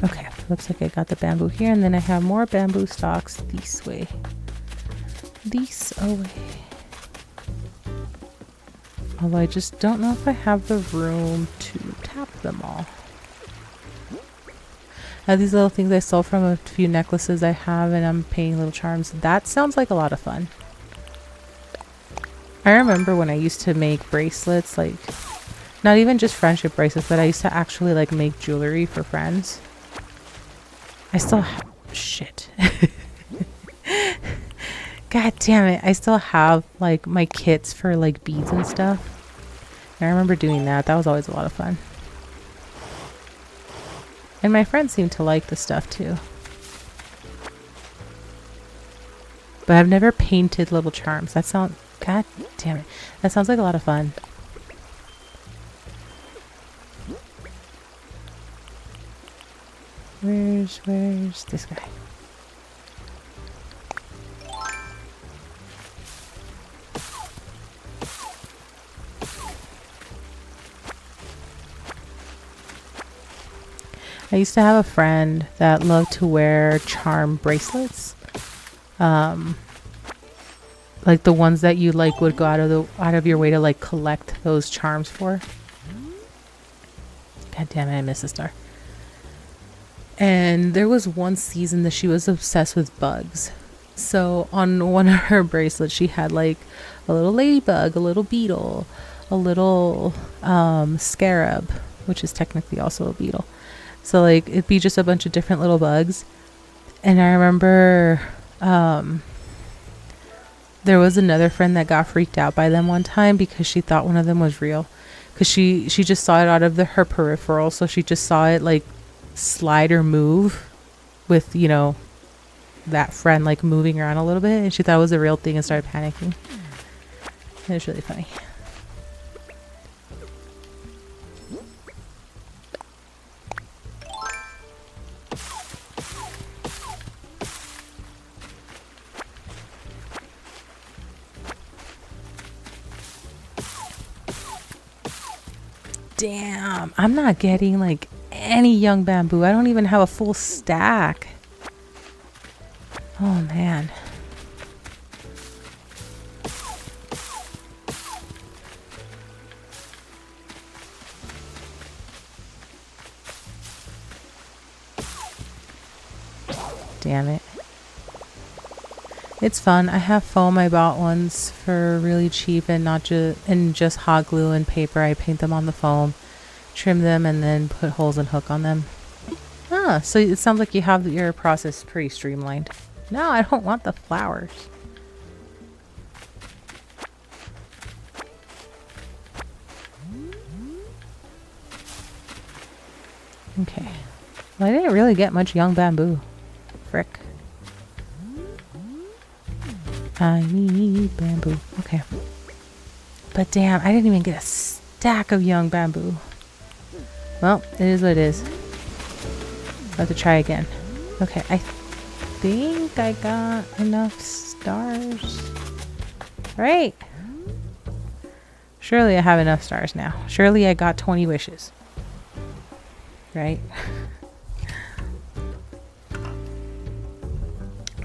Okay, looks like I got the bamboo here, and then I have more bamboo stalks this way. This away. Although I just don't know if I have the room to tap them all. I have these little things I stole from a few necklaces I have, and I'm painting little charms. That sounds like a lot of fun. I remember when I used to make bracelets, like, not even just friendship bracelets, but I used to actually like make jewelry for friends. I still have shit. God damn it. I still have like my kits for like beads and stuff. And I remember doing that. That was always a lot of fun. And my friends seem to like the stuff too. But I've never painted little charms. That sounds, God damn it. That sounds like a lot of fun. Where's this guy? I used to have a friend that loved to wear charm bracelets. Like the ones that you like would go out of your way to like collect those charms for. God damn it, I missed a star. And there was one season that she was obsessed with bugs. So on one of her bracelets, she had like a little ladybug, a little beetle, a little scarab, which is technically also a beetle. So like it'd be just a bunch of different little bugs. And I remember there was another friend that got freaked out by them one time because she thought one of them was real. Because she just saw it out of her peripheral. So she just saw it like slide or move with, you know, that friend like moving around a little bit, and she thought it was a real thing and started panicking. It was really funny. Damn, I'm not getting like any young bamboo. I don't even have a full stack. Oh man. Damn it. It's fun. I have foam. I bought ones for really cheap and just hot glue and paper. I paint them on the foam, trim them, and then put holes and hook on them. Ah, so it sounds like you have your process pretty streamlined. No, I don't want the flowers. Okay. Well, I didn't really get much young bamboo. Frick. I need bamboo. Okay. But damn, I didn't even get a stack of young bamboo. Well, it is what it is. I'll have to try again. Okay, I think I got enough stars. Right. Surely I have enough stars now. Surely I got 20 wishes. Right?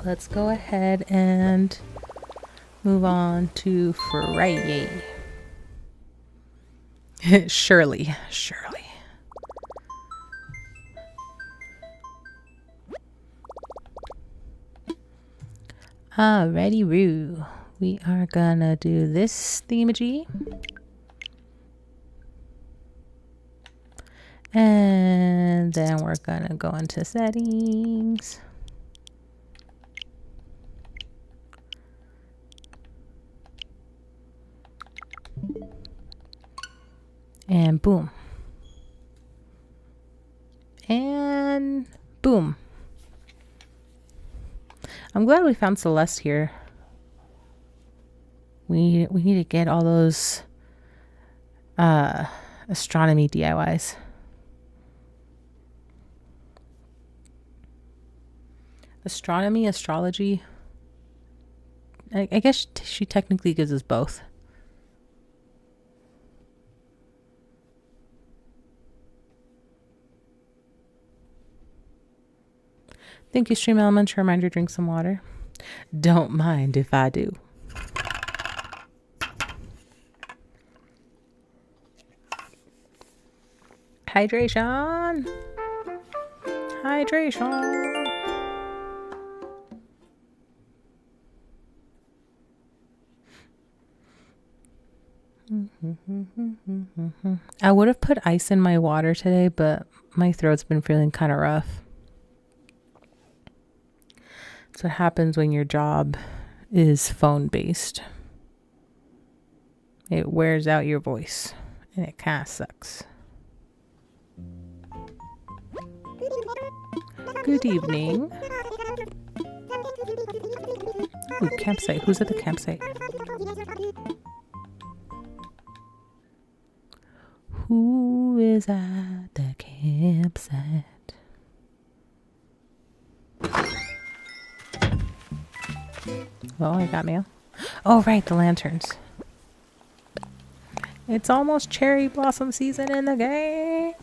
Let's go ahead and move on to Friday. Surely. Alrighty, Roo. We are gonna do this themagy. And then we're gonna go into settings. And boom. And boom. I'm glad we found Celeste here. We need to get all those astronomy DIYs. Astronomy, astrology. I guess she technically gives us both. Thank you, Stream Elements. Reminder, drink some water. Don't mind if I do. Hydration. I would have put ice in my water today, but my throat's been feeling kind of rough. That's what happens when your job is phone-based. It wears out your voice, and it kind of sucks. Good evening. Ooh, campsite. Who's at the campsite? Who is at the campsite? Oh, I got mail. Oh, right, the lanterns. It's almost cherry blossom season in the game.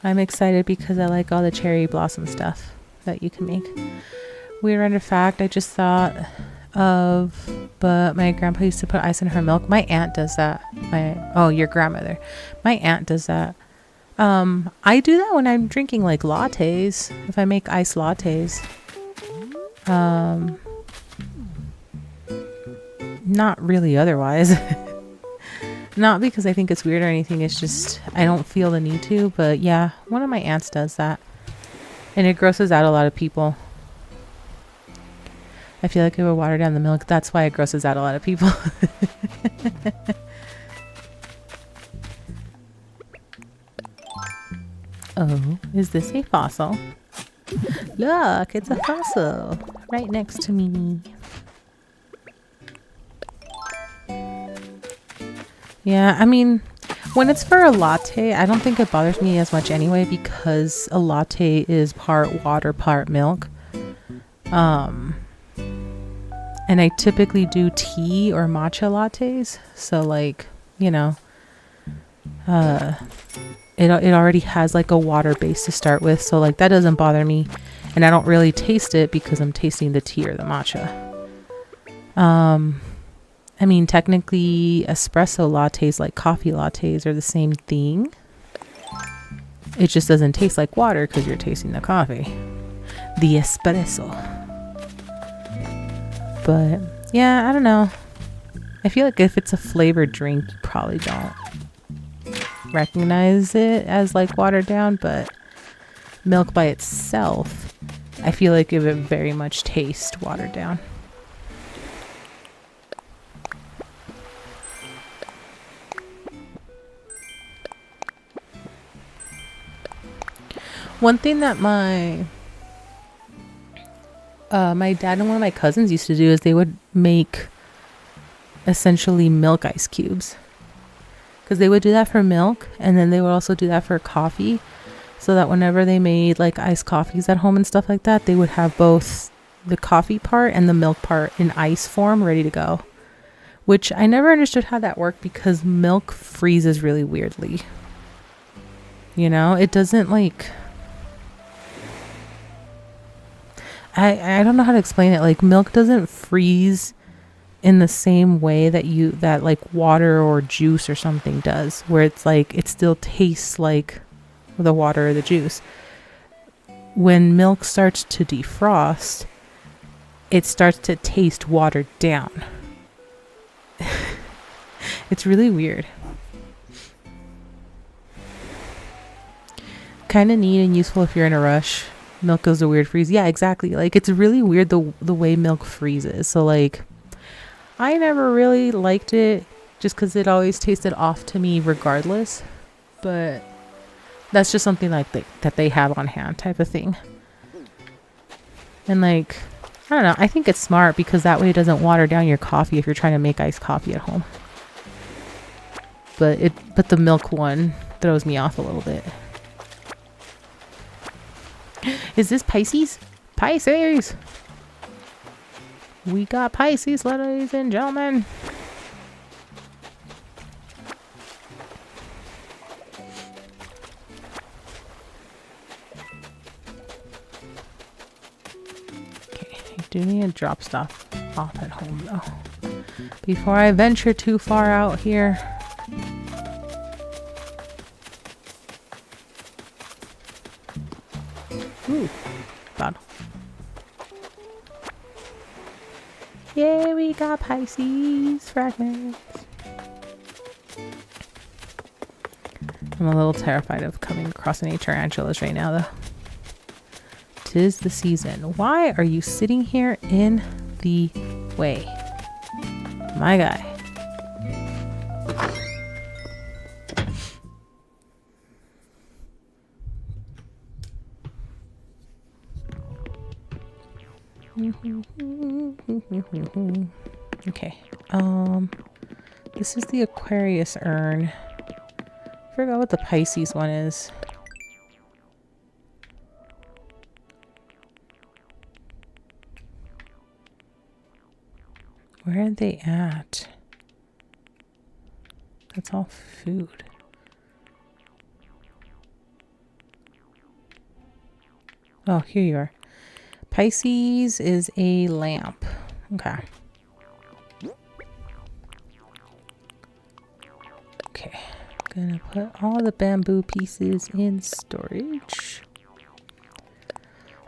I'm excited because I like all the cherry blossom stuff that you can make. Weird random fact I just thought of, but my grandpa used to put ice in her milk. My aunt does that. Your grandmother. My aunt does that. I do that when I'm drinking like lattes. If I make iced lattes. Not really otherwise. Not because I think it's weird or anything. It's just I don't feel the need to. But yeah, one of my aunts does that. And it grosses out a lot of people. I feel like it would water down the milk. That's why it grosses out a lot of people. Oh, is this a fossil? Look, it's a fossil right next to me. Yeah, I mean, when it's for a latte, I don't think it bothers me as much anyway because a latte is part water, part milk. And I typically do tea or matcha lattes. So like, you know, it already has like a water base to start with. So like that doesn't bother me. And I don't really taste it because I'm tasting the tea or the matcha. I mean, technically espresso lattes like coffee lattes are the same thing. It just doesn't taste like water because you're tasting the coffee. The espresso. But yeah, I don't know. I feel like if it's a flavored drink, you probably don't recognize it as like watered down, but milk by itself, I feel like it would very much taste watered down. One thing that my dad and one of my cousins used to do is they would make essentially milk ice cubes. because they would do that for milk, and then they would also do that for coffee, so that whenever they made like iced coffees at home and stuff like that, they would have both the coffee part and the milk part in ice form ready to go. Which I never understood how that worked, because milk freezes really weirdly. You know, it doesn't like... I don't know how to explain it. Like, milk doesn't freeze in the same way that like water or juice or something does, where it's like it still tastes like the water or the juice. When milk starts to defrost, it starts to taste watered down. It's really weird. Kind of neat and useful if you're in a rush. Milk goes a weird freeze. Yeah, exactly. Like, it's really weird the way milk freezes. So like, I never really liked it just because it always tasted off to me regardless. But that's just something like that they have on hand type of thing. And like, I don't know. I think it's smart because that way it doesn't water down your coffee if you're trying to make iced coffee at home. But the milk one throws me off a little bit. Is this Pisces? Pisces! We got Pisces, ladies and gentlemen. Okay, I do need to drop stuff off at home though, before I venture too far out here. Ooh, bottle. Yeah, we got Pisces fragments. I'm a little terrified of coming across any tarantulas right now, though. 'Tis the season. Why are you sitting here in the way? My guy. Okay. This is the Aquarius urn. Forgot what the Pisces one is. Where are they at? That's all food. Oh, here you are. Pisces is a lamp. Okay. Okay. Gonna put all the bamboo pieces in storage.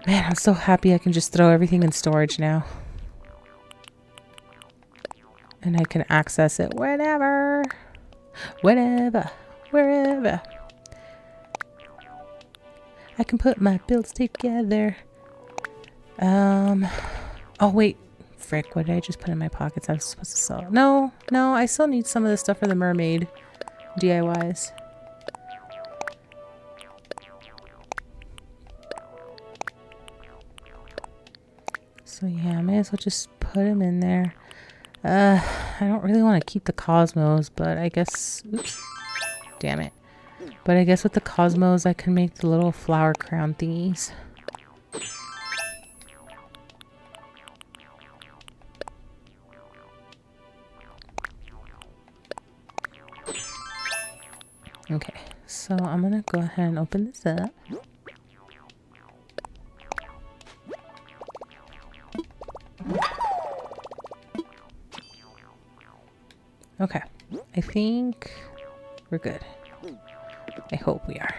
Man, I'm so happy I can just throw everything in storage now. And I can access it whenever. Whenever. Wherever. I can put my builds together. Oh wait, frick, what did I just put in my pockets? I was supposed to sell. No, I still need some of the stuff for the mermaid DIYs. So yeah, I may as well just put them in there. I don't really want to keep the cosmos, but I guess, oops, damn it. But I guess with the cosmos I can make the little flower crown thingies. Okay, so I'm gonna go ahead and open this up. Okay, I think we're good. I hope we are.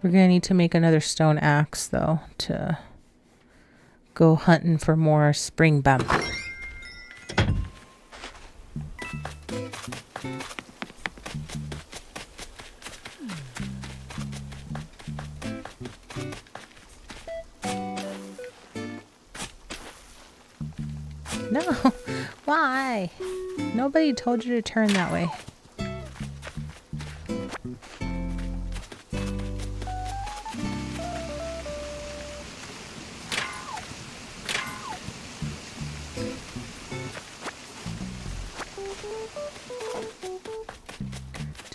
We're gonna need to make another stone axe though to go hunting for more spring bamboo. No, why? Nobody told you to turn that way.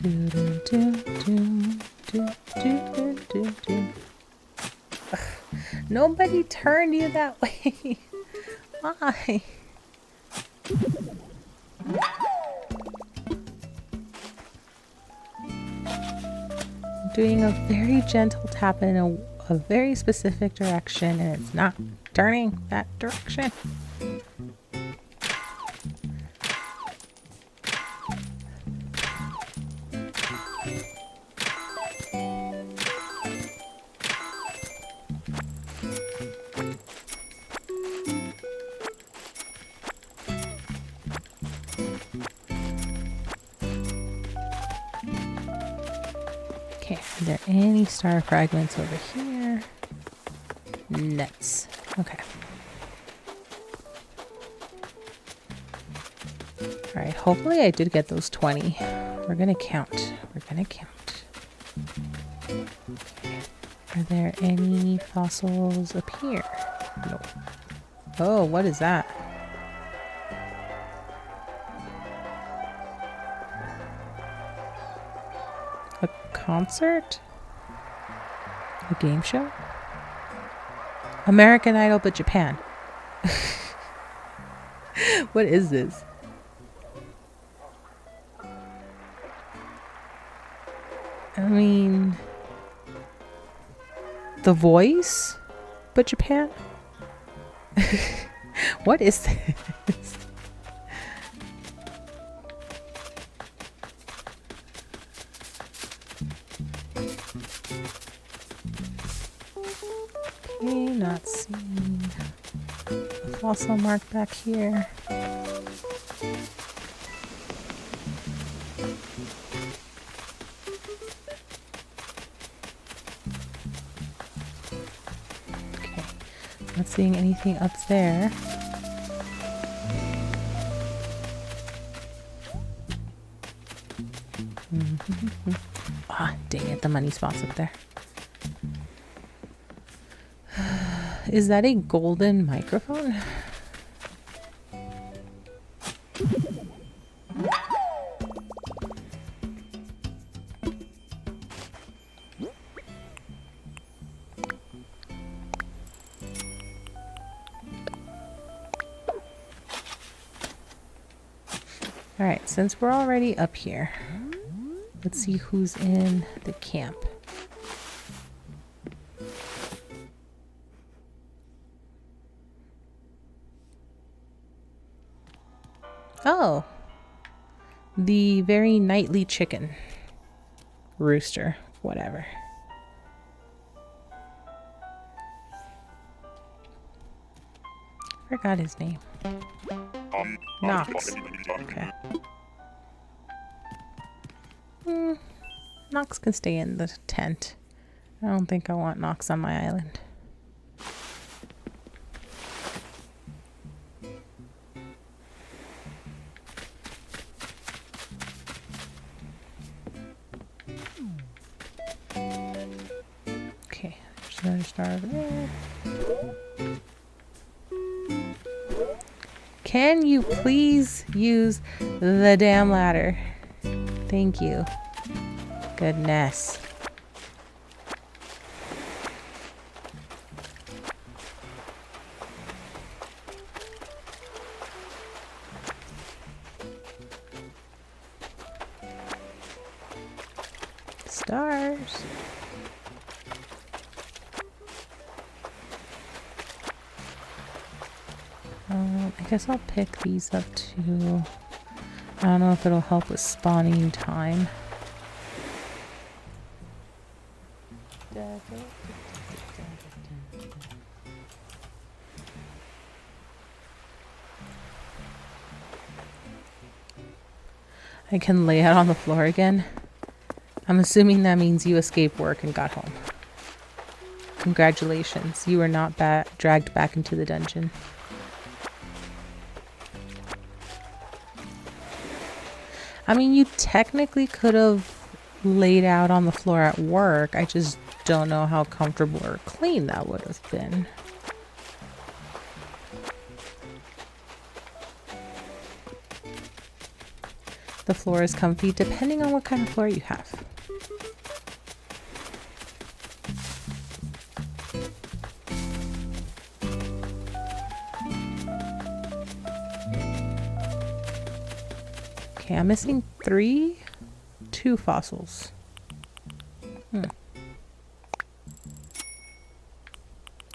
Ugh, nobody turned you that way. Why? Doing a very gentle tap in a very specific direction, and it's not turning that direction. Okay, are there any star fragments over here? Nuts. Okay. Alright, hopefully I did get those 20. We're gonna count. We're gonna count. Okay. Are there any fossils up here? No. Oh, what is that? A concert? A game show? American Idol, but Japan. What is this? I mean, The Voice, but Japan? What is this? Okay, not seeing a fossil mark back here. Okay, not seeing anything up there. Ah, dang it, the money spot's up there. Is that a golden microphone? All right, since we're already up here, let's see who's in the camp. Oh, the very nightly chicken. Rooster, whatever. Forgot his name. Knox. Okay. Knox can stay in the tent. I don't think I want Knox on my island. Okay, there's another star over there. Can you please use the damn ladder? Thank you. Goodness. Stars. I guess I'll pick these up too. I don't know if it'll help with spawning time. I can lay out on the floor again. I'm assuming that means you escaped work and got home. Congratulations, you were not dragged back into the dungeon. I mean, you technically could have laid out on the floor at work. I just don't know how comfortable or clean that would have been. The floor is comfy depending on what kind of floor you have. Okay, I'm missing 2 fossils. And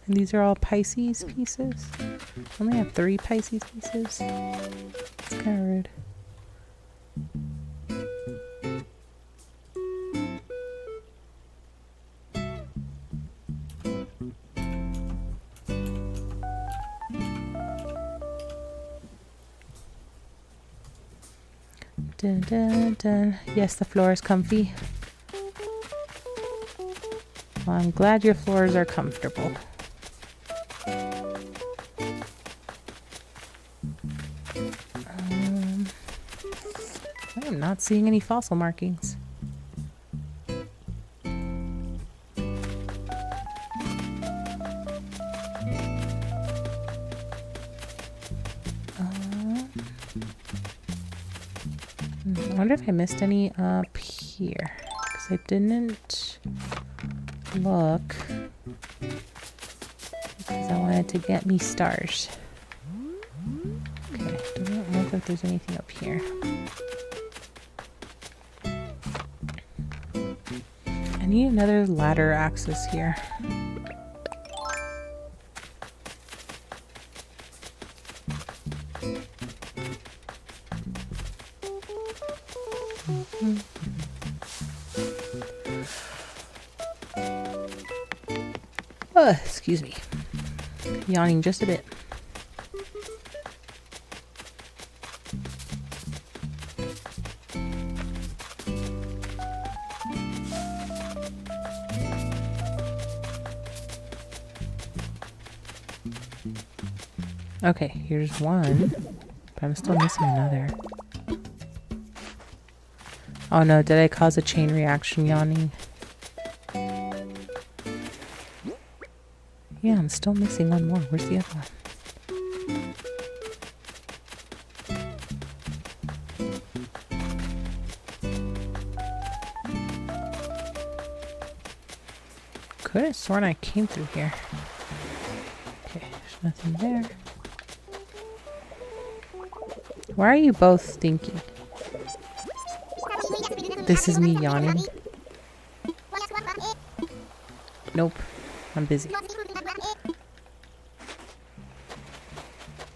these are all Pisces pieces. I only have 3 Pisces pieces. It's kind of rude. Dun, dun, dun. Yes, the floor is comfy. Well, I'm glad your floors are comfortable. I am not seeing any fossil markings. I wonder if I missed any up here, because I didn't look, because I wanted to get me stars. Okay, doesn't look like there's anything up here. I need another ladder axis here. Excuse me. Yawning just a bit. Okay, here's one, but I'm still missing another. Oh no, did I cause a chain reaction, yawning? Yeah, I'm still missing one more. Where's the other one? Could have sworn I came through here. Okay, there's nothing there. Why are you both stinking? This is me yawning. Nope, I'm busy.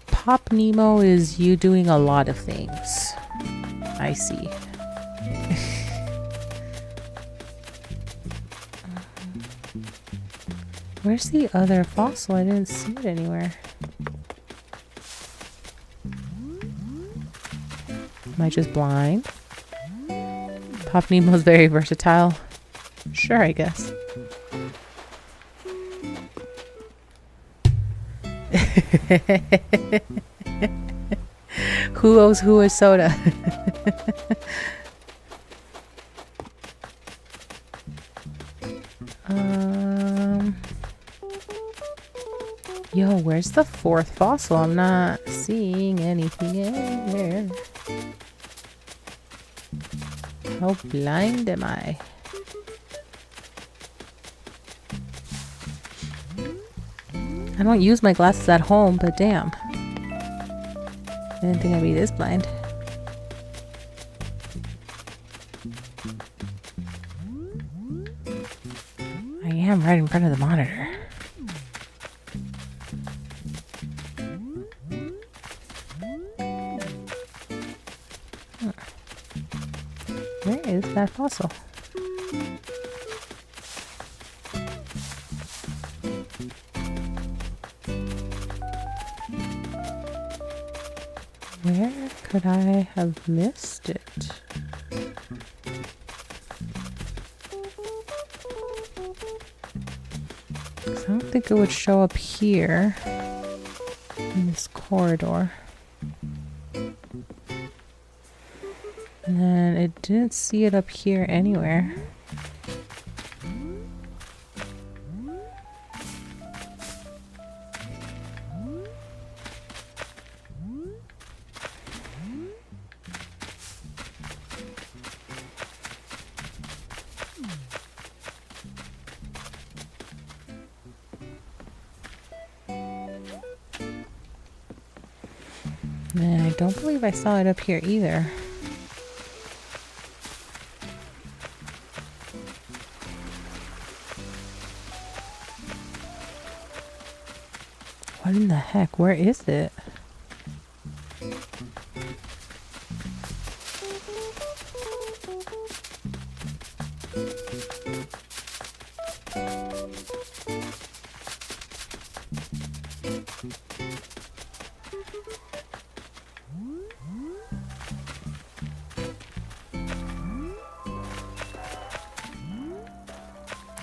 Pop Nemo is you doing a lot of things. I see. Where's the other fossil? I didn't see it anywhere. Am I just blind? Pop Nemo's very versatile. Sure, I guess. Who owes who a soda? Yo, where's the 4th fossil? I'm not seeing anything anywhere. How blind am I? I don't use my glasses at home, but damn. I didn't think I'd be this blind. I am right in front of the monitor. Where is that fossil? Where could I have missed it? I don't think it would show up here in this corridor. And then it didn't see it up here anywhere. And I don't believe I saw it up here either. What in the heck? Where is it?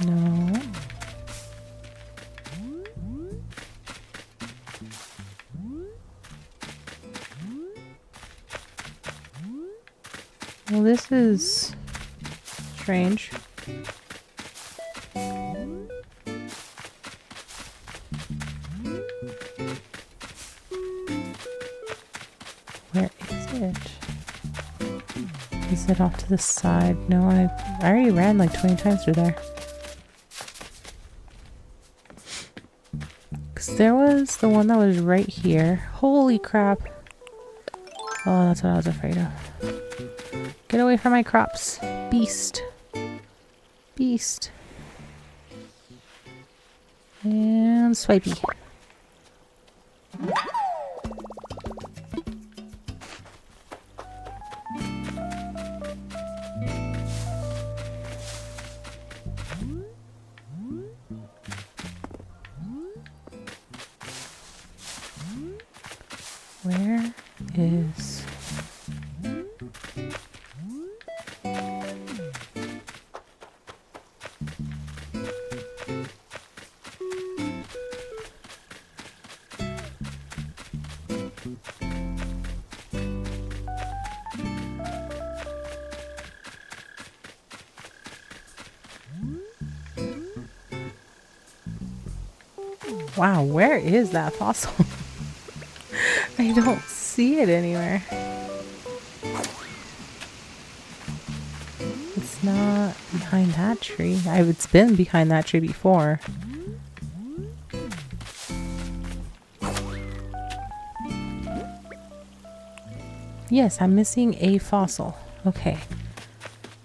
No. Well, this is strange. Where is it? Is it off to the side? No, I already ran like 20 times through there. Because there was the one that was right here. Holy crap. Oh, that's what I was afraid of. Get away from my crops. Beast. Beast. And swipey. Where is... Wow, where is that fossil? I don't see it anywhere. It's not behind that tree. It's been behind that tree before. Yes, I'm missing a fossil. Okay.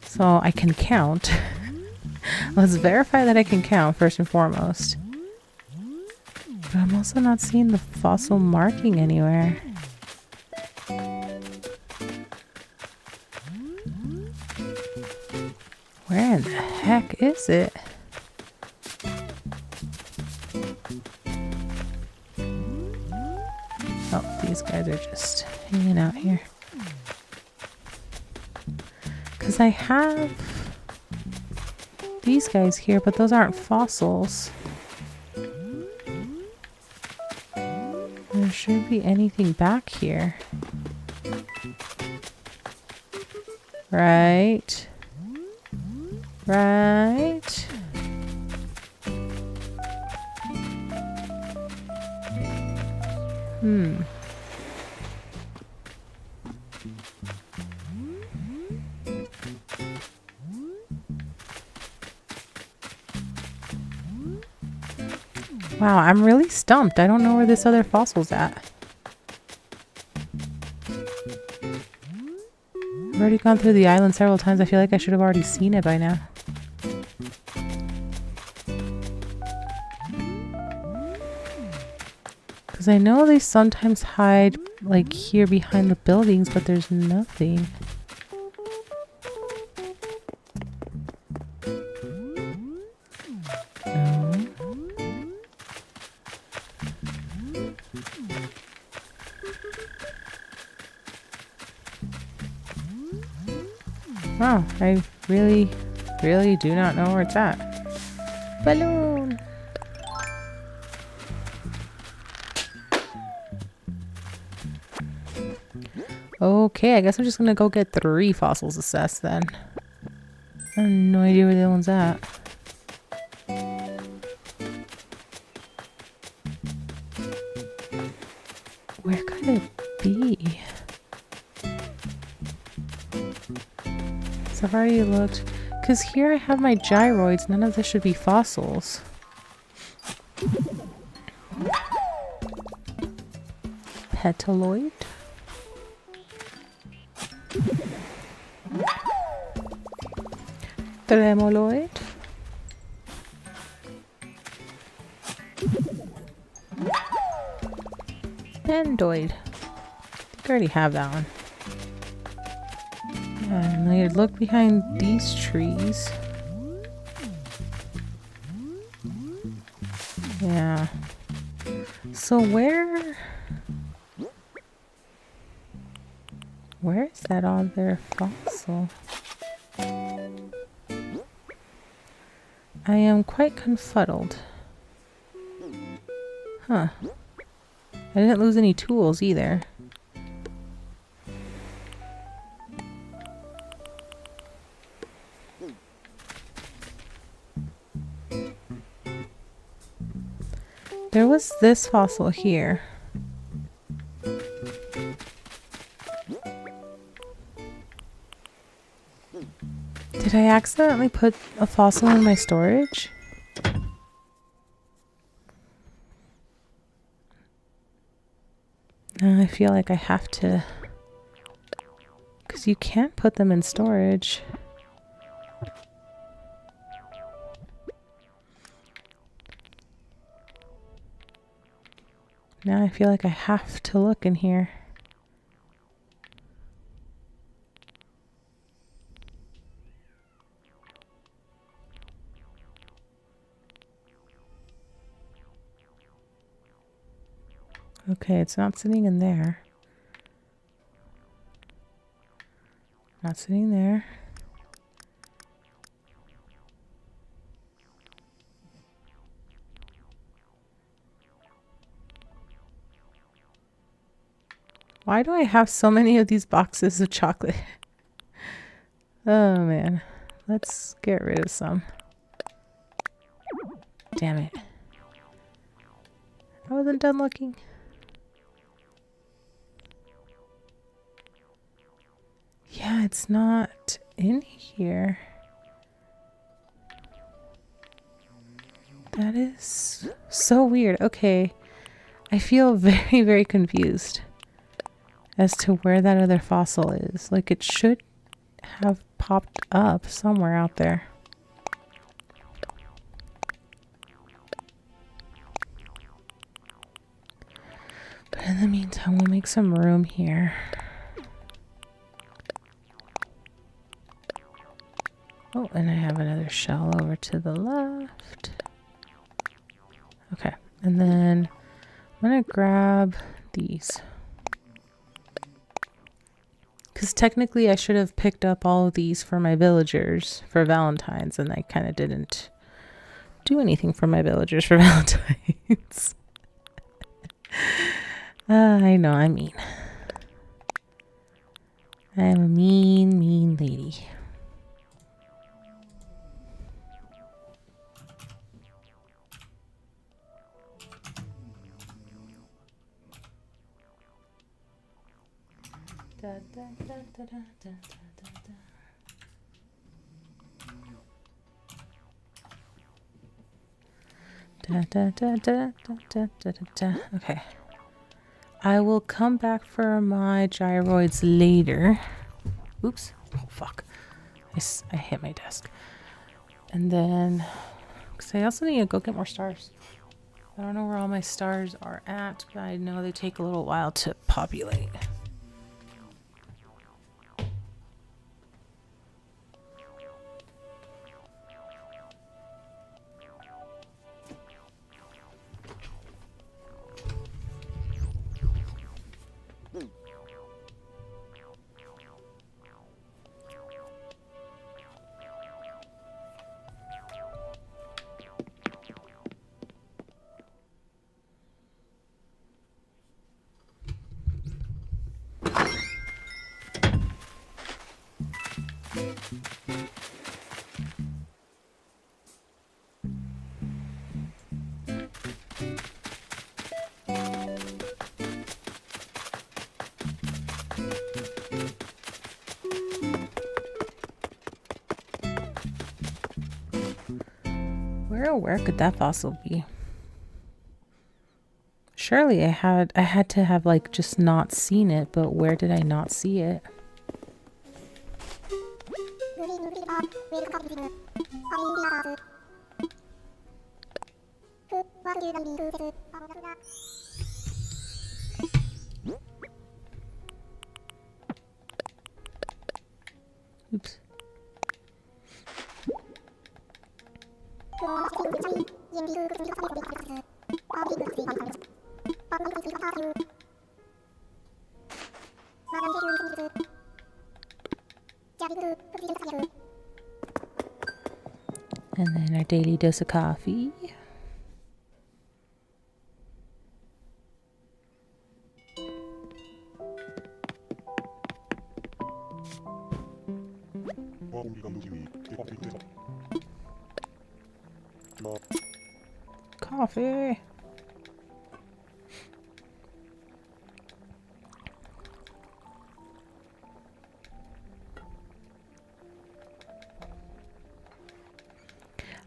So I can count. Let's verify that I can count first and foremost. But I'm also not seeing the fossil marking anywhere. Where in the heck is it? Oh, these guys are just hanging out here. Because I have these guys here, but those aren't fossils. There shouldn't be anything back here. Right. Right. Wow, I'm really stumped. I don't know where this other fossil's at. I've already gone through the island several times. I feel like I should have already seen it by now. Because I know they sometimes hide like here behind the buildings, but there's nothing. Oh, I really do not know where it's at. Balloon! Okay, I guess I'm just gonna go get 3 fossils assessed then. I have no idea where the other one's at. Where could it be? I've already looked, because here I have my gyroids. None of this should be fossils. Petaloid? Tremoloid. Endoid. I already have that one. And I look behind these trees. Yeah. So where is that other fossil? I am quite confuddled. Huh. I didn't lose any tools either. There was this fossil here. Did I accidentally put a fossil in my storage? I feel like I have to, because you can't put them in storage. Now I feel like I have to look in here. Okay, it's not sitting in there. Not sitting there. Why do I have so many of these boxes of chocolate? Oh man, let's get rid of some. Damn it. I wasn't done looking. Yeah, it's not in here. That is so weird. Okay. I feel very, very confused as to where that other fossil is. Like, it should have popped up somewhere out there. But in the meantime, we'll make some room here. Oh, and I have another shell over to the left. Okay, and then I'm gonna grab these. Because technically I should have picked up all of these for my villagers for Valentine's, and I kind of didn't do anything for my villagers for Valentine's. I know, I'm mean. I'm a mean, mean lady. Da, da, da, da, da, da, da, da. Da, da, da, da, da, da, da, da. Okay. I will come back for my gyroids later. Oops. Oh, fuck. I hit my desk. And then, because I also need to go get more stars. I don't know where all my stars are at, but I know they take a little while to populate. Where could that fossil be? Surely I had to have like just not seen it, but where did I not see it? You're Oops. And then our daily dose of coffee. Coffee.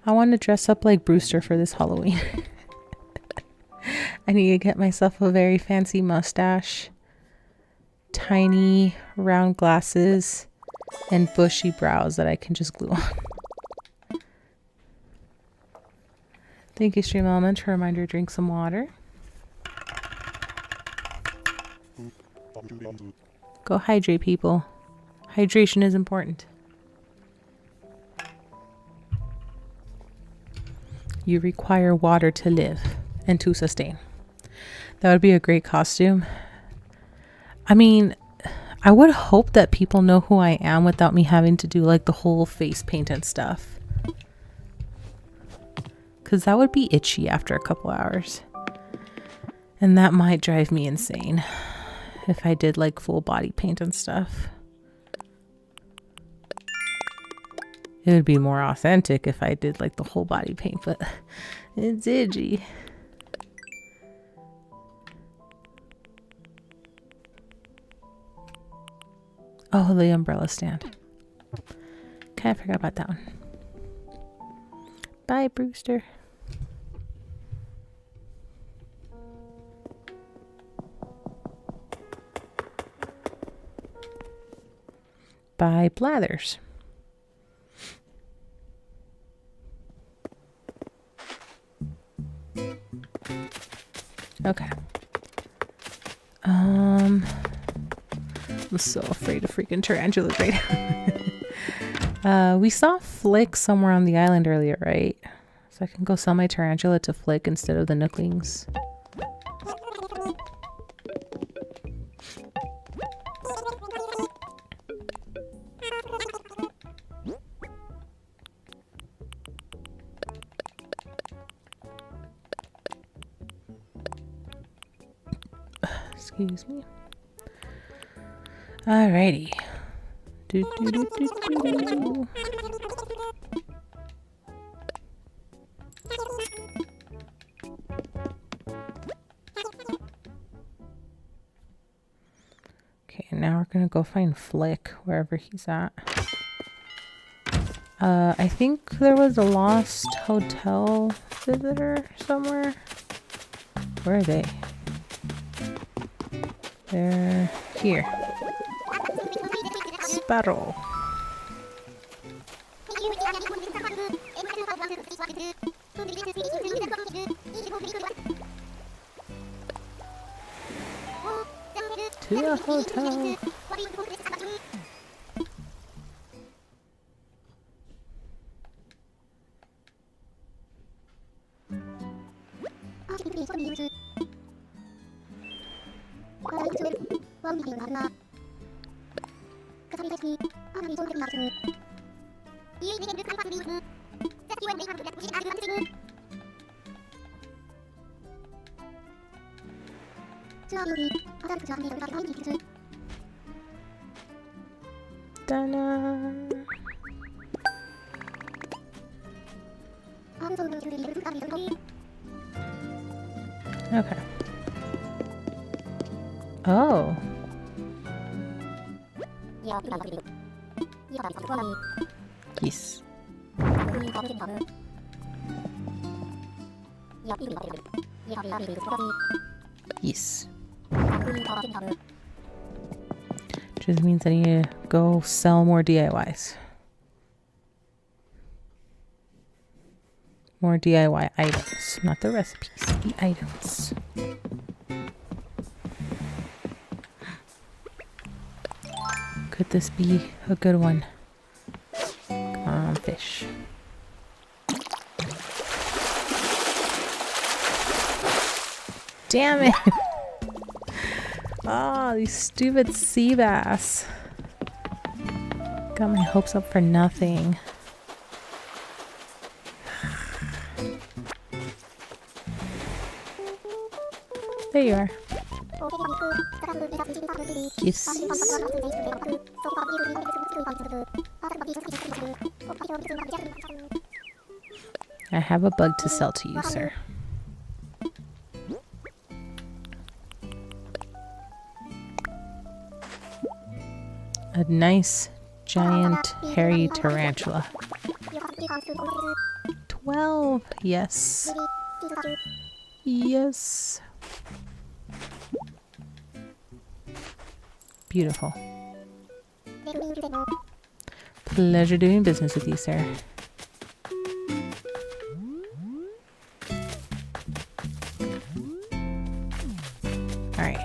I want to dress up like Brewster for this Halloween. I need to get myself a very fancy mustache, tiny round glasses, and bushy brows that I can just glue on. Thank you, Stream Element. A reminder to drink some water. Go hydrate, people. Hydration is important. You require water to live and to sustain. That would be a great costume. I mean, I would hope that people know who I am without me having to do like the whole face paint and stuff. Because that would be itchy after a couple hours. And that might drive me insane if I did like full body paint and stuff. It would be more authentic if I did like the whole body paint, but it's itchy. Oh, the umbrella stand. Okay, I forgot about that one. Bye, Brewster. Bye, Blathers. Okay. I'm so afraid of freaking tarantulas right now. We saw Flick somewhere on the island earlier, right? So I can go sell my tarantula to Flick instead of the Nooklings. Excuse me. Alrighty. Do, do, do, do, do. Okay, now we're gonna go find Flick wherever he's at. I think there was a lost hotel visitor somewhere. Where are they? They're here. Sparrow. To a hotel. Okay. Oh. Yes. Yes. Just means I need to go sell more DIYs. More DIY items, not the recipes, the items. Could this be a good one? Come on, fish. Damn it! Oh, these stupid sea bass. Got my hopes up for nothing. There you are. Kisses. I have a bug to sell to you, sir. A nice, giant, hairy tarantula. 12. Yes. Yes. Beautiful. Pleasure doing business with you, sir. Alright.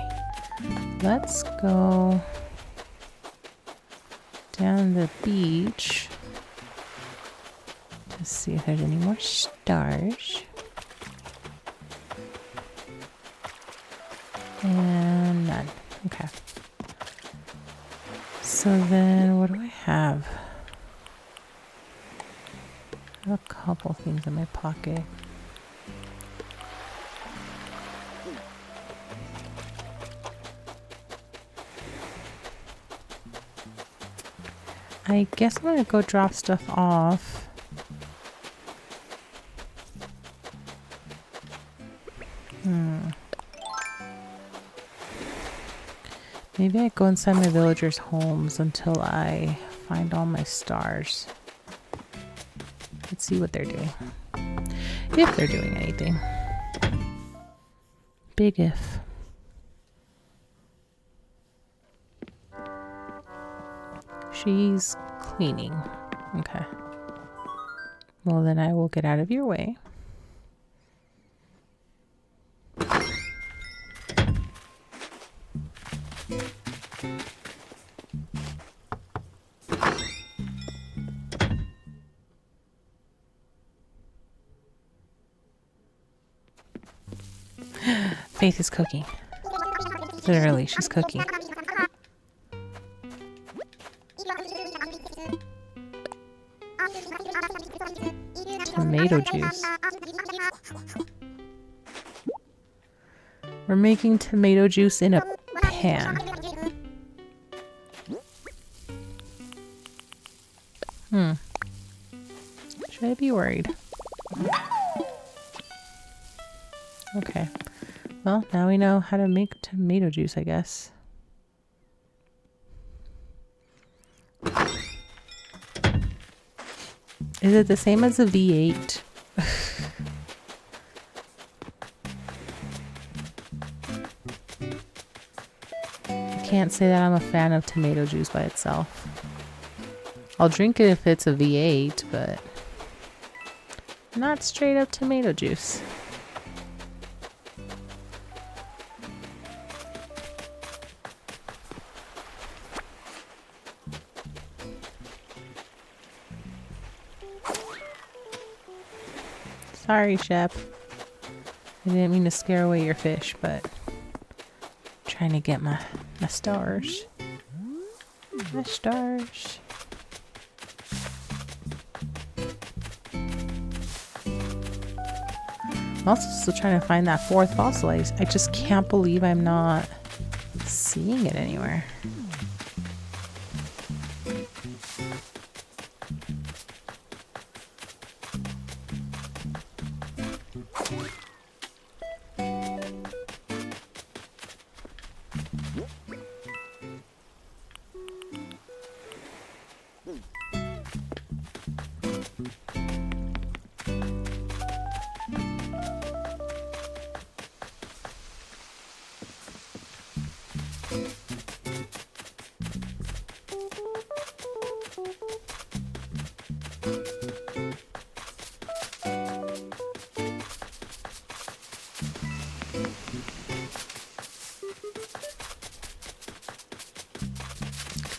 Let's go down the beach to see if there's any more stars. And none. Okay. So then what do I have? I have a couple things in my pocket. I guess I'm gonna go drop stuff off. Maybe I go inside my villagers' homes until I find all my stars. Let's see what they're doing. If they're doing anything. Big if. She's cleaning. Okay. Well, then I will get out of your way. Faith is cooking. Literally, she's cooking. Tomato juice. We're making tomato juice in a pan. Should I be worried? Okay. Well, now we know how to make tomato juice, I guess. Is it the same as a V8? I can't say that I'm a fan of tomato juice by itself. I'll drink it if it's a V8, but not straight up tomato juice. Sorry, Shep. I didn't mean to scare away your fish, but I'm trying to get my stars. My stars. I'm also still trying to find that fourth fossil. I just can't believe I'm not seeing it anywhere.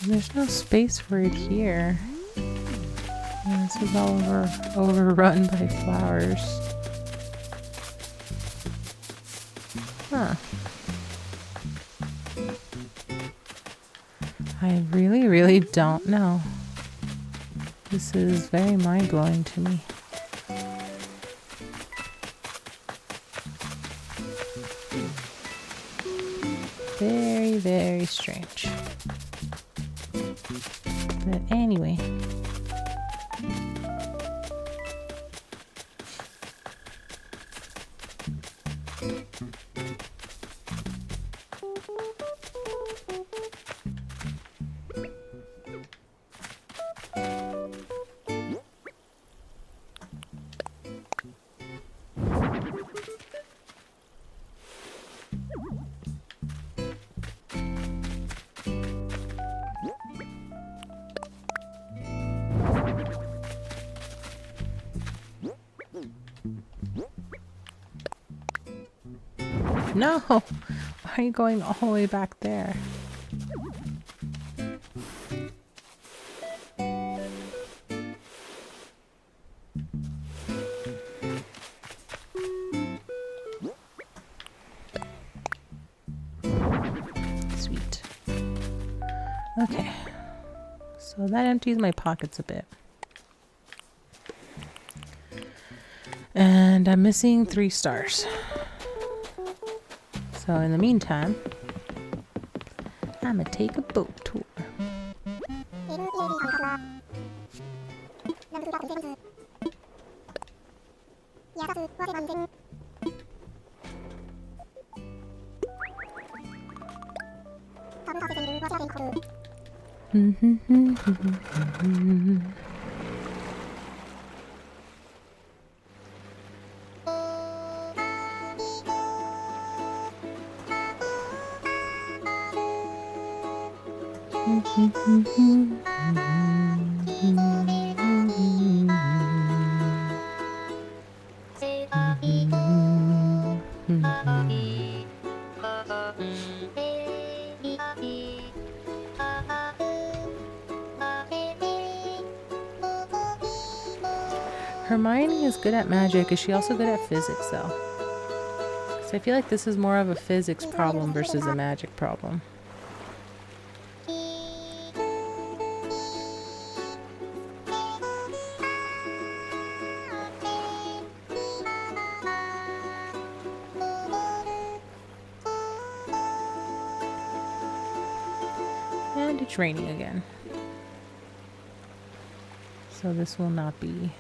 There's no space for it here. Yeah, this is all overrun by flowers. Huh. I really, really don't know. This is very mind-blowing to me. Very, very strange. But anyway. No! Why are you going all the way back there? Sweet. Okay. So that empties my pockets a bit. And I'm missing 3 stars. So in the meantime, I'm gonna take a boat tour. Hermione is good at magic. Is she also good at physics, though? So I feel like this is more of a physics problem versus a magic problem. And it's raining again. So this will not be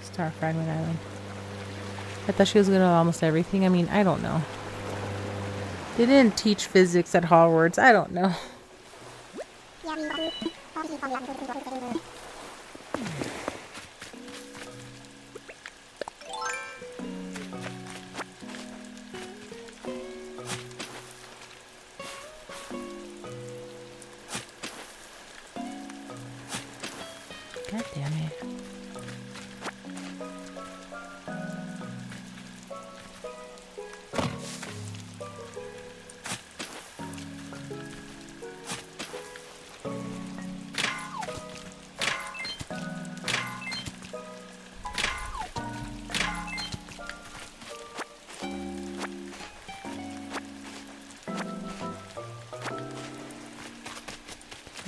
Star Fragment Island. I thought she was good at almost everything. I mean, I don't know. They didn't teach physics at Hogwarts. I don't know. God damn it.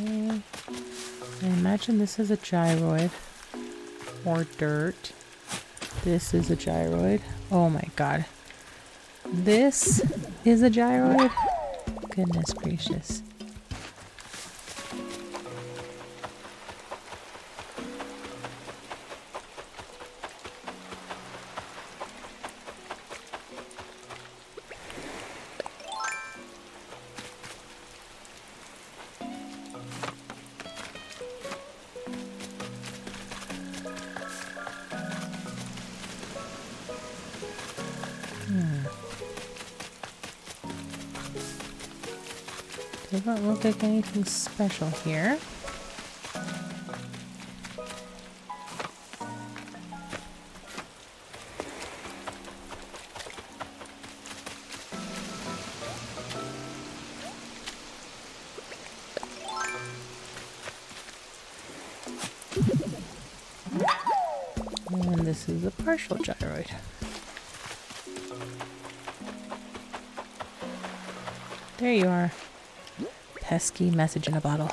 Okay. I imagine this is a gyroid. Or dirt. This is a gyroid. Oh my god. This is a gyroid? Goodness gracious. Doesn't look like anything special here. this is a partial gyroid. There you are. Pesky message in a bottle.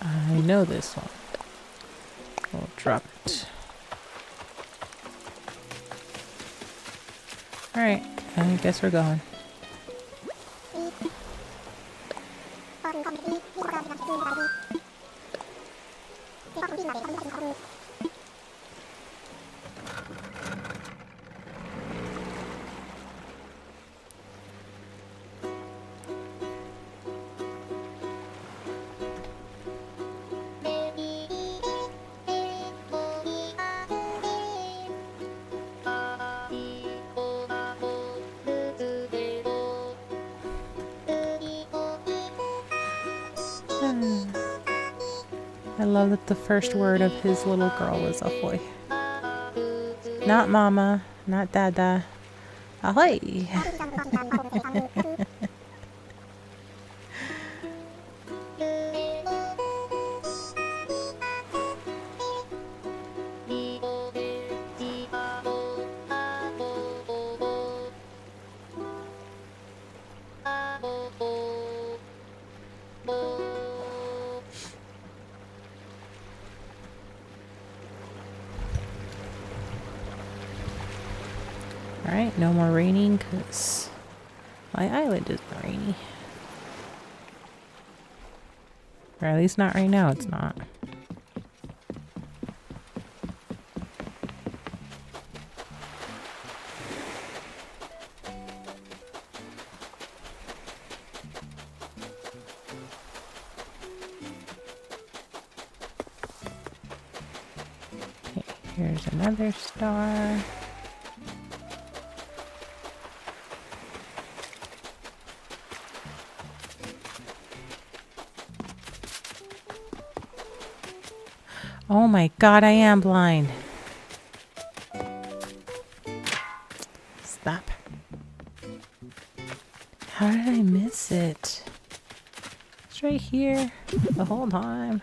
I know this one. We'll drop it. Alright, I guess we're going. I love that the first word of his little girl was ahoy. Not mama, not dada. Ahoy! Alright, no more raining because my island isn't rainy. Or at least not right now, it's not. Okay, here's another star. Oh my god, I am blind. Stop. How did I miss it? It's right here the whole time.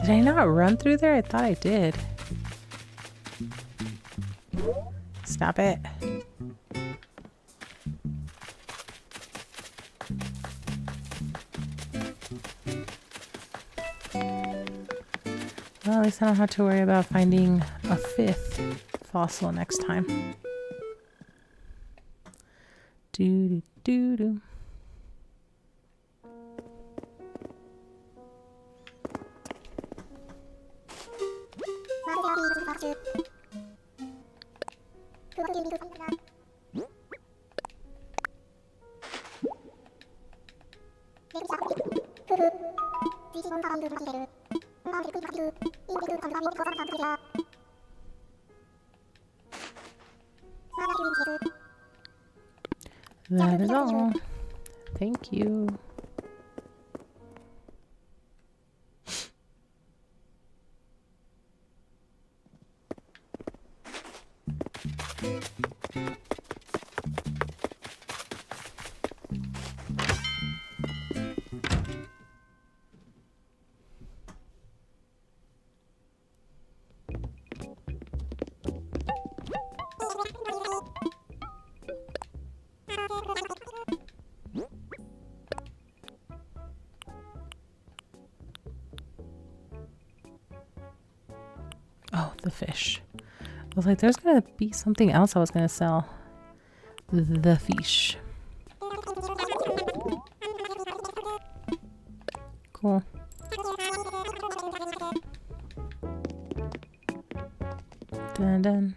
Did I not run through there? I thought I did. Stop it. Well, at least I don't have to worry about finding a fifth fossil next time. Do do do do. That is all. Thank you. Oh, the fish. I was like, there's gonna be something else I was gonna sell. The fish. Cool. Dun dun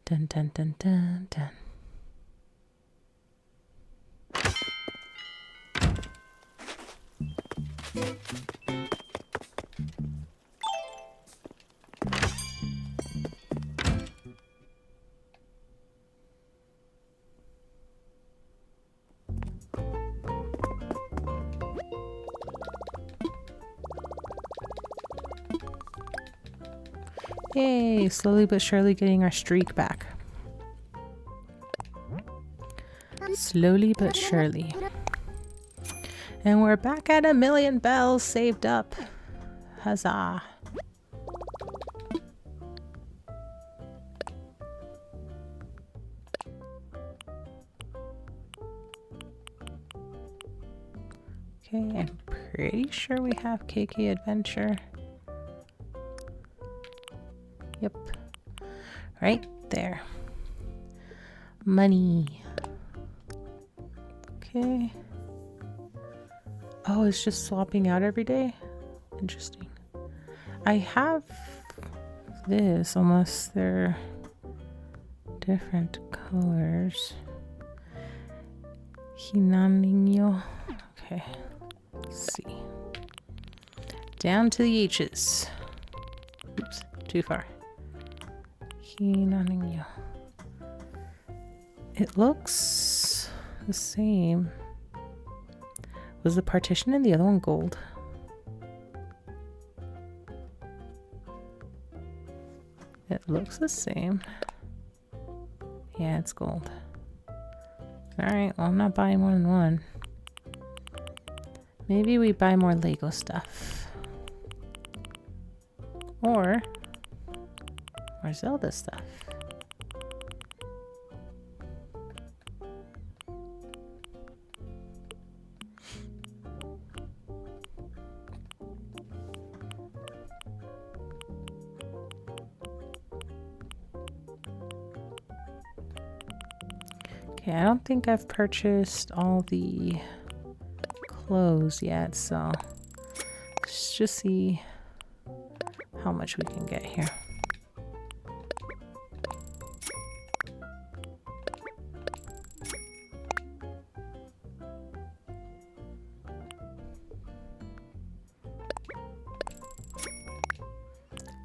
dun dun dun dun dun. Yay, slowly but surely getting our streak back. Slowly but surely. And we're back at 1,000,000 bells saved up. Huzzah. Okay, I'm pretty sure we have KK Adventure. Yep. Right there. Money. Okay. Oh, it's just swapping out every day? Interesting. I have this, unless they're different colors. Hinanino. Okay. Let's see. Down to the H's. Oops, too far. Hinanino. It looks the same. Was the partition in the other one gold? It looks the same. Yeah, it's gold. Alright, well, I'm not buying more than one. Maybe we buy more Lego stuff. Or more Zelda stuff. Okay, I don't think I've purchased all the clothes yet, so let's just see how much we can get here.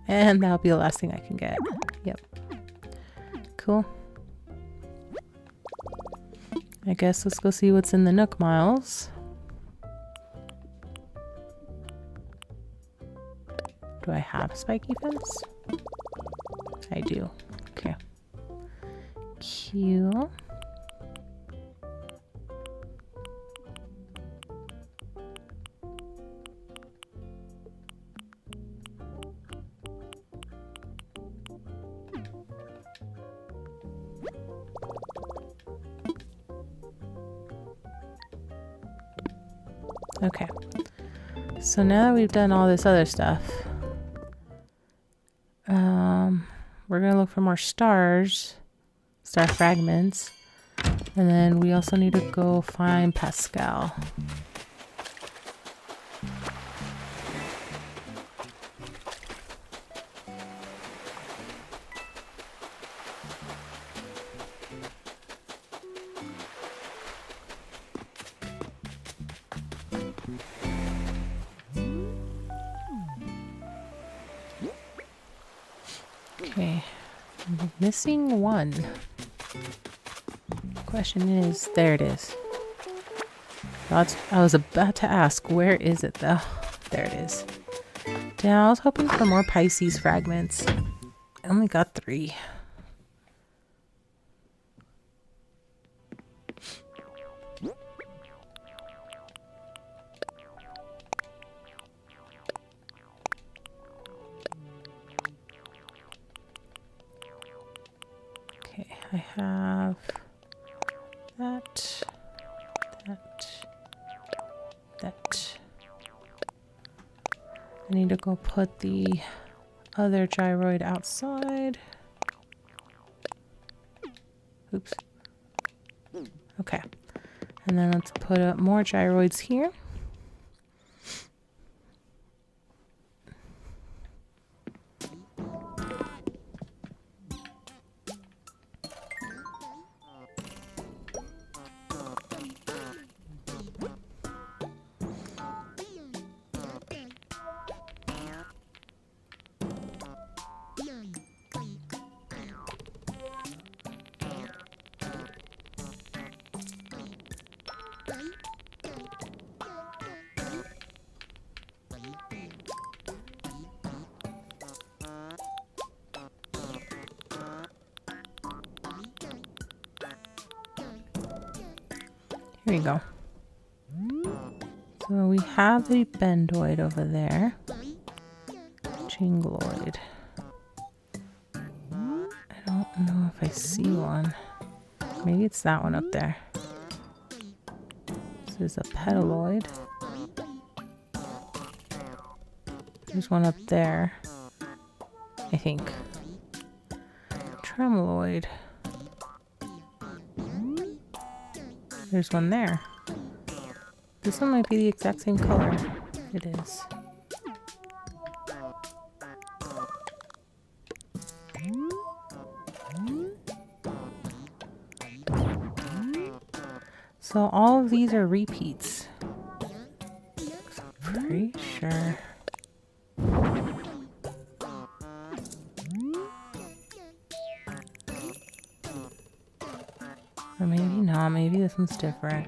And that'll be the last thing I can get. Yep. Cool. I guess let's go see what's in the Nook Miles. Do I have spiky fence? I do. Okay. Cute. Okay, so now that we've done all this other stuff, we're gonna look for more stars, star fragments, and then we also need to go find Pascal. Okay, I'm missing one. Question is, there it is. I was about to ask, where is it though? There it is. Yeah, I was hoping for more Pisces fragments. I only got 3. Okay, I have that. I need to go put the other gyroid outside. Oops. Okay. And then let's put up more gyroids here. Here you go. So we have the bendoid over there. Jingloid. I don't know if I see one. Maybe it's that one up there. This is a petaloid. There's one up there, I think. Tremeloid. There's one there. This one might be the exact same color. It is. So all of these are repeats. I'm pretty sure. Or maybe not. Maybe this one's different.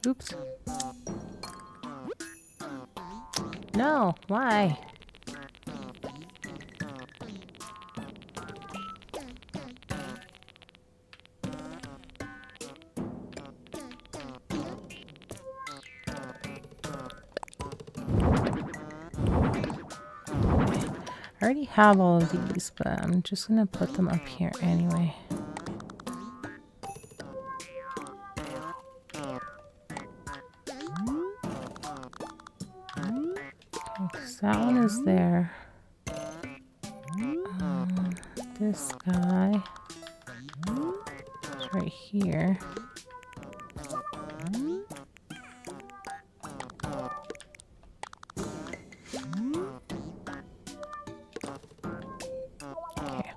Oops. No, why? I already have all of these, but I'm just gonna put them up here anyway. That one is there. This guy is right here. Okay.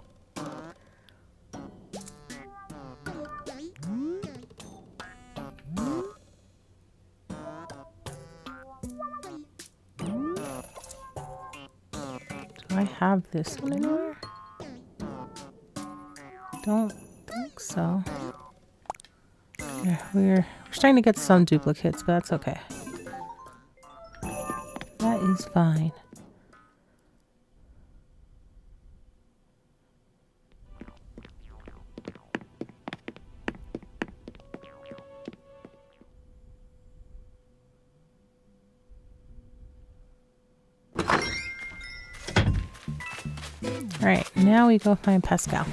Do I have this one anywhere? Don't think so. Yeah, we're starting to get some duplicates, but that's okay. That is fine. All right, now we go find Pascal.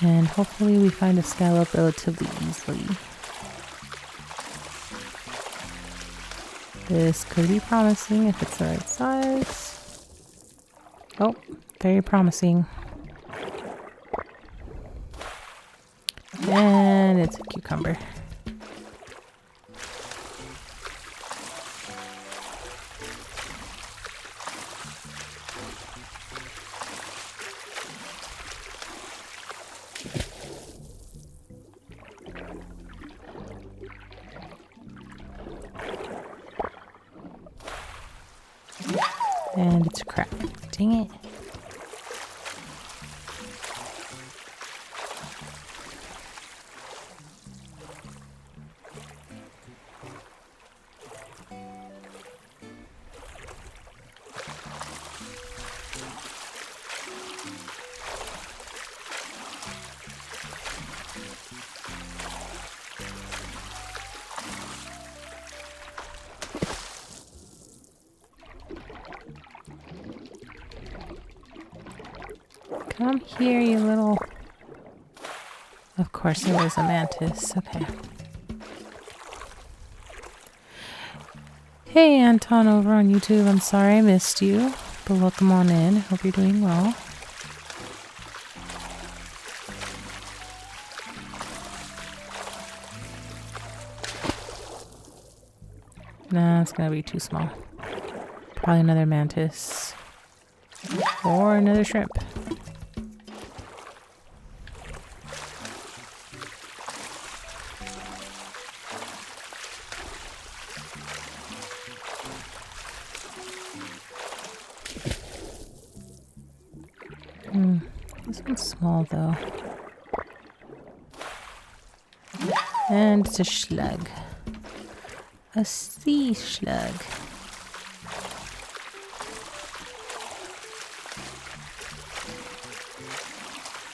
And hopefully we find a scallop relatively easily. This could be promising if it's the right size. Oh, very promising. And it's a cucumber. And it's a crab. Dang it. Come here, you little... Of course it was a mantis. Okay. Hey, Anton over on YouTube. I'm sorry I missed you, but welcome on in. Hope you're doing well. Nah, it's gonna be too small. Probably another mantis. Or another shrimp. It's small though. And it's a slug. A sea slug.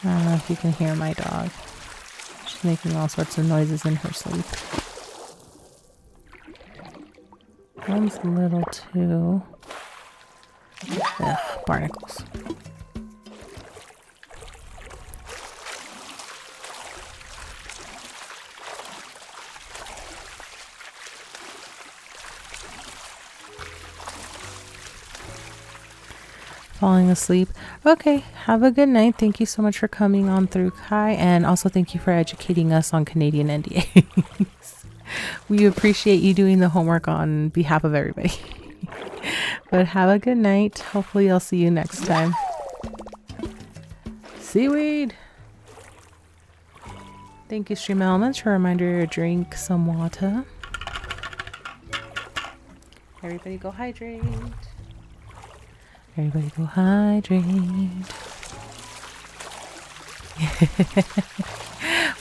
I don't know if you can hear my dog. She's making all sorts of noises in her sleep. One's little too. Ugh, barnacles. Falling asleep. Okay, have a good night. Thank you so much for coming on through, Kai, and also thank you for educating us on Canadian NDAs. We appreciate you doing the homework on behalf of everybody. But have a good night. Hopefully I'll see you next time. Seaweed! Thank you, Stream Elements, for a reminder to drink some water. Everybody go hydrate. Everybody go hydrate.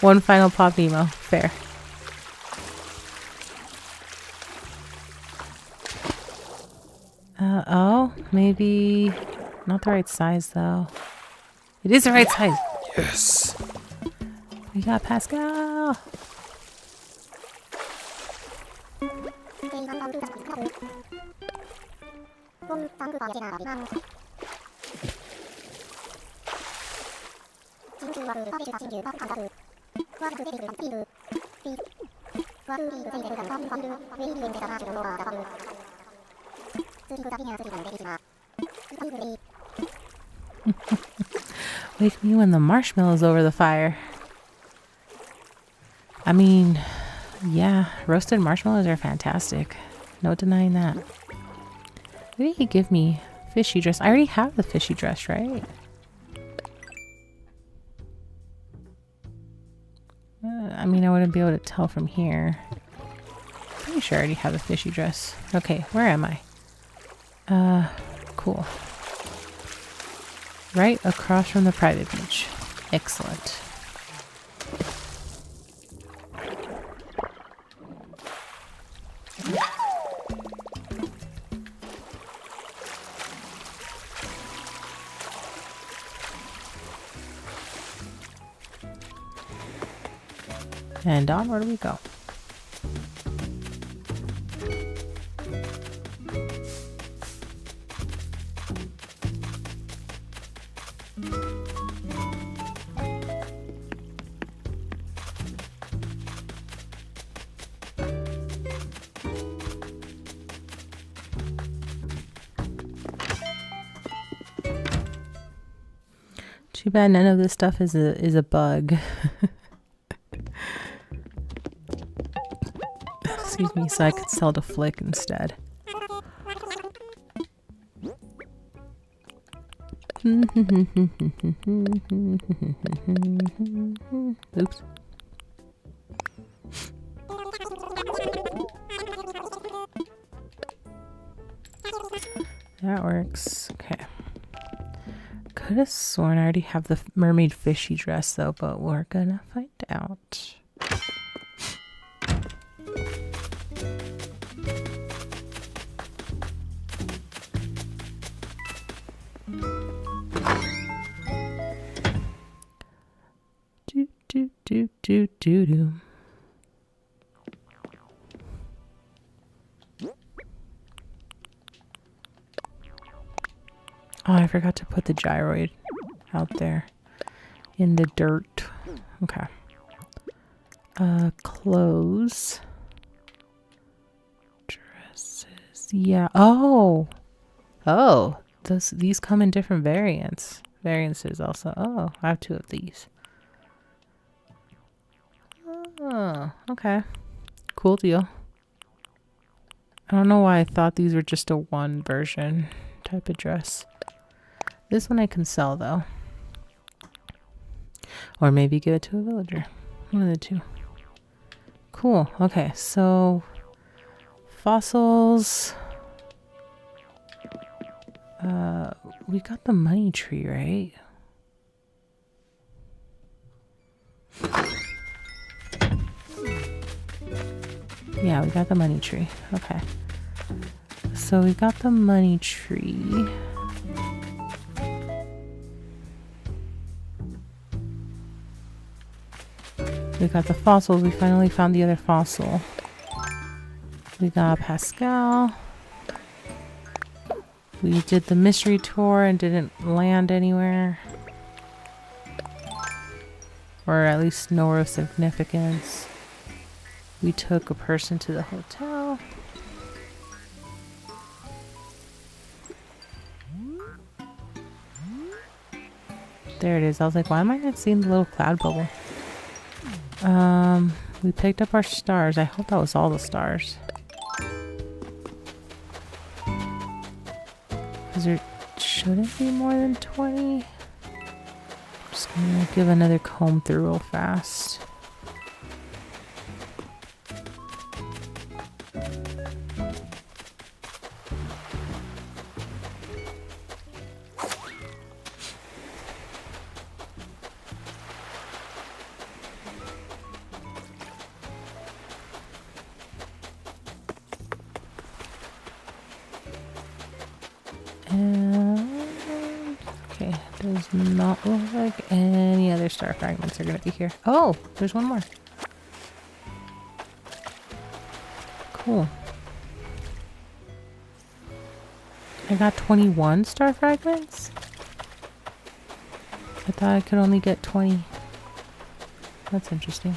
One final pop emo. Fair. Oh, maybe not the right size though. It is the right size. Yes. We got Pascal. Wake me when the marshmallow's over the fire. I mean, yeah, roasted marshmallows are fantastic. No denying that. Maybe he give me fishy dress. I already have the fishy dress, right? I mean, I wouldn't be able to tell from here. Pretty sure I already have the fishy dress. Okay, where am I? Cool. Right across from the private beach. Excellent. And on, where do we go? Too bad none of this stuff is a bug. Excuse me, so I could sell to Flick instead. Oops. That works. Okay. Could have sworn I already have the mermaid fishy dress though, but we're gonna find out. Do. Oh, I forgot to put the gyroid out there in the dirt. Okay. Clothes. Dresses. Yeah. Oh. These come in different variances also. Oh, I have two of these. Oh, okay. Cool deal. I don't know why I thought these were just a one version type of dress. This one I can sell though. Or maybe give it to a villager. One of the two. Cool. Okay, so fossils. We got the money tree, right? Yeah, we got the money tree. Okay. So we got the money tree. We got the fossils. We finally found the other fossil. We got Pascal. We did the mystery tour and didn't land anywhere. Or at least nowhere of significance. We took a person to the hotel. There it is. I was like, why am I not seeing the little cloud bubble? We picked up our stars. I hope that was all the stars. Because there shouldn't be more than 20. Just gonna give another comb through real fast. Okay, does not look like any other star fragments are going to be here. Oh, there's one more. Cool. I got 21 star fragments? I thought I could only get 20. That's interesting.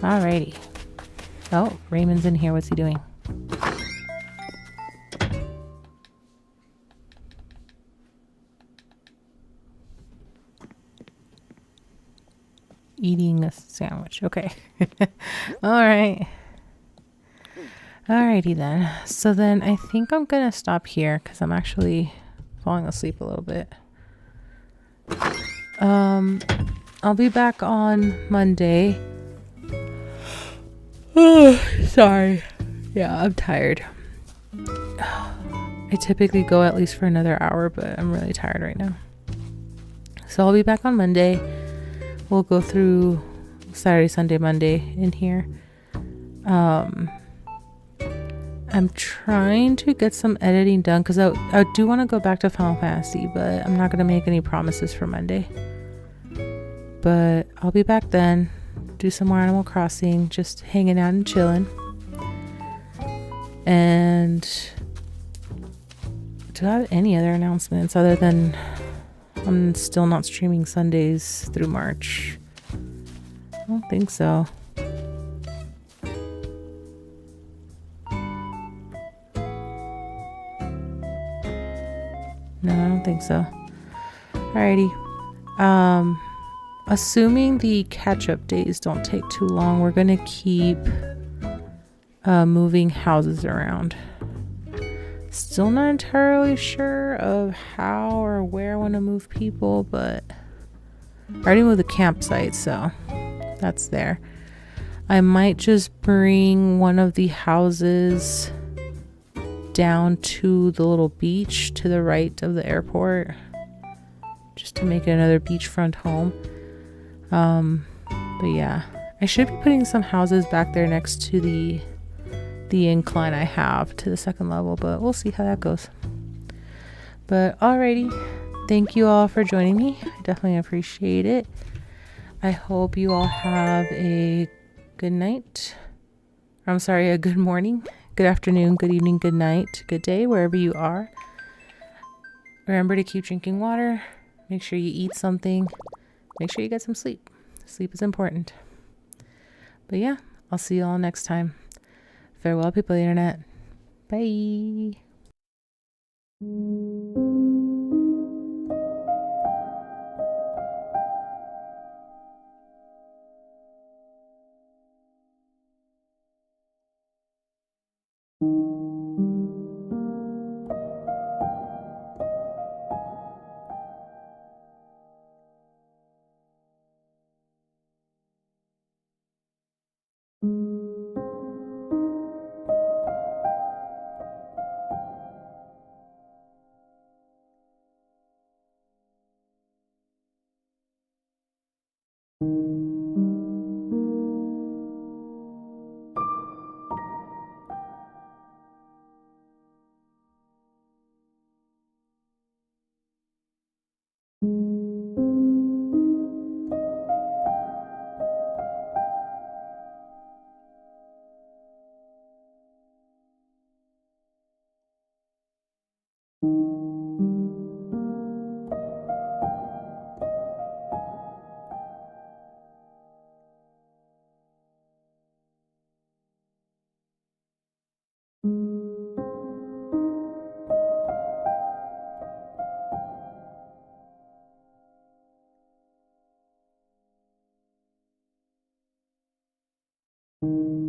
Alrighty. Oh, Raymond's in here. What's he doing? Eating a sandwich. Okay. All right. Alrighty then. So then I think I'm going to stop here because I'm actually falling asleep a little bit. I'll be back on Monday. Sorry. Yeah, I'm tired. I typically go at least for another hour, but I'm really tired right now. So I'll be back on Monday. We'll go through Saturday, Sunday, Monday in here. I'm trying to get some editing done because I do want to go back to Final Fantasy, but I'm not going to make any promises for Monday. But I'll be back then. Do some more Animal Crossing, just hanging out and chilling. And do I have any other announcements other than I'm still not streaming Sundays through March? I don't think so. No, I don't think so. Alrighty. Assuming the catch-up days don't take too long, we're gonna keep moving houses around. Still not entirely sure of how or where I want to move people, but I already moved the campsite, so that's there. I might just bring one of the houses down to the little beach to the right of the airport, just to make it another beachfront home. But yeah, I should be putting some houses back there next to the incline I have to the second level, but we'll see how that goes. But alrighty, thank you all for joining me. I definitely appreciate it. I hope you all have a good night. I'm sorry, a good morning, good afternoon, good evening, good night, good day, wherever you are. Remember to keep drinking water. Make sure you eat something. Make sure you get some sleep. Sleep is important. But yeah, I'll see you all next time. Farewell, people of the internet. Bye. you.